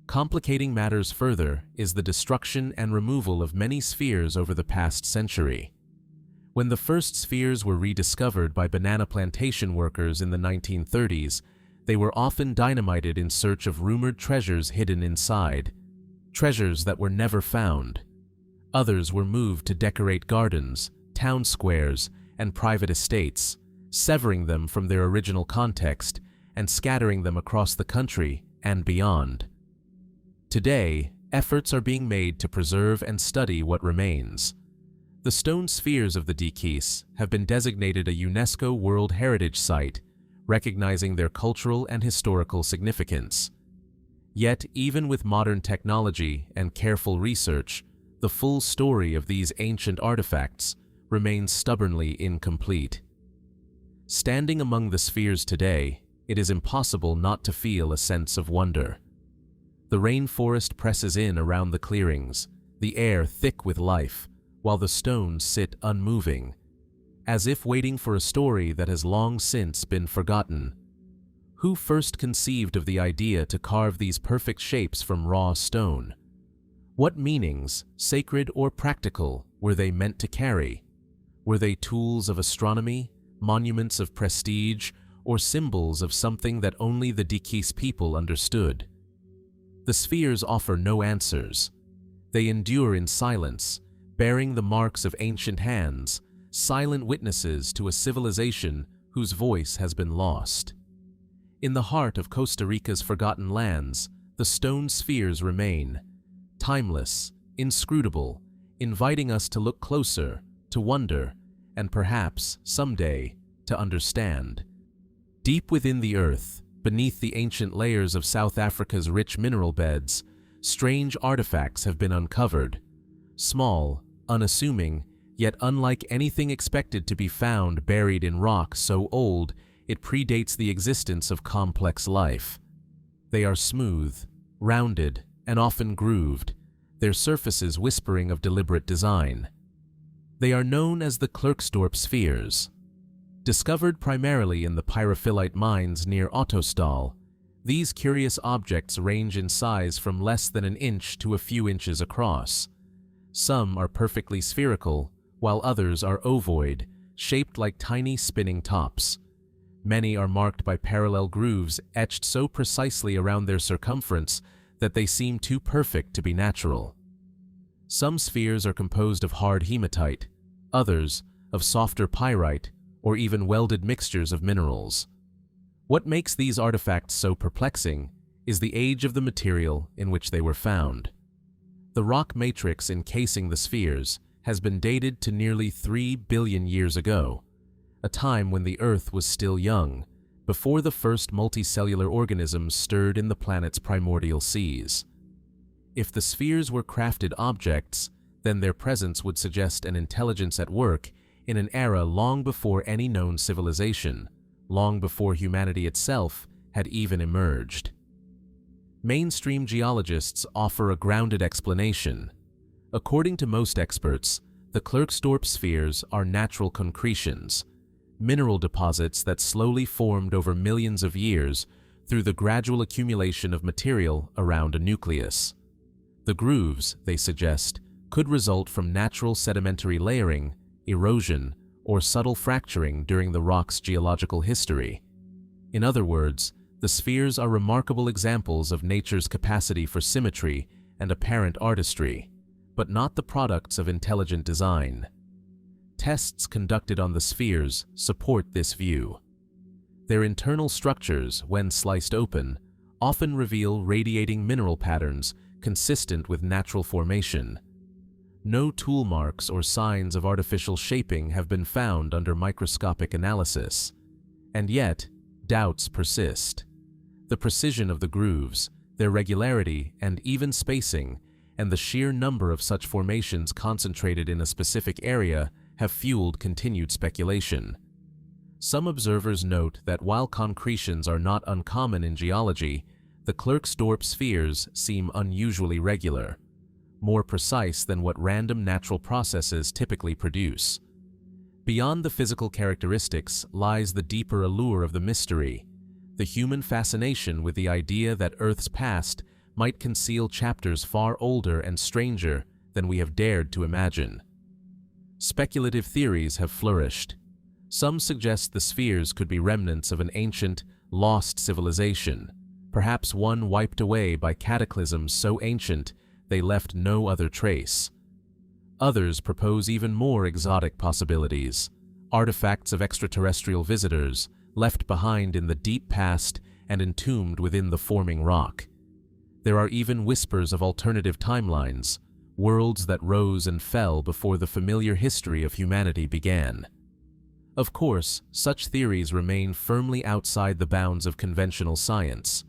Complicating matters further is the destruction and removal of many spheres over the past century. When the first spheres were rediscovered by banana plantation workers in the 1930s, they were often dynamited in search of rumored treasures hidden inside, treasures that were never found. Others were moved to decorate gardens, town squares, and private estates, severing them from their original context and scattering them across the country and beyond. Today, efforts are being made to preserve and study what remains. The stone spheres of the Gigas have been designated a UNESCO World Heritage Site, recognizing their cultural and historical significance. Yet, even with modern technology and careful research, the full story of these ancient artifacts remains stubbornly incomplete. Standing among the spheres today, it is impossible not to feel a sense of wonder. The rainforest presses in around the clearings, the air thick with life, while the stones sit unmoving, as if waiting for a story that has long since been forgotten. Who first conceived of the idea to carve these perfect shapes from raw stone? What meanings, sacred or practical, were they meant to carry? Were they tools of astronomy, monuments of prestige, or symbols of something that only the Gigas people understood? The spheres offer no answers. They endure in silence, bearing the marks of ancient hands, silent witnesses to a civilization whose voice has been lost. In the heart of Costa Rica's forgotten lands, the stone spheres remain, timeless, inscrutable, inviting us to look closer, to wonder, and perhaps, someday, to understand. Deep within the earth, beneath the ancient layers of South Africa's rich mineral beds, strange artifacts have been uncovered. Small, unassuming, yet unlike anything expected to be found buried in rock so old it predates the existence of complex life. They are smooth, rounded, and often grooved, their surfaces whispering of deliberate design. They are known as the Klerksdorp Spheres. Discovered primarily in the pyrophyllite mines near Erdstall, these curious objects range in size from less than an inch to a few inches across. Some are perfectly spherical, while others are ovoid, shaped like tiny spinning tops. Many are marked by parallel grooves etched so precisely around their circumference that they seem too perfect to be natural. Some spheres are composed of hard hematite, others of softer pyrite, or even welded mixtures of minerals. What makes these artifacts so perplexing is the age of the material in which they were found. The rock matrix encasing the spheres has been dated to nearly 3 billion years ago, a time when the Earth was still young, before the first multicellular organisms stirred in the planet's primordial seas. If the spheres were crafted objects, then their presence would suggest an intelligence at work in an era long before any known civilization, long before humanity itself had even emerged. Mainstream geologists offer a grounded explanation. According to most experts, the Klerksdorp Spheres are natural concretions, mineral deposits that slowly formed over millions of years through the gradual accumulation of material around a nucleus. The grooves, they suggest, could result from natural sedimentary layering, erosion, or subtle fracturing during the rock's geological history. In other words, the spheres are remarkable examples of nature's capacity for symmetry and apparent artistry, but not the products of intelligent design. Tests conducted on the spheres support this view. Their internal structures, when sliced open, often reveal radiating mineral patterns consistent with natural formation. No tool marks or signs of artificial shaping have been found under microscopic analysis. And yet, doubts persist. The precision of the grooves, their regularity and even spacing, and the sheer number of such formations concentrated in a specific area have fueled continued speculation. Some observers note that while concretions are not uncommon in geology, the Klerksdorp Spheres seem unusually regular, more precise than what random natural processes typically produce. Beyond the physical characteristics lies the deeper allure of the mystery, the human fascination with the idea that Earth's past might conceal chapters far older and stranger than we have dared to imagine. Speculative theories have flourished. Some suggest the spheres could be remnants of an ancient, lost civilization, perhaps one wiped away by cataclysms so ancient they left no other trace. Others propose even more exotic possibilities, artifacts of extraterrestrial visitors left behind in the deep past and entombed within the forming rock. There are even whispers of alternative timelines, worlds that rose and fell before the familiar history of humanity began. Of course, such theories remain firmly outside the bounds of conventional science.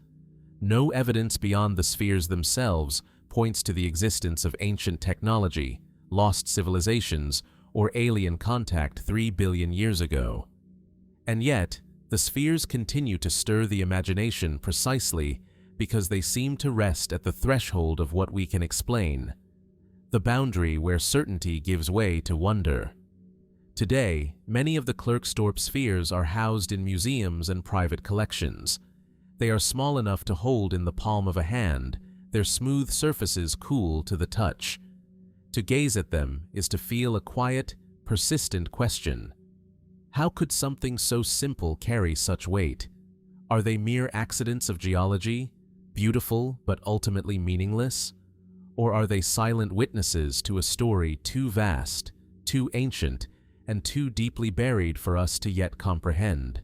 No evidence beyond the spheres themselves points to the existence of ancient technology, lost civilizations, or alien contact 3 billion years ago. And yet, the spheres continue to stir the imagination precisely because they seem to rest at the threshold of what we can explain, the boundary where certainty gives way to wonder. Today, many of the Klerksdorp Spheres are housed in museums and private collections. They are small enough to hold in the palm of a hand, their smooth surfaces cool to the touch. To gaze at them is to feel a quiet, persistent question. How could something so simple carry such weight? Are they mere accidents of geology, beautiful but ultimately meaningless? Or are they silent witnesses to a story too vast, too ancient, and too deeply buried for us to yet comprehend?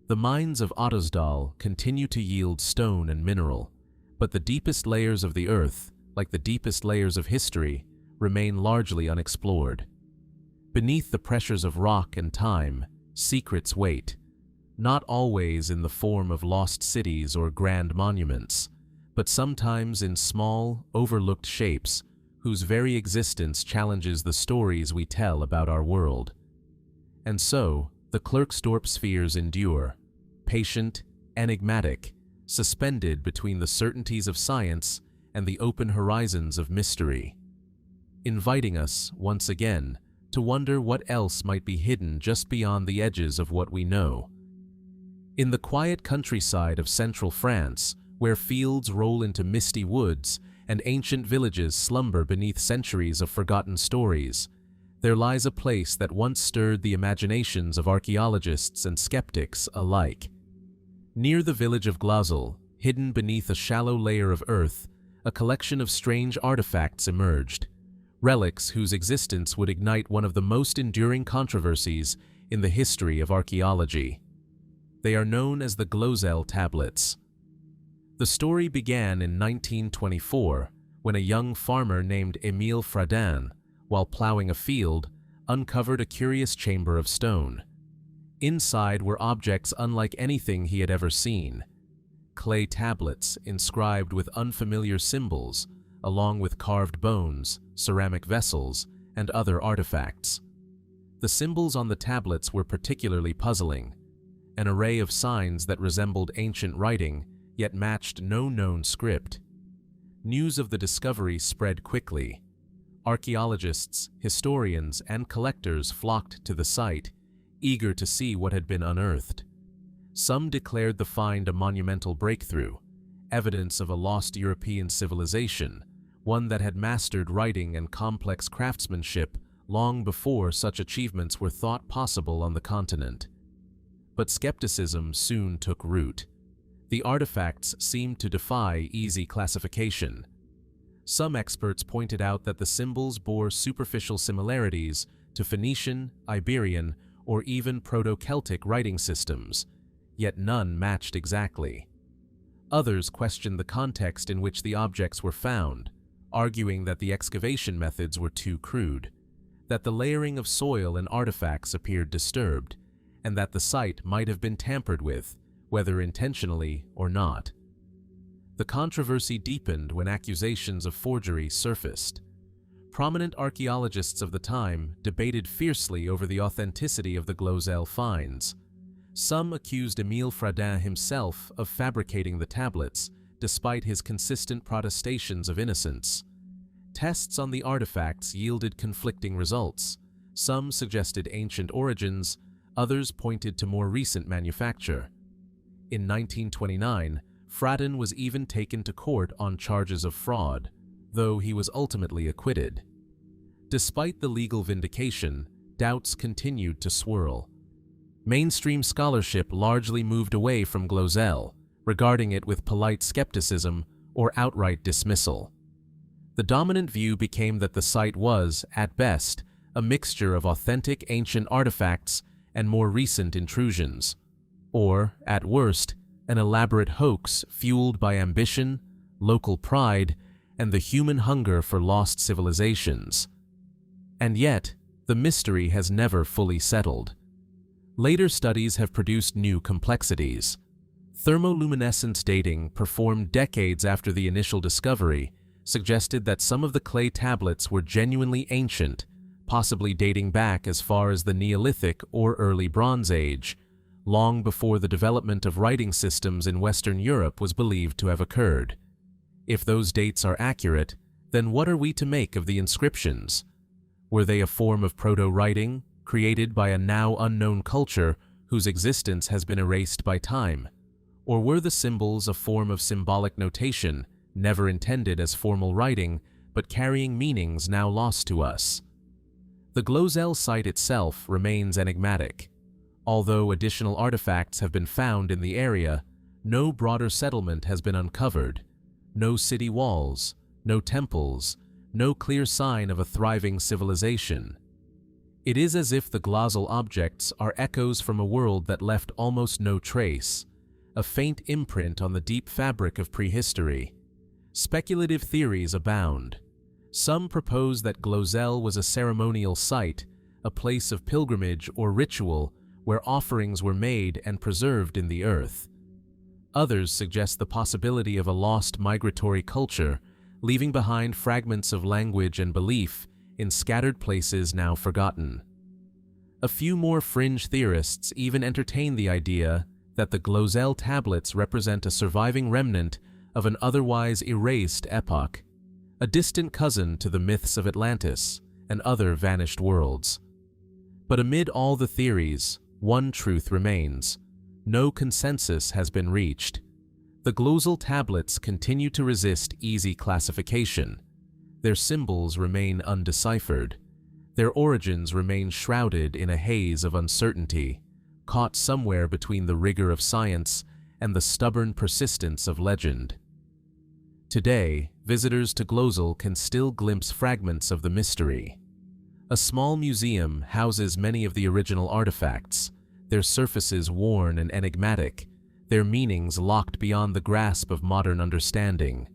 The mines of Erdstall continue to yield stone and mineral, but the deepest layers of the earth, like the deepest layers of history, remain largely unexplored. Beneath the pressures of rock and time, secrets wait. not always in the form of lost cities or grand monuments, but sometimes in small, overlooked shapes whose very existence challenges the stories we tell about our world. And so, the Klerksdorp Spheres endure, patient, enigmatic, suspended between the certainties of science and the open horizons of mystery, inviting us, once again, to wonder what else might be hidden just beyond the edges of what we know. In the quiet countryside of central France, where fields roll into misty woods and ancient villages slumber beneath centuries of forgotten stories, there lies a place that once stirred the imaginations of archaeologists and skeptics alike. Near the village of Glozel, hidden beneath a shallow layer of earth, a collection of strange artifacts emerged, relics whose existence would ignite one of the most enduring controversies in the history of archaeology. They are known as the Glozel Tablets. The story began in 1924 when a young farmer named Émile Fradin, while plowing a field, uncovered a curious chamber of stone. Inside were objects unlike anything he had ever seen: clay tablets inscribed with unfamiliar symbols, along with carved bones, ceramic vessels, and other artifacts. The symbols on the tablets were particularly puzzling, an array of signs that resembled ancient writing, yet matched no known script. News of the discovery spread quickly. Archaeologists, historians, and collectors flocked to the site, eager to see what had been unearthed. Some declared the find a monumental breakthrough, evidence of a lost European civilization, one that had mastered writing and complex craftsmanship long before such achievements were thought possible on the continent. But skepticism soon took root. The artifacts seemed to defy easy classification. Some experts pointed out that the symbols bore superficial similarities to Phoenician, Iberian, or even Proto-Celtic writing systems, yet none matched exactly. Others questioned the context in which the objects were found, arguing that the excavation methods were too crude, that the layering of soil and artifacts appeared disturbed, and that the site might have been tampered with, whether intentionally or not. The controversy deepened when accusations of forgery surfaced. Prominent archaeologists of the time debated fiercely over the authenticity of the Glozel finds. Some accused Émile Fradin himself of fabricating the tablets, despite his consistent protestations of innocence. Tests on the artifacts yielded conflicting results. Some suggested ancient origins, others pointed to more recent manufacture. In 1929, Fradin was even taken to court on charges of fraud, though he was ultimately acquitted. Despite the legal vindication, doubts continued to swirl. Mainstream scholarship largely moved away from Glozel, regarding it with polite skepticism or outright dismissal. The dominant view became that the site was, at best, a mixture of authentic ancient artifacts and more recent intrusions, or, at worst, an elaborate hoax fueled by ambition, local pride, and the human hunger for lost civilizations. And yet, the mystery has never fully settled. Later studies have produced new complexities. Thermoluminescence dating, performed decades after the initial discovery, suggested that some of the clay tablets were genuinely ancient, possibly dating back as far as the Neolithic or early Bronze Age, long before the development of writing systems in Western Europe was believed to have occurred. If those dates are accurate, then what are we to make of the inscriptions? Were they a form of proto-writing, created by a now unknown culture whose existence has been erased by time? Or were the symbols a form of symbolic notation, never intended as formal writing, but carrying meanings now lost to us? The Glozel site itself remains enigmatic. Although additional artifacts have been found in the area, no broader settlement has been uncovered. No city walls, no temples, no clear sign of a thriving civilization. It is as if the Glozel objects are echoes from a world that left almost no trace, a faint imprint on the deep fabric of prehistory. Speculative theories abound. Some propose that Glozel was a ceremonial site, a place of pilgrimage or ritual where offerings were made and preserved in the earth. Others suggest the possibility of a lost migratory culture, leaving behind fragments of language and belief in scattered places now forgotten. A few more fringe theorists even entertain the idea that the Glozel Tablets represent a surviving remnant of an otherwise erased epoch, a distant cousin to the myths of Atlantis and other vanished worlds. But amid all the theories, one truth remains. No consensus has been reached. The Glozel Tablets continue to resist easy classification. Their symbols remain undeciphered. Their origins remain shrouded in a haze of uncertainty, caught somewhere between the rigor of science and the stubborn persistence of legend. Today, visitors to Glozel can still glimpse fragments of the mystery. A small museum houses many of the original artifacts, their surfaces worn and enigmatic, their meanings locked beyond the grasp of modern understanding.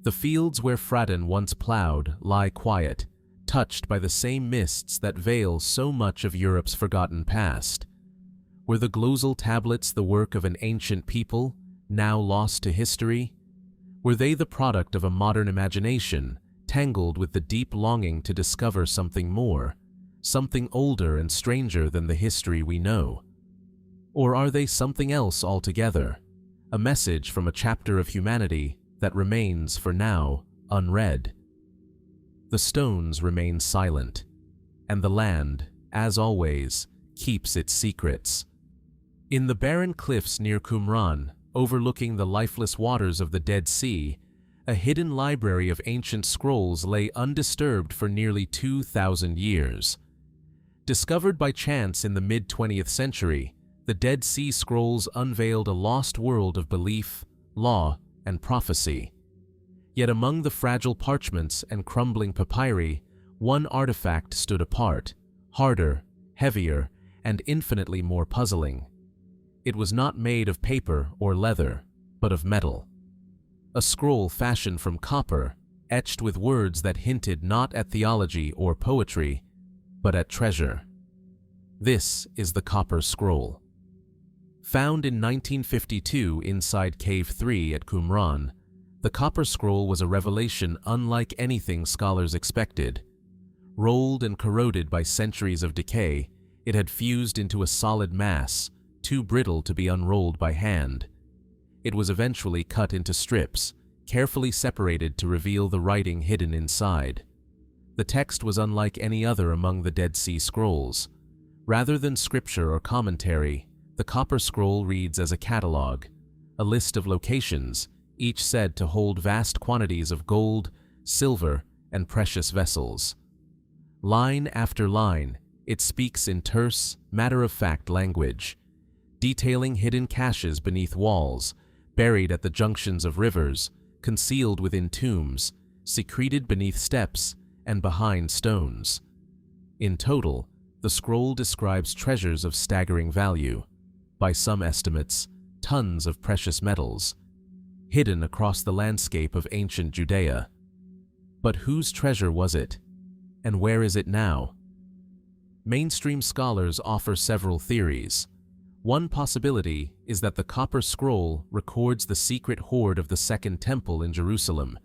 The fields where Fraden once plowed lie quiet, touched by the same mists that veil so much of Europe's forgotten past. Were the Glozel Tablets the work of an ancient people, now lost to history? Were they the product of a modern imagination, tangled with the deep longing to discover something more, something older and stranger than the history we know? Or are they something else altogether, a message from a chapter of humanity that remains, for now, unread? The stones remain silent, and the land, as always, keeps its secrets. In the barren cliffs near Qumran, overlooking the lifeless waters of the Dead Sea, a hidden library of ancient scrolls lay undisturbed for nearly 2,000 years. Discovered by chance in the mid-20th century, the Dead Sea Scrolls unveiled a lost world of belief, law, and prophecy. Yet among the fragile parchments and crumbling papyri, one artifact stood apart, harder, heavier, and infinitely more puzzling. It was not made of paper or leather, but of metal. A scroll fashioned from copper, etched with words that hinted not at theology or poetry, but at treasure. This is the Copper Scroll. Found in 1952 inside Cave 3 at Qumran, the Copper Scroll was a revelation unlike anything scholars expected. Rolled and corroded by centuries of decay, it had fused into a solid mass, too brittle to be unrolled by hand. It was eventually cut into strips, carefully separated to reveal the writing hidden inside. The text was unlike any other among the Dead Sea Scrolls. Rather than scripture or commentary, the Copper Scroll reads as a catalog, a list of locations, each said to hold vast quantities of gold, silver, and precious vessels. Line after line, it speaks in terse, matter-of-fact language, detailing hidden caches beneath walls, buried at the junctions of rivers, concealed within tombs, secreted beneath steps, and behind stones. In total, the scroll describes treasures of staggering value, by some estimates, tons of precious metals, hidden across the landscape of ancient Judea. But whose treasure was it? And where is it now? Mainstream scholars offer several theories. One possibility is that the Copper Scroll records the secret hoard of the Second Temple in Jerusalem,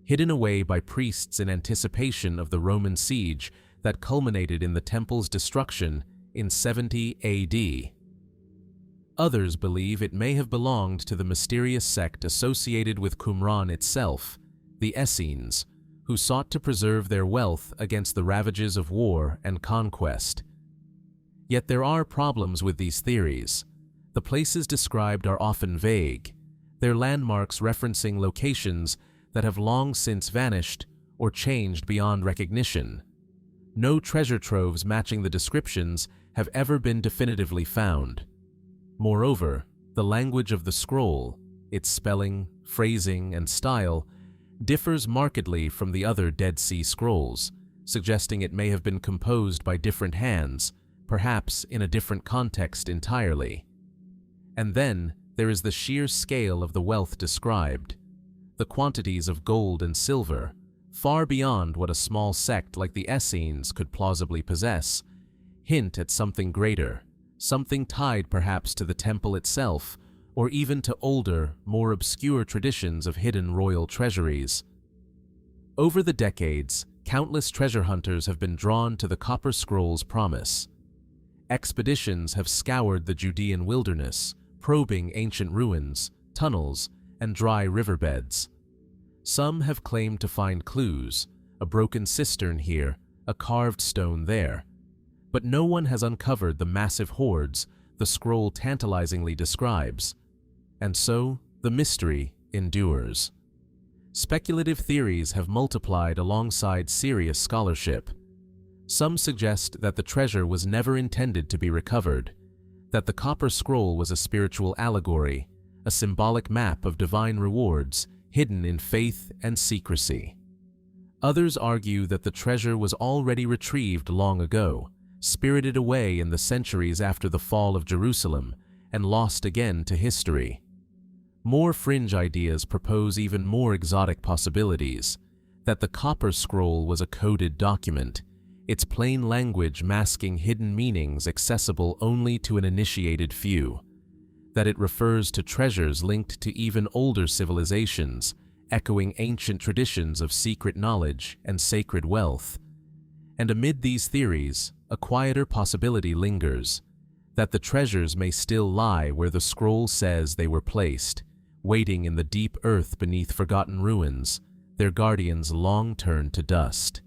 hidden away by priests in anticipation of the Roman siege that culminated in the temple's destruction in 70 AD. Others believe it may have belonged to the mysterious sect associated with Qumran itself, the Essenes, who sought to preserve their wealth against the ravages of war and conquest. Yet there are problems with these theories. The places described are often vague, their landmarks referencing locations that have long since vanished or changed beyond recognition. No treasure troves matching the descriptions have ever been definitively found. Moreover, the language of the scroll, its spelling, phrasing, and style, differs markedly from the other Dead Sea Scrolls, suggesting it may have been composed by different hands, perhaps in a different context entirely. And then there is the sheer scale of the wealth described. The quantities of gold and silver, far beyond what a small sect like the Essenes could plausibly possess, hint at something greater, something tied perhaps to the temple itself, or even to older, more obscure traditions of hidden royal treasuries. Over the decades, countless treasure hunters have been drawn to the Copper Scroll's promise. Expeditions have scoured the Judean wilderness, probing ancient ruins, tunnels, and dry riverbeds. Some have claimed to find clues, a broken cistern here, a carved stone there. But no one has uncovered the massive hoards the scroll tantalizingly describes. And so, the mystery endures. Speculative theories have multiplied alongside serious scholarship. Some suggest that the treasure was never intended to be recovered, that the Copper Scroll was a spiritual allegory, a symbolic map of divine rewards hidden in faith and secrecy. Others argue that the treasure was already retrieved long ago, spirited away in the centuries after the fall of Jerusalem, and lost again to history. More fringe ideas propose even more exotic possibilities, that the Copper Scroll was a coded document, its plain language masking hidden meanings accessible only to an initiated few, that it refers to treasures linked to even older civilizations, echoing ancient traditions of secret knowledge and sacred wealth. And amid these theories, a quieter possibility lingers, that the treasures may still lie where the scroll says they were placed, waiting in the deep earth beneath forgotten ruins, their guardians long turned to dust.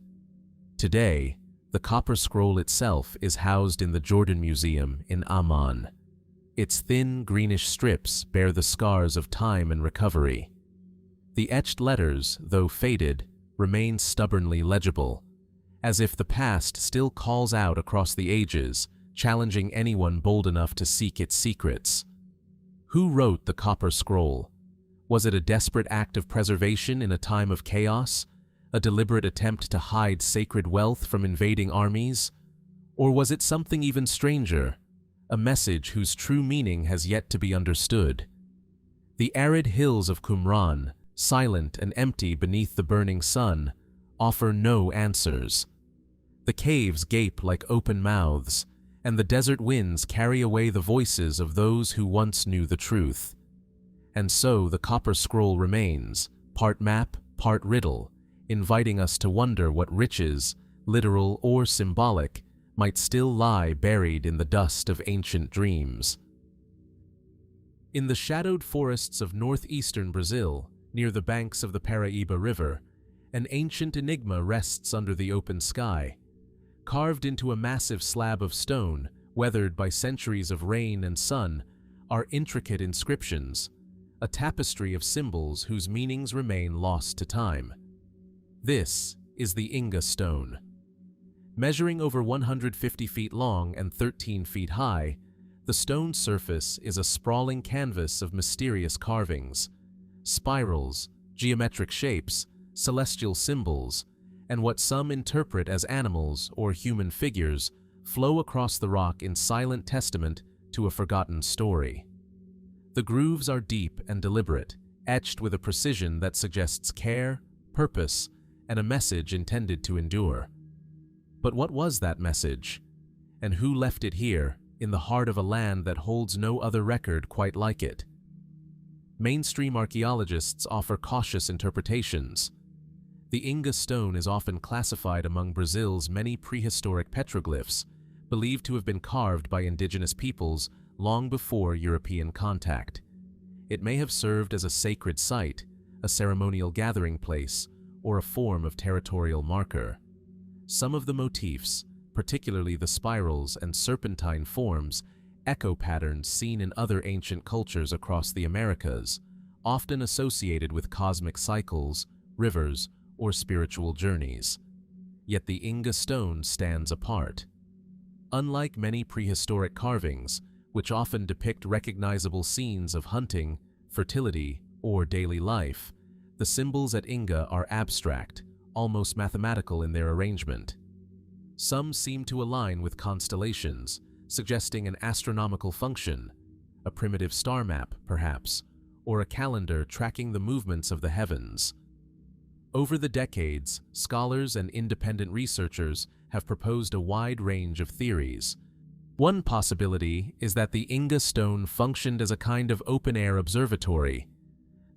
Today, the Copper Scroll itself is housed in the Jordan Museum in Amman. Its thin, greenish strips bear the scars of time and recovery. The etched letters, though faded, remain stubbornly legible, as if the past still calls out across the ages, challenging anyone bold enough to seek its secrets. Who wrote the Copper Scroll? Was it a desperate act of preservation in a time of chaos? A deliberate attempt to hide sacred wealth from invading armies? Or was it something even stranger, a message whose true meaning has yet to be understood? The arid hills of Qumran, silent and empty beneath the burning sun, offer no answers. The caves gape like open mouths, and the desert winds carry away the voices of those who once knew the truth. And so the Copper Scroll remains, part map, part riddle, inviting us to wonder what riches, literal or symbolic, might still lie buried in the dust of ancient dreams. In the shadowed forests of northeastern Brazil, near the banks of the Paraíba River, an ancient enigma rests under the open sky. Carved into a massive slab of stone, weathered by centuries of rain and sun, are intricate inscriptions, a tapestry of symbols whose meanings remain lost to time. This is the Inga Stone. Measuring over 150 feet long and 13 feet high, the stone's surface is a sprawling canvas of mysterious carvings, spirals, geometric shapes, celestial symbols, and what some interpret as animals or human figures flow across the rock in silent testament to a forgotten story. The grooves are deep and deliberate, etched with a precision that suggests care, purpose, and a message intended to endure. But what was that message? And who left it here, in the heart of a land that holds no other record quite like it? Mainstream archaeologists offer cautious interpretations. The Inga Stone is often classified among Brazil's many prehistoric petroglyphs, believed to have been carved by indigenous peoples long before European contact. It may have served as a sacred site, a ceremonial gathering place, or a form of territorial marker. Some of the motifs, particularly the spirals and serpentine forms, echo patterns seen in other ancient cultures across the Americas, often associated with cosmic cycles, rivers, or spiritual journeys. Yet the Inga Stone stands apart. Unlike many prehistoric carvings, which often depict recognizable scenes of hunting, fertility, or daily life, the symbols at Inga are abstract, almost mathematical in their arrangement. Some seem to align with constellations, suggesting an astronomical function, a primitive star map, perhaps, or a calendar tracking the movements of the heavens. Over the decades, scholars and independent researchers have proposed a wide range of theories. One possibility is that the Inga Stone functioned as a kind of open-air observatory.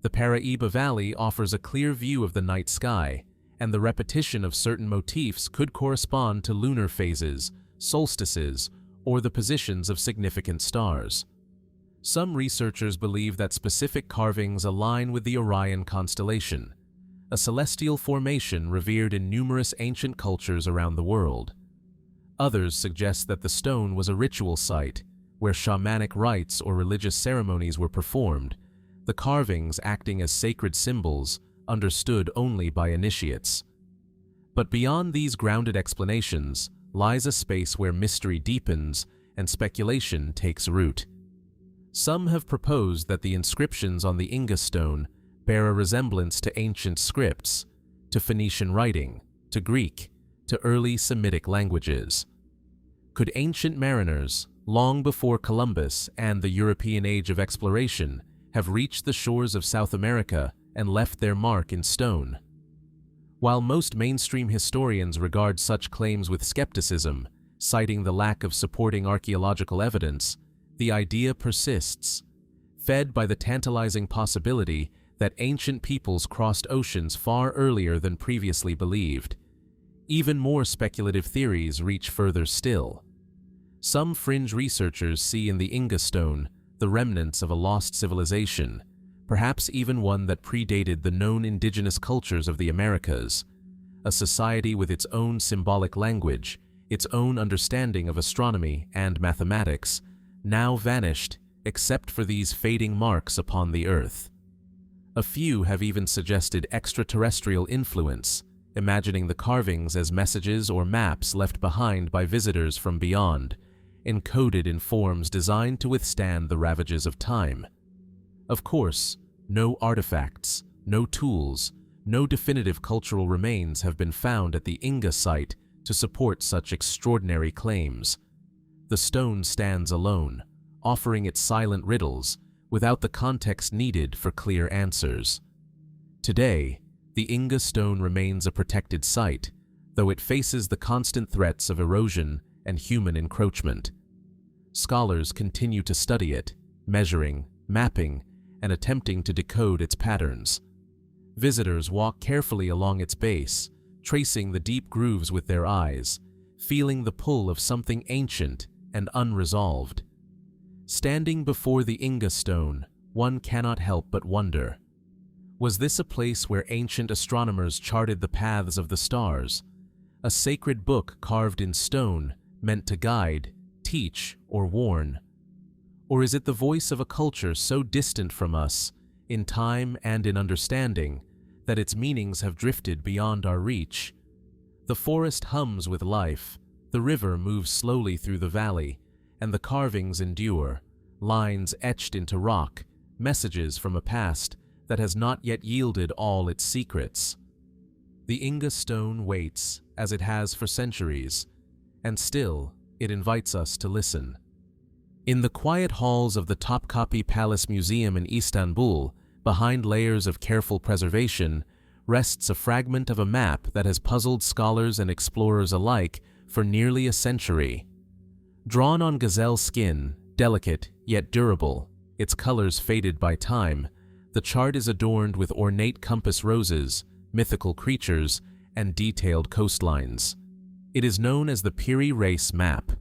The Paraíba Valley offers a clear view of the night sky, and the repetition of certain motifs could correspond to lunar phases, solstices, or the positions of significant stars. Some researchers believe that specific carvings align with the Orion constellation, a celestial formation revered in numerous ancient cultures around the world. Others suggest that the stone was a ritual site where shamanic rites or religious ceremonies were performed, the carvings acting as sacred symbols understood only by initiates. But beyond these grounded explanations lies a space where mystery deepens and speculation takes root. Some have proposed that the inscriptions on the Inga Stone bear a resemblance to ancient scripts, to Phoenician writing, to Greek, to early Semitic languages. Could ancient mariners, long before Columbus and the European age of exploration, have reached the shores of South America and left their mark in stone? While most mainstream historians regard such claims with skepticism, citing the lack of supporting archaeological evidence, the idea persists, fed by the tantalizing possibility that ancient peoples crossed oceans far earlier than previously believed. Even more speculative theories reach further still. Some fringe researchers see in the Inga Stone the remnants of a lost civilization, perhaps even one that predated the known indigenous cultures of the Americas, a society with its own symbolic language, its own understanding of astronomy and mathematics, now vanished except for these fading marks upon the earth. A few have even suggested extraterrestrial influence, imagining the carvings as messages or maps left behind by visitors from beyond, encoded in forms designed to withstand the ravages of time. Of course, no artifacts, no tools, no definitive cultural remains have been found at the Inga site to support such extraordinary claims. The stone stands alone, offering its silent riddles, without the context needed for clear answers. Today, the Inga Stone remains a protected site, though it faces the constant threats of erosion and human encroachment. Scholars continue to study it, measuring, mapping, and attempting to decode its patterns. Visitors walk carefully along its base, tracing the deep grooves with their eyes, feeling the pull of something ancient and unresolved. Standing before the Inga Stone, one cannot help but wonder, was this a place where ancient astronomers charted the paths of the stars, a sacred book carved in stone meant to guide, teach, or warn? Or is it the voice of a culture so distant from us, in time and in understanding, that its meanings have drifted beyond our reach? The forest hums with life, the river moves slowly through the valley, and the carvings endure, lines etched into rock, messages from a past that has not yet yielded all its secrets. The Inga Stone waits, as it has for centuries, and still it invites us to listen. In the quiet halls of the Topkapi Palace Museum in Istanbul, behind layers of careful preservation, rests a fragment of a map that has puzzled scholars and explorers alike for nearly a century. Drawn on gazelle skin, delicate yet durable, its colors faded by time, the chart is adorned with ornate compass roses, mythical creatures, and detailed coastlines. It is known as the Piri Reis Map.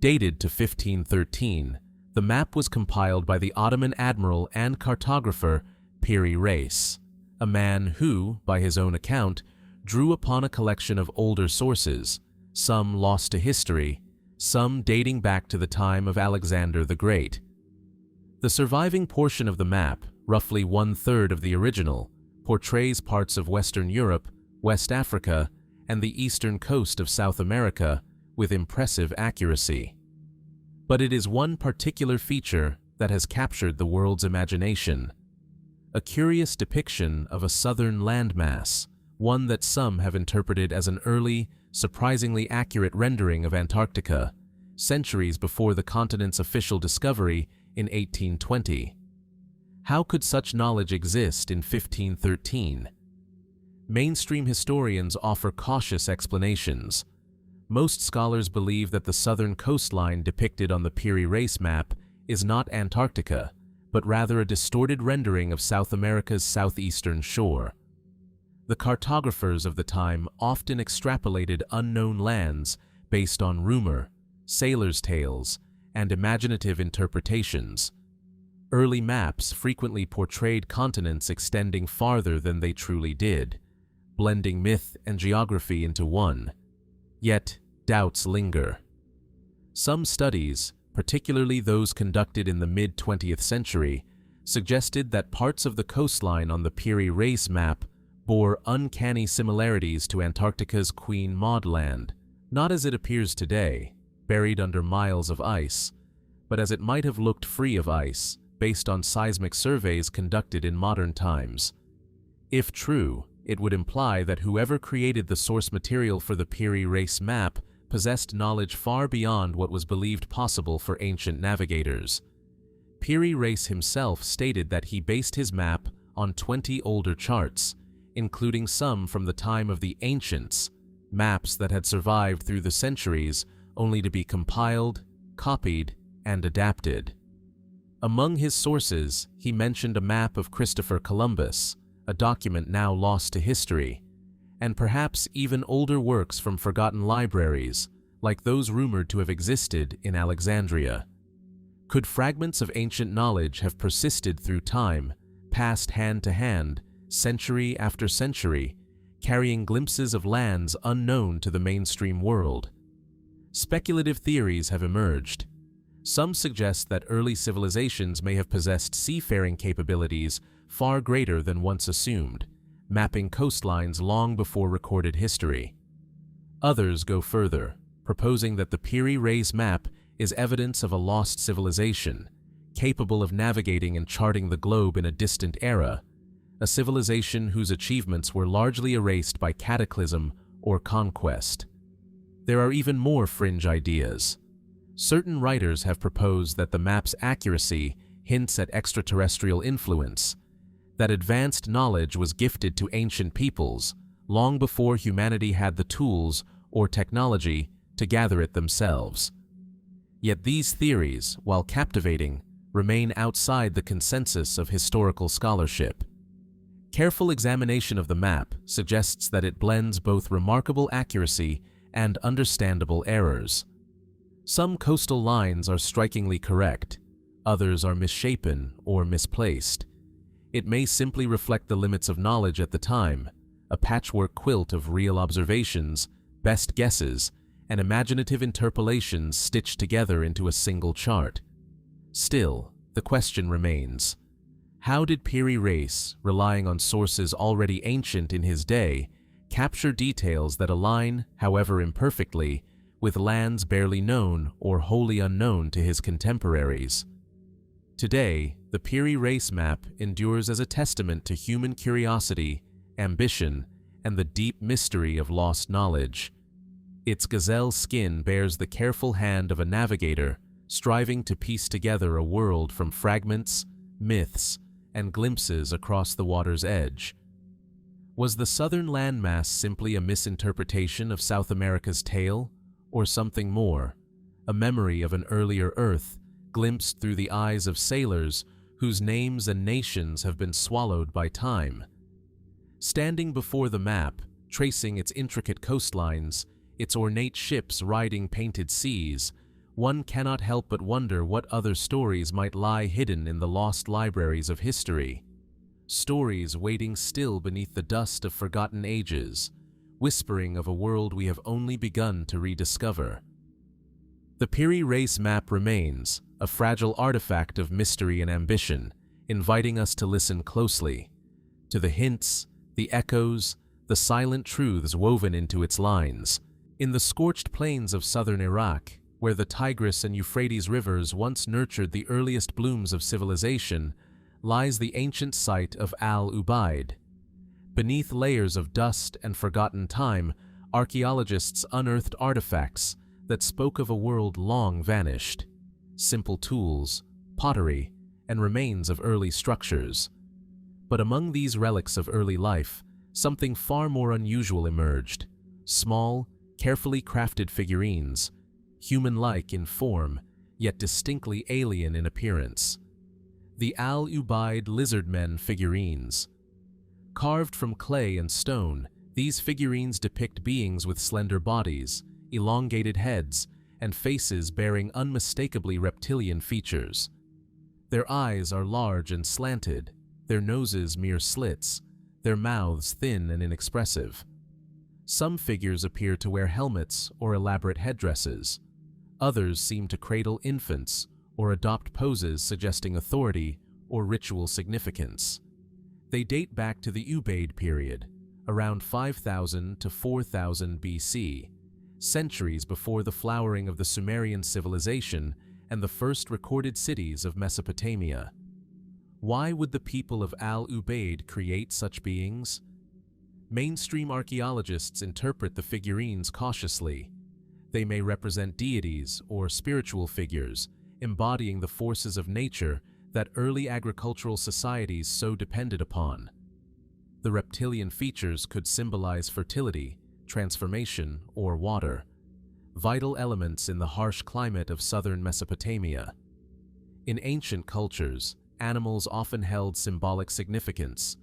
Dated to 1513, the map was compiled by the Ottoman admiral and cartographer Piri Reis, a man who, by his own account, drew upon a collection of older sources, some lost to history, some dating back to the time of Alexander the Great. The surviving portion of the map, roughly 1/3 of the original, portrays parts of Western Europe, West Africa, and the eastern coast of South America with impressive accuracy. But it is one particular feature that has captured the world's imagination. A curious depiction of a southern landmass, one that some have interpreted as an early, surprisingly accurate rendering of Antarctica, centuries before the continent's official discovery in 1820. How could such knowledge exist in 1513? Mainstream historians offer cautious explanations. Most scholars believe that the southern coastline depicted on the Piri Reis Map is not Antarctica, but rather a distorted rendering of South America's southeastern shore. The cartographers of the time often extrapolated unknown lands based on rumor, sailors' tales, and imaginative interpretations. Early maps frequently portrayed continents extending farther than they truly did, blending myth and geography into one. Yet, doubts linger. Some studies, particularly those conducted in the mid-20th century, suggested that parts of the coastline on the Piri Reis Map bore uncanny similarities to Antarctica's Queen Maud Land, not as it appears today, buried under miles of ice, but as it might have looked free of ice, based on seismic surveys conducted in modern times. If true, it would imply that whoever created the source material for the Piri Reis Map possessed knowledge far beyond what was believed possible for ancient navigators. Piri Reis himself stated that he based his map on 20 older charts, including some from the time of the ancients, maps that had survived through the centuries only to be compiled, copied, and adapted. Among his sources, he mentioned a map of Christopher Columbus, a document now lost to history, and perhaps even older works from forgotten libraries, like those rumored to have existed in Alexandria. Could fragments of ancient knowledge have persisted through time, passed hand to hand, century after century, carrying glimpses of lands unknown to the mainstream world? Speculative theories have emerged. Some suggest that early civilizations may have possessed seafaring capabilities far greater than once assumed, mapping coastlines long before recorded history. Others go further, proposing that the Piri Reis Map is evidence of a lost civilization, capable of navigating and charting the globe in a distant era, a civilization whose achievements were largely erased by cataclysm or conquest. There are even more fringe ideas. Certain writers have proposed that the map's accuracy hints at extraterrestrial influence, that advanced knowledge was gifted to ancient peoples long before humanity had the tools or technology to gather it themselves. Yet these theories, while captivating, remain outside the consensus of historical scholarship. Careful examination of the map suggests that it blends both remarkable accuracy and understandable errors. Some coastal lines are strikingly correct, others are misshapen or misplaced. It may simply reflect the limits of knowledge at the time, a patchwork quilt of real observations, best guesses, and imaginative interpolations stitched together into a single chart. Still, the question remains: how did Piri Reis, relying on sources already ancient in his day, capture details that align, however imperfectly, with lands barely known or wholly unknown to his contemporaries? Today, the Piri Reis Map endures as a testament to human curiosity, ambition, and the deep mystery of lost knowledge. Its gazelle skin bears the careful hand of a navigator striving to piece together a world from fragments, myths, and glimpses across the water's edge. Was the southern landmass simply a misinterpretation of South America's tale, or something more, a memory of an earlier Earth glimpsed through the eyes of sailors whose names and nations have been swallowed by time? Standing before the map, tracing its intricate coastlines, its ornate ships riding painted seas, one cannot help but wonder what other stories might lie hidden in the lost libraries of history. Stories waiting still beneath the dust of forgotten ages, whispering of a world we have only begun to rediscover. The Piri Reis Map remains, a fragile artifact of mystery and ambition, inviting us to listen closely to the hints, the echoes, the silent truths woven into its lines. In the scorched plains of southern Iraq, where the Tigris and Euphrates rivers once nurtured the earliest blooms of civilization, lies the ancient site of Al-Ubaid. Beneath layers of dust and forgotten time, archaeologists unearthed artifacts that spoke of a world long vanished. Simple tools, pottery, and remains of early structures. But among these relics of early life, something far more unusual emerged: small, carefully crafted figurines, human-like in form, yet distinctly alien in appearance. The Al-Ubaid Lizardmen figurines. Carved from clay and stone, these figurines depict beings with slender bodies, elongated heads, and faces bearing unmistakably reptilian features. Their eyes are large and slanted, their noses mere slits, their mouths thin and inexpressive. Some figures appear to wear helmets or elaborate headdresses. Others seem to cradle infants or adopt poses suggesting authority or ritual significance. They date back to the Ubaid period, around 5000 to 4000 BC, centuries before the flowering of the Sumerian civilization and the first recorded cities of Mesopotamia. Why would the people of Al-Ubaid create such beings? Mainstream archaeologists interpret the figurines cautiously. They may represent deities or spiritual figures, embodying the forces of nature that early agricultural societies so depended upon. The reptilian features could symbolize fertility, transformation, or water, vital elements in the harsh climate of southern Mesopotamia. In ancient cultures, animals often held symbolic significance,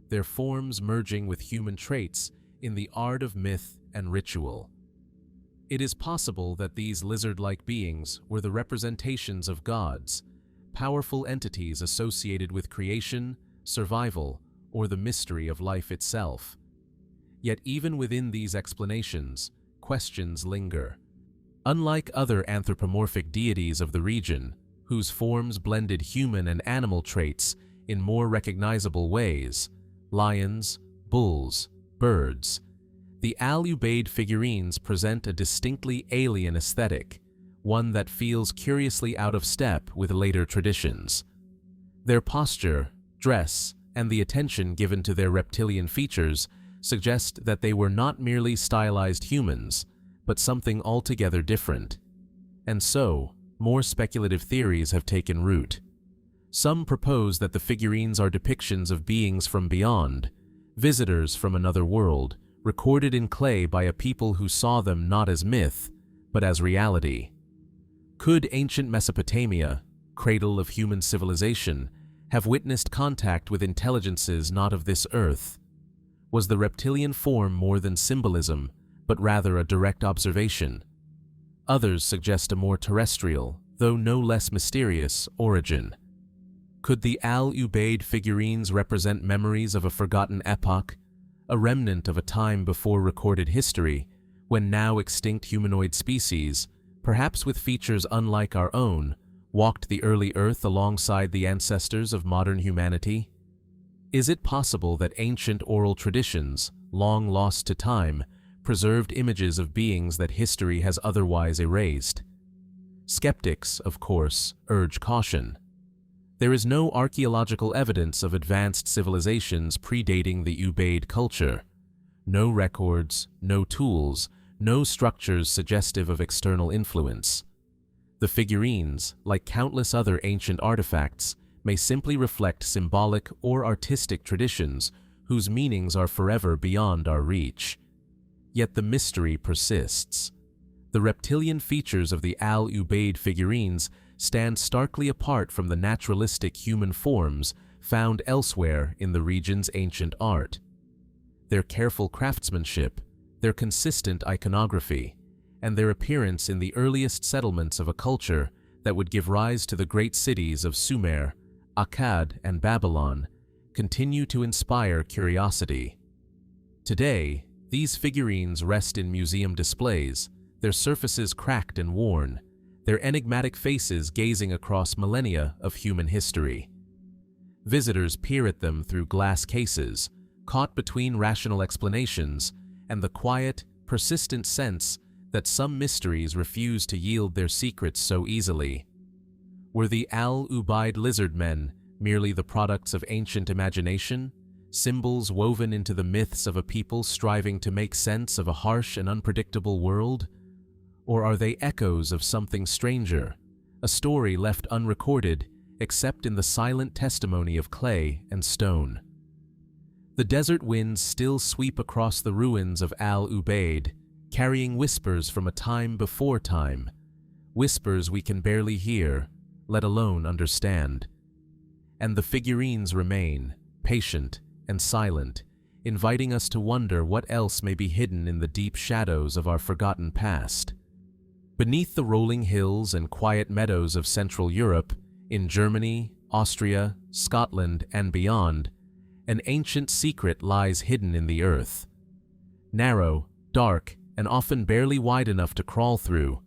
their forms merging with human traits in the art of myth and ritual. It is possible that these lizard-like beings were the representations of gods, powerful entities associated with creation, survival, or the mystery of life itself. Yet even within these explanations, questions linger. Unlike other anthropomorphic deities of the region, whose forms blended human and animal traits in more recognizable ways, lions, bulls, birds, the Al-Ubaid figurines present a distinctly alien aesthetic, one that feels curiously out of step with later traditions. Their posture, dress, and the attention given to their reptilian features suggest that they were not merely stylized humans, but something altogether different. And so, more speculative theories have taken root. Some propose that the figurines are depictions of beings from beyond, visitors from another world, recorded in clay by a people who saw them not as myth, but as reality. Could ancient Mesopotamia, cradle of human civilization, have witnessed contact with intelligences not of this earth? Was the reptilian form more than symbolism, but rather a direct observation? Others suggest a more terrestrial, though no less mysterious, origin. Could the Al-Ubaid figurines represent memories of a forgotten epoch, a remnant of a time before recorded history, when now extinct humanoid species, perhaps with features unlike our own, walked the early Earth alongside the ancestors of modern humanity? Is it possible that ancient oral traditions, long lost to time, preserved images of beings that history has otherwise erased? Skeptics, of course, urge caution. There is no archaeological evidence of advanced civilizations predating the Ubaid culture. No records, no tools, no structures suggestive of external influence. The figurines, like countless other ancient artifacts, may simply reflect symbolic or artistic traditions whose meanings are forever beyond our reach. Yet the mystery persists. The reptilian features of the Al-Ubaid figurines stand starkly apart from the naturalistic human forms found elsewhere in the region's ancient art. Their careful craftsmanship, their consistent iconography, and their appearance in the earliest settlements of a culture that would give rise to the great cities of Sumer, Akkad, and Babylon, continue to inspire curiosity. Today, these figurines rest in museum displays, their surfaces cracked and worn, their enigmatic faces gazing across millennia of human history. Visitors peer at them through glass cases, caught between rational explanations and the quiet, persistent sense that some mysteries refuse to yield their secrets so easily. Were the Al-Ubaid lizardmen merely the products of ancient imagination, symbols woven into the myths of a people striving to make sense of a harsh and unpredictable world? Or are they echoes of something stranger, a story left unrecorded except in the silent testimony of clay and stone? The desert winds still sweep across the ruins of Al-Ubaid, carrying whispers from a time before time, whispers we can barely hear, let alone understand. And the figurines remain, patient and silent, inviting us to wonder what else may be hidden in the deep shadows of our forgotten past. Beneath the rolling hills and quiet meadows of Central Europe, in Germany, Austria, Scotland, and beyond, an ancient secret lies hidden in the earth. Narrow, dark, and often barely wide enough to crawl through,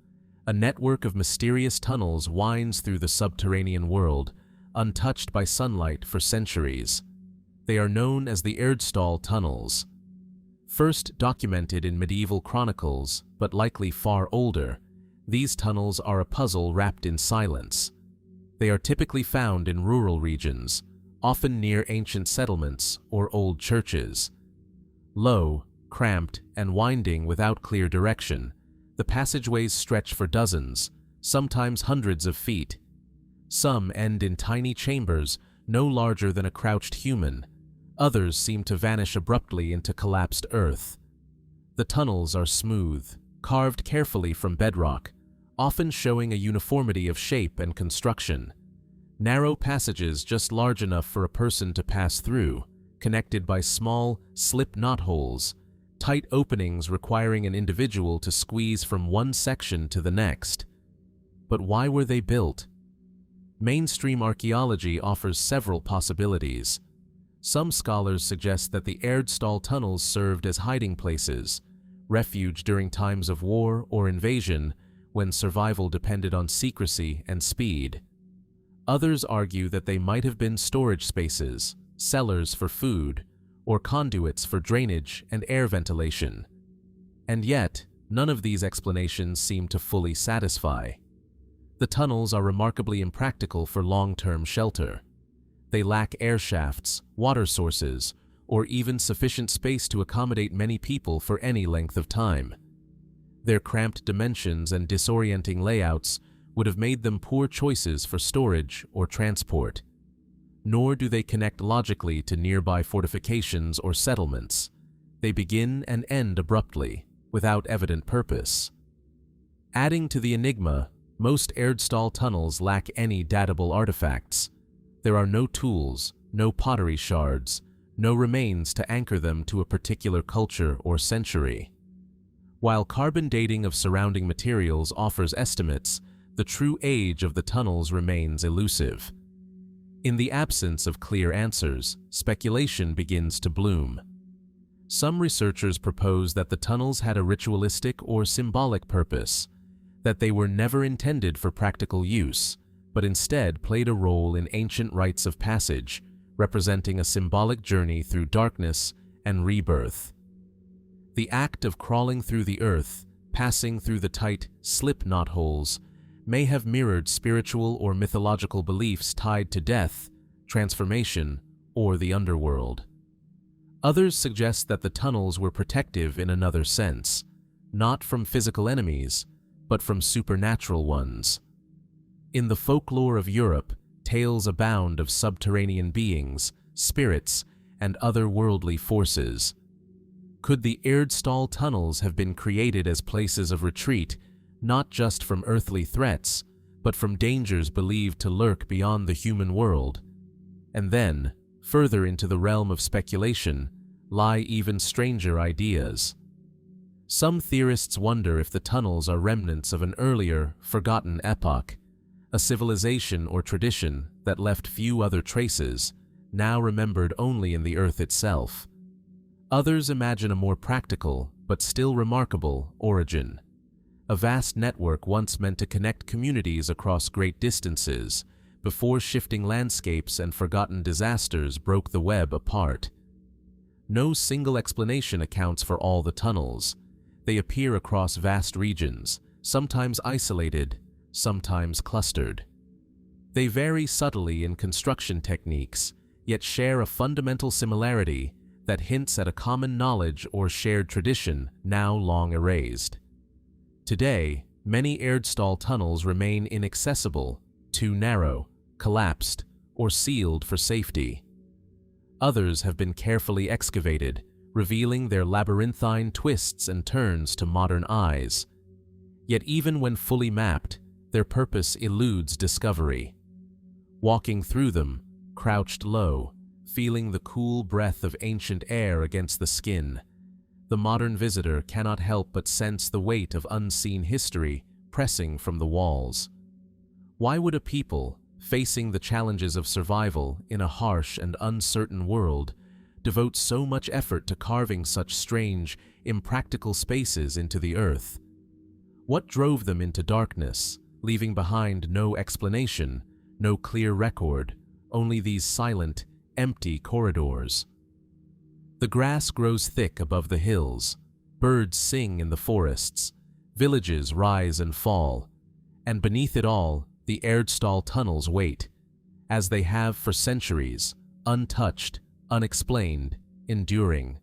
a network of mysterious tunnels winds through the subterranean world, untouched by sunlight for centuries. They are known as the Erdstall Tunnels. First documented in medieval chronicles, but likely far older, these tunnels are a puzzle wrapped in silence. They are typically found in rural regions, often near ancient settlements or old churches. Low, cramped, and winding without clear direction, the passageways stretch for dozens, sometimes hundreds of feet. Some end in tiny chambers no larger than a crouched human. Others seem to vanish abruptly into collapsed earth. The tunnels are smooth, carved carefully from bedrock, often showing a uniformity of shape and construction. Narrow passages just large enough for a person to pass through, connected by small, slip knot holes, tight openings requiring an individual to squeeze from one section to the next. But why were they built? Mainstream archaeology offers several possibilities. Some scholars suggest that the Erdstall tunnels served as hiding places, refuge during times of war or invasion, when survival depended on secrecy and speed. Others argue that they might have been storage spaces, cellars for food, or conduits for drainage and air ventilation. And yet, none of these explanations seem to fully satisfy. The tunnels are remarkably impractical for long-term shelter. They lack air shafts, water sources, or even sufficient space to accommodate many people for any length of time. Their cramped dimensions and disorienting layouts would have made them poor choices for storage or transport. Nor do they connect logically to nearby fortifications or settlements. They begin and end abruptly, without evident purpose. Adding to the enigma, most Erdstall tunnels lack any datable artifacts. There are no tools, no pottery shards, no remains to anchor them to a particular culture or century. While carbon dating of surrounding materials offers estimates, the true age of the tunnels remains elusive. In the absence of clear answers, speculation begins to bloom. Some researchers propose that the tunnels had a ritualistic or symbolic purpose, that they were never intended for practical use, but instead played a role in ancient rites of passage, representing a symbolic journey through darkness and rebirth. The act of crawling through the earth, passing through the tight, slip knot holes, may have mirrored spiritual or mythological beliefs tied to death, transformation, or the underworld. Others suggest that the tunnels were protective in another sense, not from physical enemies, but from supernatural ones. In the folklore of Europe, tales abound of subterranean beings, spirits, and other worldly forces. Could the Erdstall tunnels have been created as places of retreat, not just from earthly threats, but from dangers believed to lurk beyond the human world? And then, further into the realm of speculation, lie even stranger ideas. Some theorists wonder if the tunnels are remnants of an earlier, forgotten epoch, a civilization or tradition that left few other traces, now remembered only in the earth itself. Others imagine a more practical, but still remarkable, origin. A vast network once meant to connect communities across great distances, before shifting landscapes and forgotten disasters broke the web apart. No single explanation accounts for all the tunnels. They appear across vast regions, sometimes isolated, sometimes clustered. They vary subtly in construction techniques, yet share a fundamental similarity that hints at a common knowledge or shared tradition now long erased. Today, many Erdstall tunnels remain inaccessible, too narrow, collapsed, or sealed for safety. Others have been carefully excavated, revealing their labyrinthine twists and turns to modern eyes. Yet even when fully mapped, their purpose eludes discovery. Walking through them, crouched low, feeling the cool breath of ancient air against the skin, the modern visitor cannot help but sense the weight of unseen history pressing from the walls. Why would a people, facing the challenges of survival in a harsh and uncertain world, devote so much effort to carving such strange, impractical spaces into the earth? What drove them into darkness, leaving behind no explanation, no clear record, only these silent, empty corridors? The grass grows thick above the hills, birds sing in the forests, villages rise and fall, and beneath it all, the Erdstall Tunnels wait, as they have for centuries, untouched, unexplained, enduring.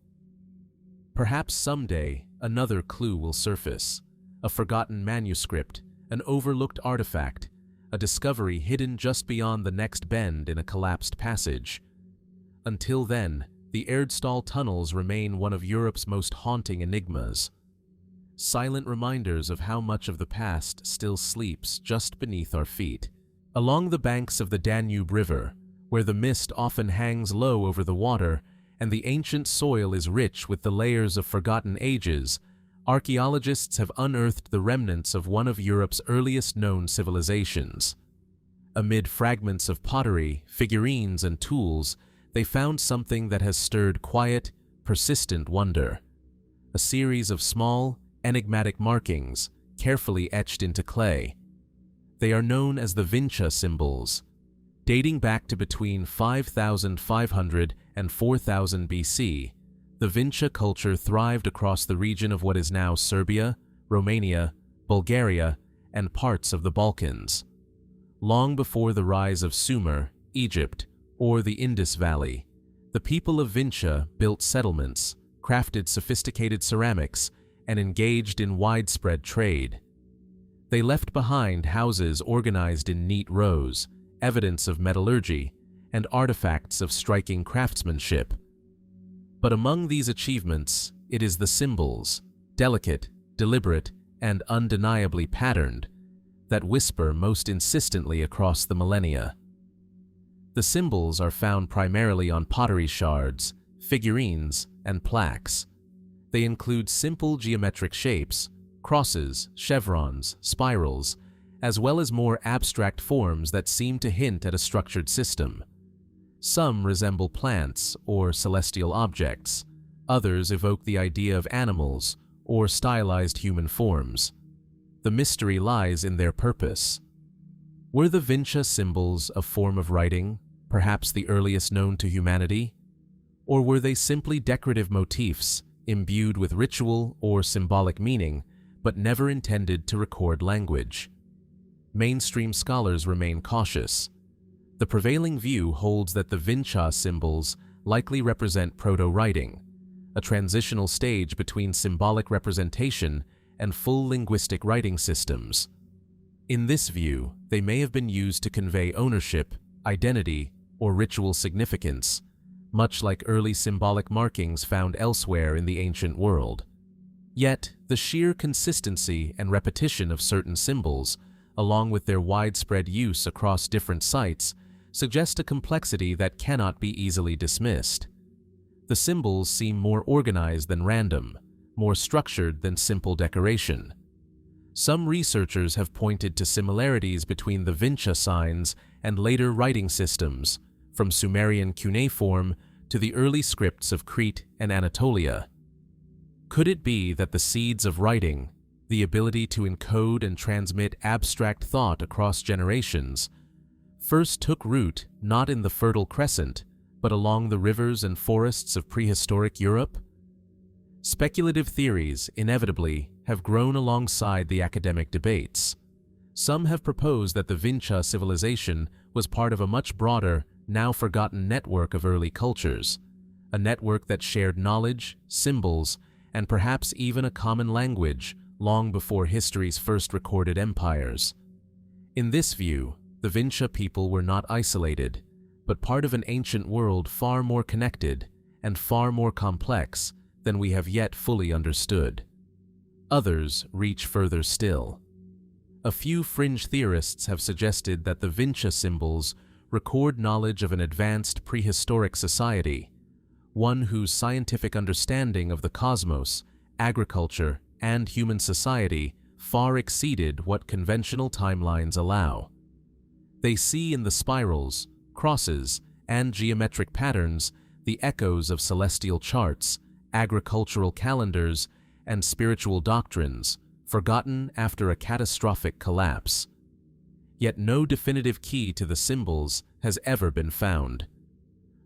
Perhaps someday another clue will surface, a forgotten manuscript, an overlooked artifact, a discovery hidden just beyond the next bend in a collapsed passage. Until then, the Erdstall Tunnels remain one of Europe's most haunting enigmas, silent reminders of how much of the past still sleeps just beneath our feet. Along the banks of the Danube River, where the mist often hangs low over the water and the ancient soil is rich with the layers of forgotten ages, archaeologists have unearthed the remnants of one of Europe's earliest known civilizations. Amid fragments of pottery, figurines, and tools, they found something that has stirred quiet, persistent wonder. A series of small, enigmatic markings, carefully etched into clay. They are known as the Vinča Symbols. Dating back to between 5,500 and 4,000 BC, the Vinča culture thrived across the region of what is now Serbia, Romania, Bulgaria, and parts of the Balkans. Long before the rise of Sumer, Egypt, or the Indus Valley, the people of Vinča built settlements, crafted sophisticated ceramics, and engaged in widespread trade. They left behind houses organized in neat rows, evidence of metallurgy, and artifacts of striking craftsmanship. But among these achievements, it is the symbols, delicate, deliberate, and undeniably patterned, that whisper most insistently across the millennia. The symbols are found primarily on pottery shards, figurines, and plaques. They include simple geometric shapes, crosses, chevrons, spirals, as well as more abstract forms that seem to hint at a structured system. Some resemble plants or celestial objects, others evoke the idea of animals or stylized human forms. The mystery lies in their purpose. Were the Vinča symbols a form of writing, perhaps the earliest known to humanity? Or were they simply decorative motifs, imbued with ritual or symbolic meaning, but never intended to record language? Mainstream scholars remain cautious. The prevailing view holds that the Vinča symbols likely represent proto-writing, a transitional stage between symbolic representation and full linguistic writing systems. In this view, they may have been used to convey ownership, identity, or ritual significance, much like early symbolic markings found elsewhere in the ancient world. Yet, the sheer consistency and repetition of certain symbols, along with their widespread use across different sites, suggest a complexity that cannot be easily dismissed. The symbols seem more organized than random, more structured than simple decoration. Some researchers have pointed to similarities between the Vinča signs and later writing systems, from Sumerian cuneiform to the early scripts of Crete and Anatolia. Could it be that the seeds of writing, the ability to encode and transmit abstract thought across generations, first took root not in the Fertile Crescent, but along the rivers and forests of prehistoric Europe? Speculative theories, inevitably, have grown alongside the academic debates. Some have proposed that the Vinča civilization was part of a much broader, now forgotten network of early cultures, a network that shared knowledge, symbols, and perhaps even a common language long before history's first recorded empires. In this view, the Vinča people were not isolated, but part of an ancient world far more connected and far more complex than we have yet fully understood. Others reach further still. A few fringe theorists have suggested that the Vinča Symbols record knowledge of an advanced prehistoric society, one whose scientific understanding of the cosmos, agriculture, and human society far exceeded what conventional timelines allow. They see in the spirals, crosses, and geometric patterns the echoes of celestial charts, agricultural calendars, and spiritual doctrines, forgotten after a catastrophic collapse. Yet no definitive key to the symbols has ever been found.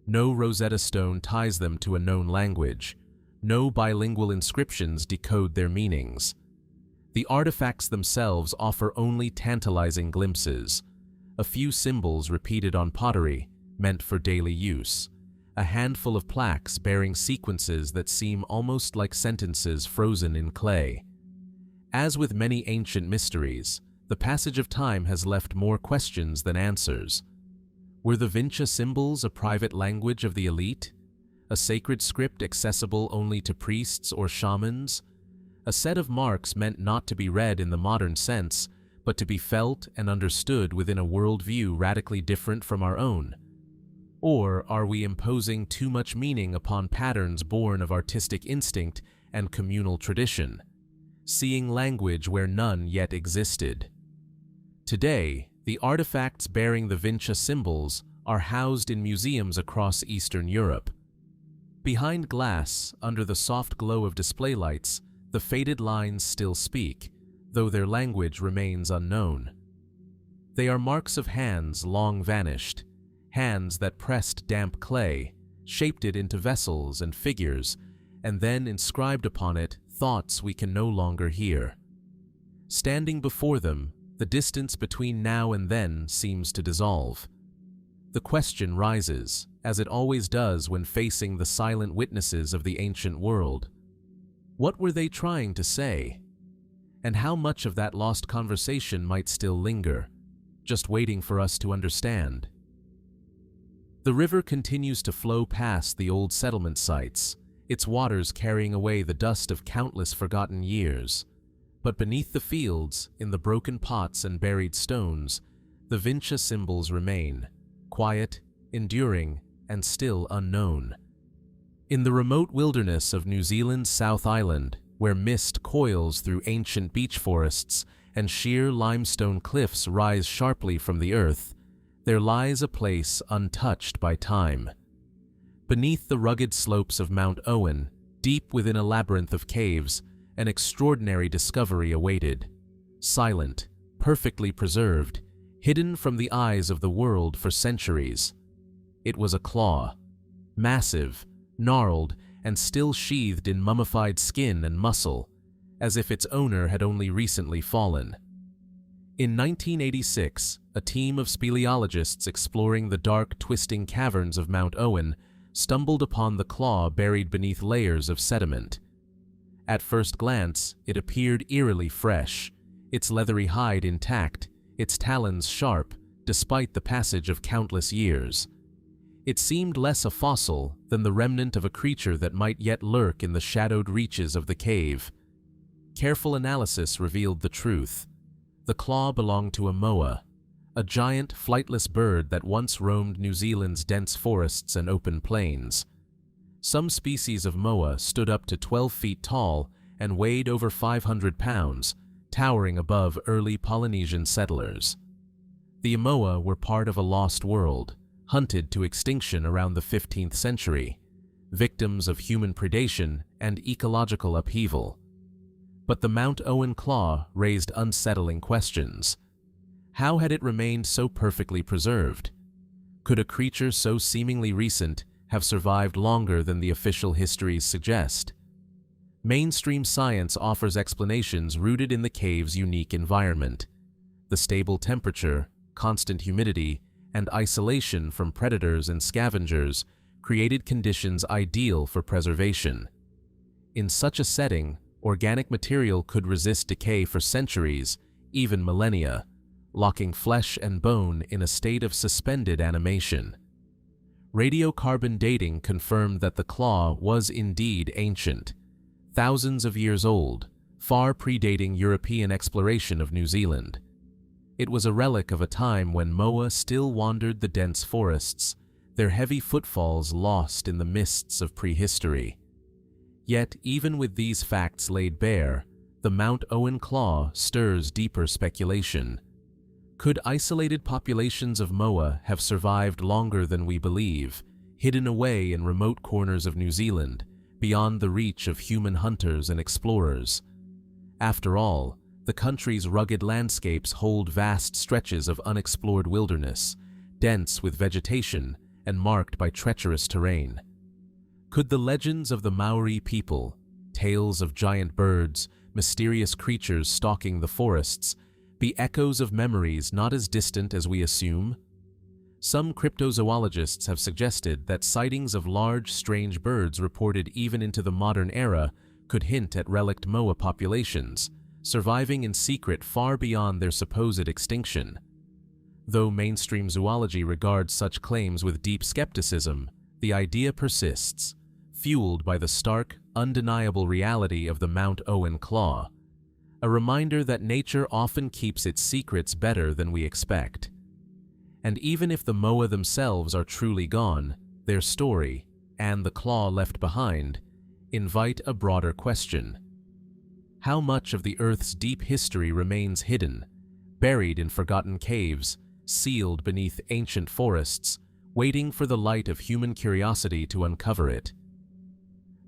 No Rosetta Stone ties them to a known language. No bilingual inscriptions decode their meanings. The artifacts themselves offer only tantalizing glimpses. A few symbols repeated on pottery, meant for daily use. A handful of plaques bearing sequences that seem almost like sentences frozen in clay. As with many ancient mysteries, the passage of time has left more questions than answers. Were the Vinča Symbols a private language of the elite? A sacred script accessible only to priests or shamans? A set of marks meant not to be read in the modern sense, but to be felt and understood within a worldview radically different from our own? Or are we imposing too much meaning upon patterns born of artistic instinct and communal tradition, seeing language where none yet existed? Today, the artifacts bearing the Vinča Symbols are housed in museums across Eastern Europe. Behind glass, under the soft glow of display lights, the faded lines still speak, though their language remains unknown. They are marks of hands long vanished, hands that pressed damp clay, shaped it into vessels and figures, and then inscribed upon it thoughts we can no longer hear. Standing before them, the distance between now and then seems to dissolve. The question rises, as it always does when facing the silent witnesses of the ancient world. What were they trying to say? And how much of that lost conversation might still linger, just waiting for us to understand? The river continues to flow past the old settlement sites, its waters carrying away the dust of countless forgotten years. But beneath the fields, in the broken pots and buried stones, the Vinča Symbols remain, quiet, enduring, and still unknown. In the remote wilderness of New Zealand's South Island, where mist coils through ancient beech forests and sheer limestone cliffs rise sharply from the earth, there lies a place untouched by time. Beneath the rugged slopes of Mount Owen, deep within a labyrinth of caves, an extraordinary discovery awaited. Silent, perfectly preserved, hidden from the eyes of the world for centuries. It was a claw, massive, gnarled, and still sheathed in mummified skin and muscle, as if its owner had only recently fallen. In 1986, a team of speleologists exploring the dark, twisting caverns of Mount Owen stumbled upon the claw buried beneath layers of sediment. At first glance, it appeared eerily fresh, its leathery hide intact, its talons sharp, despite the passage of countless years. It seemed less a fossil than the remnant of a creature that might yet lurk in the shadowed reaches of the cave. Careful analysis revealed the truth. The claw belonged to a moa, a giant, flightless bird that once roamed New Zealand's dense forests and open plains. Some species of moa stood up to 12 feet tall and weighed over 500 pounds, towering above early Polynesian settlers. The moa were part of a lost world, hunted to extinction around the 15th century, victims of human predation and ecological upheaval. But the Mount Owen claw raised unsettling questions. How had it remained so perfectly preserved? Could a creature so seemingly recent have survived longer than the official histories suggest? Mainstream science offers explanations rooted in the cave's unique environment. The stable temperature, constant humidity, and isolation from predators and scavengers created conditions ideal for preservation. In such a setting, organic material could resist decay for centuries, even millennia, locking flesh and bone in a state of suspended animation. Radiocarbon dating confirmed that the claw was indeed ancient, thousands of years old, far predating European exploration of New Zealand. It was a relic of a time when Moa still wandered the dense forests, their heavy footfalls lost in the mists of prehistory. Yet, even with these facts laid bare, the Mount Owen claw stirs deeper speculation. Could isolated populations of Moa have survived longer than we believe, hidden away in remote corners of New Zealand, beyond the reach of human hunters and explorers? After all, the country's rugged landscapes hold vast stretches of unexplored wilderness, dense with vegetation and marked by treacherous terrain. Could the legends of the Maori people, tales of giant birds, mysterious creatures stalking the forests, be echoes of memories not as distant as we assume? Some cryptozoologists have suggested that sightings of large, strange birds reported even into the modern era could hint at relict Moa populations, surviving in secret far beyond their supposed extinction. Though mainstream zoology regards such claims with deep skepticism, the idea persists, fueled by the stark, undeniable reality of the Mount Owen claw, a reminder that nature often keeps its secrets better than we expect. And even if the Moa themselves are truly gone, their story, and the claw left behind, invite a broader question. How much of the Earth's deep history remains hidden, buried in forgotten caves, sealed beneath ancient forests, waiting for the light of human curiosity to uncover it?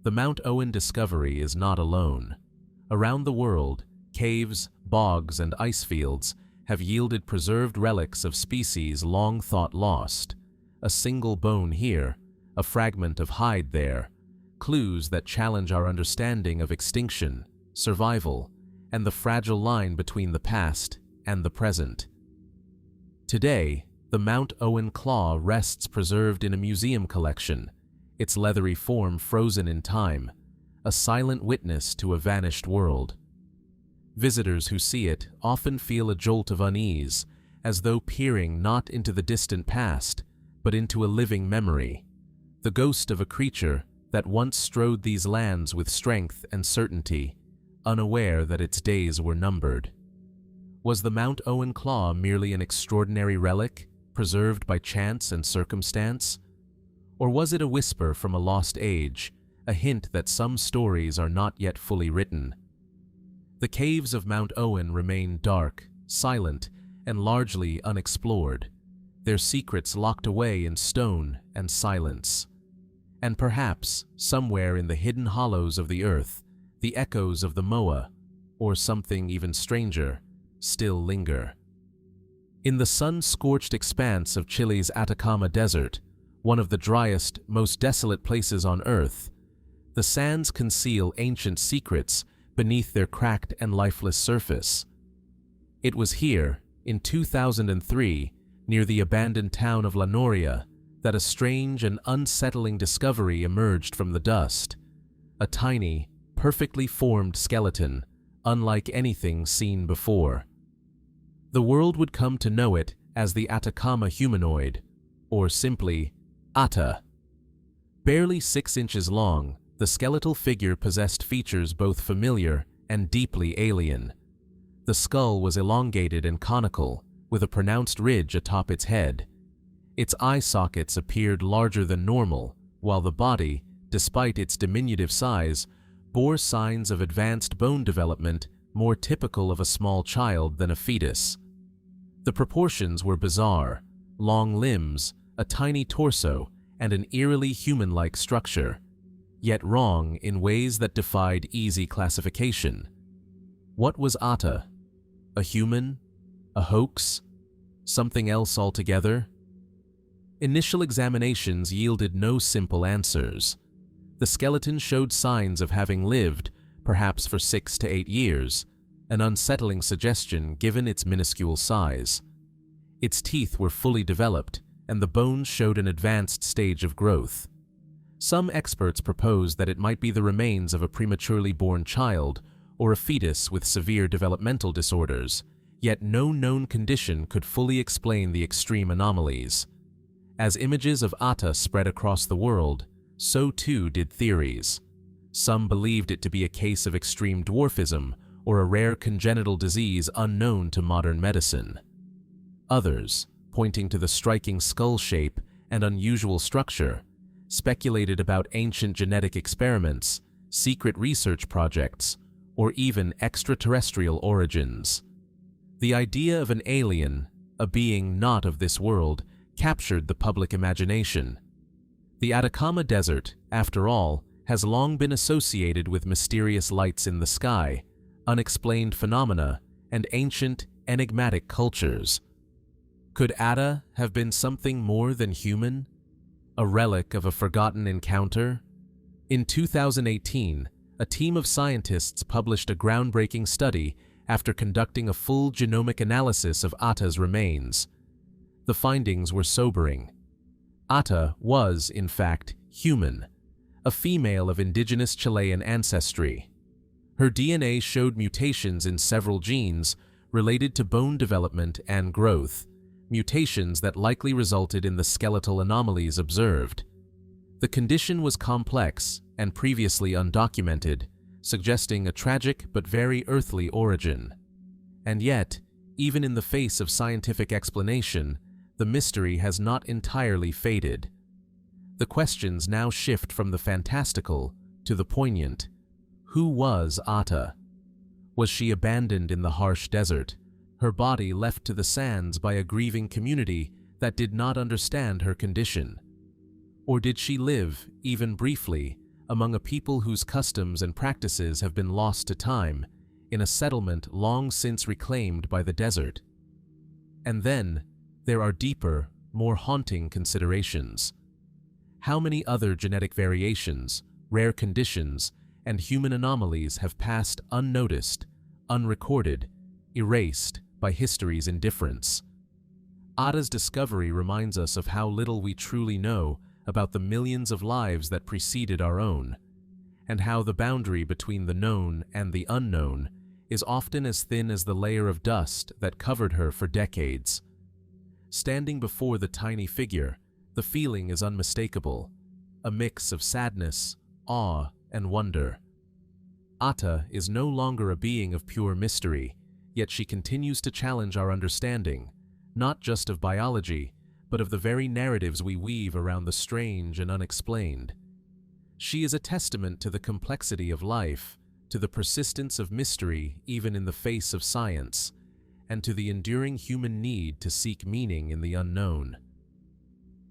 The Mount Owen discovery is not alone. Around the world, caves, bogs, and ice fields have yielded preserved relics of species long thought lost. A single bone here, a fragment of hide there, clues that challenge our understanding of extinction, survival, and the fragile line between the past and the present. Today, the Mount Owen claw rests preserved in a museum collection, its leathery form frozen in time, a silent witness to a vanished world. Visitors who see it often feel a jolt of unease, as though peering not into the distant past, but into a living memory, the ghost of a creature that once strode these lands with strength and certainty, unaware that its days were numbered. Was the Mount Owen claw merely an extraordinary relic, preserved by chance and circumstance? Or was it a whisper from a lost age, a hint that some stories are not yet fully written? The caves of Mount Owen remain dark, silent, and largely unexplored, their secrets locked away in stone and silence. And perhaps, somewhere in the hidden hollows of the earth, the echoes of the Moa, or something even stranger, still linger. In the sun-scorched expanse of Chile's Atacama Desert, one of the driest, most desolate places on Earth, the sands conceal ancient secrets beneath their cracked and lifeless surface. It was here, in 2003, near the abandoned town of La Noria, that a strange and unsettling discovery emerged from the dust. A tiny, perfectly formed skeleton, unlike anything seen before. The world would come to know it as the Atacama humanoid, or simply Atta. Barely 6 inches long, the skeletal figure possessed features both familiar and deeply alien. The skull was elongated and conical, with a pronounced ridge atop its head. Its eye sockets appeared larger than normal, while the body, despite its diminutive size, bore signs of advanced bone development more typical of a small child than a fetus. The proportions were bizarre: long limbs, a tiny torso, and an eerily human-like structure, yet wrong in ways that defied easy classification. What was Atta? A human? A hoax? Something else altogether? Initial examinations yielded no simple answers. The skeleton showed signs of having lived, perhaps for 6 to 8 years, an unsettling suggestion given its minuscule size. Its teeth were fully developed, and the bones showed an advanced stage of growth. Some experts proposed that it might be the remains of a prematurely born child or a fetus with severe developmental disorders, yet no known condition could fully explain the extreme anomalies. As images of Atta spread across the world, so too did theories. Some believed it to be a case of extreme dwarfism or a rare congenital disease unknown to modern medicine. Others, pointing to the striking skull shape and unusual structure, speculated about ancient genetic experiments, secret research projects, or even extraterrestrial origins. The idea of an alien, a being not of this world, captured the public imagination. The Atacama Desert, after all, has long been associated with mysterious lights in the sky, unexplained phenomena, and ancient, enigmatic cultures. Could Atta have been something more than human? A relic of a forgotten encounter? In 2018, a team of scientists published a groundbreaking study after conducting a full genomic analysis of Atta's remains. The findings were sobering. Atta was, in fact, human, a female of indigenous Chilean ancestry. Her DNA showed mutations in several genes related to bone development and growth, mutations that likely resulted in the skeletal anomalies observed. The condition was complex and previously undocumented, suggesting a tragic but very earthly origin. And yet, even in the face of scientific explanation, the mystery has not entirely faded. The questions now shift from the fantastical to the poignant. Who was Atta? Was she abandoned in the harsh desert, her body left to the sands by a grieving community that did not understand her condition? Or did she live, even briefly, among a people whose customs and practices have been lost to time, in a settlement long since reclaimed by the desert? And then, there are deeper, more haunting considerations. How many other genetic variations, rare conditions, and human anomalies have passed unnoticed, unrecorded, erased by history's indifference? Atta's discovery reminds us of how little we truly know about the millions of lives that preceded our own, and how the boundary between the known and the unknown is often as thin as the layer of dust that covered her for decades. Standing before the tiny figure, the feeling is unmistakable, a mix of sadness, awe, and wonder. Atta is no longer a being of pure mystery, yet she continues to challenge our understanding, not just of biology, but of the very narratives we weave around the strange and unexplained. She is a testament to the complexity of life, to the persistence of mystery even in the face of science, and to the enduring human need to seek meaning in the unknown.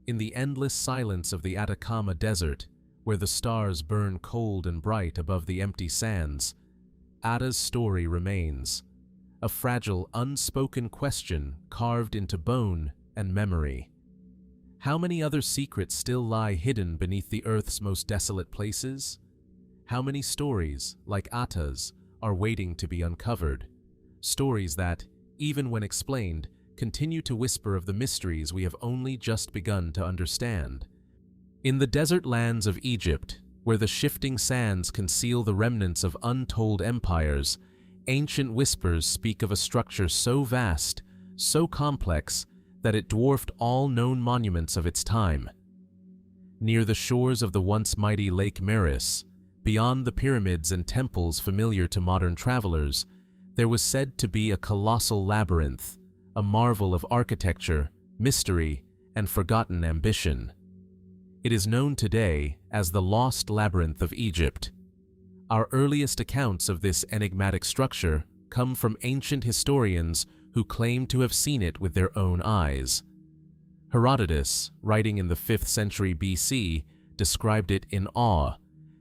In the endless silence of the Atacama Desert, where the stars burn cold and bright above the empty sands, Atta's story remains, a fragile, unspoken question carved into bone and memory. How many other secrets still lie hidden beneath the Earth's most desolate places? How many stories, like Atta's, are waiting to be uncovered? Stories that, even when explained, continue to whisper of the mysteries we have only just begun to understand. In the desert lands of Egypt, where the shifting sands conceal the remnants of untold empires, ancient whispers speak of a structure so vast, so complex, that it dwarfed all known monuments of its time. Near the shores of the once mighty Lake Meris, beyond the pyramids and temples familiar to modern travelers, there was said to be a colossal labyrinth, a marvel of architecture, mystery, and forgotten ambition. It is known today as the Lost Labyrinth of Egypt. Our earliest accounts of this enigmatic structure come from ancient historians who claim to have seen it with their own eyes. Herodotus, writing in the 5th century BC, described it in awe,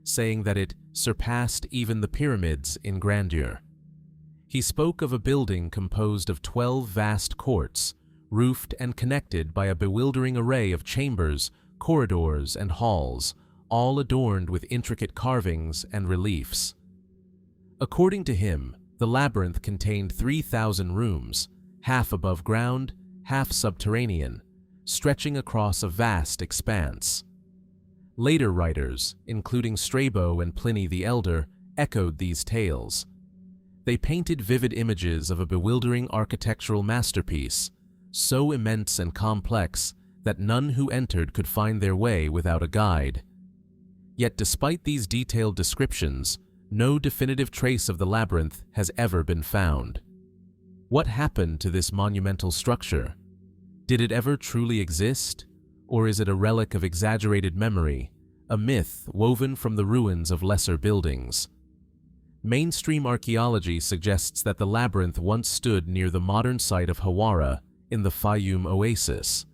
saying that it surpassed even the pyramids in grandeur. He spoke of a building composed of 12 vast courts, roofed and connected by a bewildering array of chambers, corridors, and halls, all adorned with intricate carvings and reliefs. According to him, the labyrinth contained 3,000 rooms, half above ground, half subterranean, stretching across a vast expanse. Later writers, including Strabo and Pliny the Elder, echoed these tales. They painted vivid images of a bewildering architectural masterpiece, so immense and complex that none who entered could find their way without a guide. Yet despite these detailed descriptions, no definitive trace of the labyrinth has ever been found. What happened to this monumental structure? Did it ever truly exist? Or is it a relic of exaggerated memory, a myth woven from the ruins of lesser buildings? Mainstream archaeology suggests that the labyrinth once stood near the modern site of Hawara in the Fayum Oasis.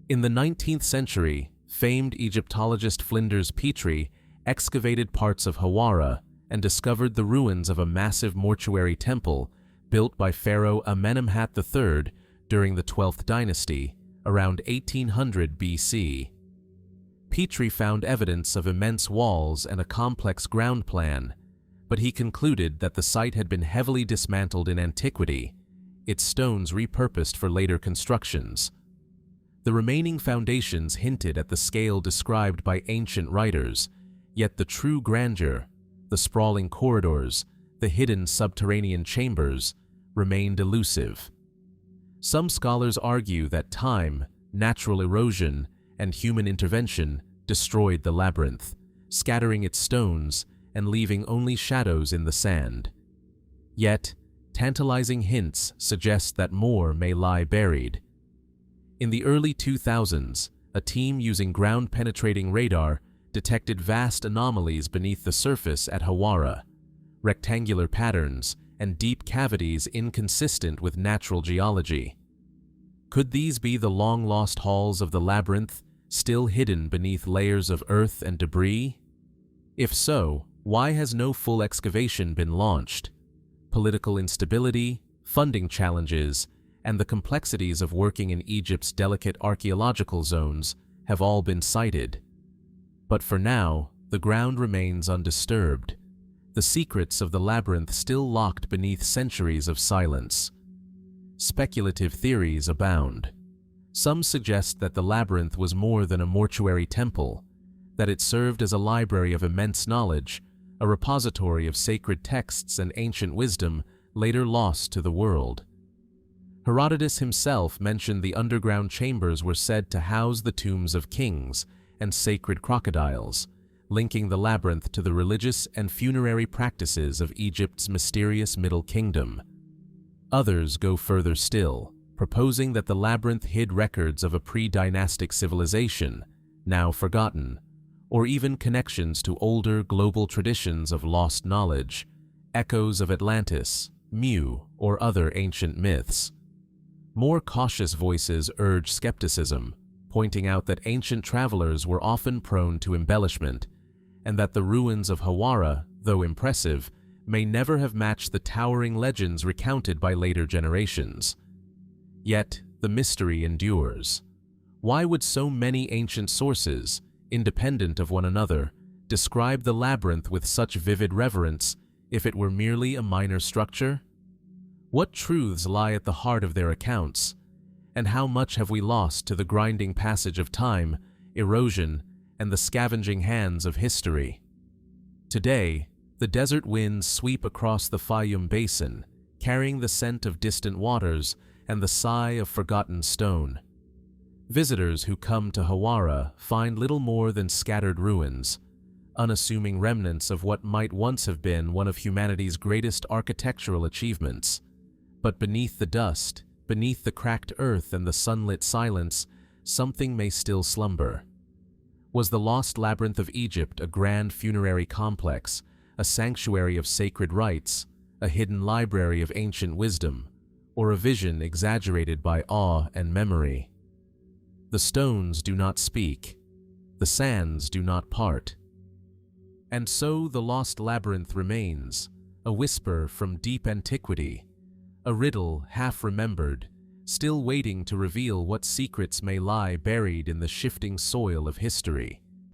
In the 19th century, famed Egyptologist Flinders Petrie excavated parts of Hawara and discovered the ruins of a massive mortuary temple built by Pharaoh Amenemhat III during the 12th dynasty, around 1800 BC. Petrie found evidence of immense walls and a complex ground plan, but he concluded that the site had been heavily dismantled in antiquity, its stones repurposed for later constructions. The remaining foundations hinted at the scale described by ancient writers, yet the true grandeur, the sprawling corridors, the hidden subterranean chambers, remained elusive. Some scholars argue that time, natural erosion, and human intervention destroyed the labyrinth, scattering its stones and leaving only shadows in the sand. Yet, tantalizing hints suggest that more may lie buried. In the early 2000s, a team using ground-penetrating radar detected vast anomalies beneath the surface at Hawara, rectangular patterns and deep cavities inconsistent with natural geology. Could these be the long-lost halls of the labyrinth, still hidden beneath layers of earth and debris? If so, why has no full excavation been launched? Political instability, funding challenges, and the complexities of working in Egypt's delicate archaeological zones have all been cited. But for now, the ground remains undisturbed, the secrets of the labyrinth still locked beneath centuries of silence. Speculative theories abound. Some suggest that the labyrinth was more than a mortuary temple, that it served as a library of immense knowledge, a repository of sacred texts and ancient wisdom later lost to the world. Herodotus himself mentioned the underground chambers were said to house the tombs of kings and sacred crocodiles, linking the labyrinth to the religious and funerary practices of Egypt's mysterious Middle Kingdom. Others go further still, proposing that the labyrinth hid records of a pre-dynastic civilization, now forgotten, or even connections to older global traditions of lost knowledge, echoes of Atlantis, Mu, or other ancient myths. More cautious voices urge skepticism, pointing out that ancient travelers were often prone to embellishment, and that the ruins of Hawara, though impressive, may never have matched the towering legends recounted by later generations. Yet, the mystery endures. Why would so many ancient sources, independent of one another, describe the labyrinth with such vivid reverence if it were merely a minor structure? What truths lie at the heart of their accounts, and how much have we lost to the grinding passage of time, erosion, and the scavenging hands of history? Today, the desert winds sweep across the Fayum Basin, carrying the scent of distant waters and the sigh of forgotten stone. Visitors who come to Hawara find little more than scattered ruins, unassuming remnants of what might once have been one of humanity's greatest architectural achievements. But beneath the dust, beneath the cracked earth and the sunlit silence, something may still slumber. Was the lost labyrinth of Egypt a grand funerary complex, a sanctuary of sacred rites, a hidden library of ancient wisdom, or a vision exaggerated by awe and memory? The stones do not speak, the sands do not part. And so the lost labyrinth remains, a whisper from deep antiquity, a riddle half-remembered, still waiting to reveal what secrets may lie buried in the shifting soil of history.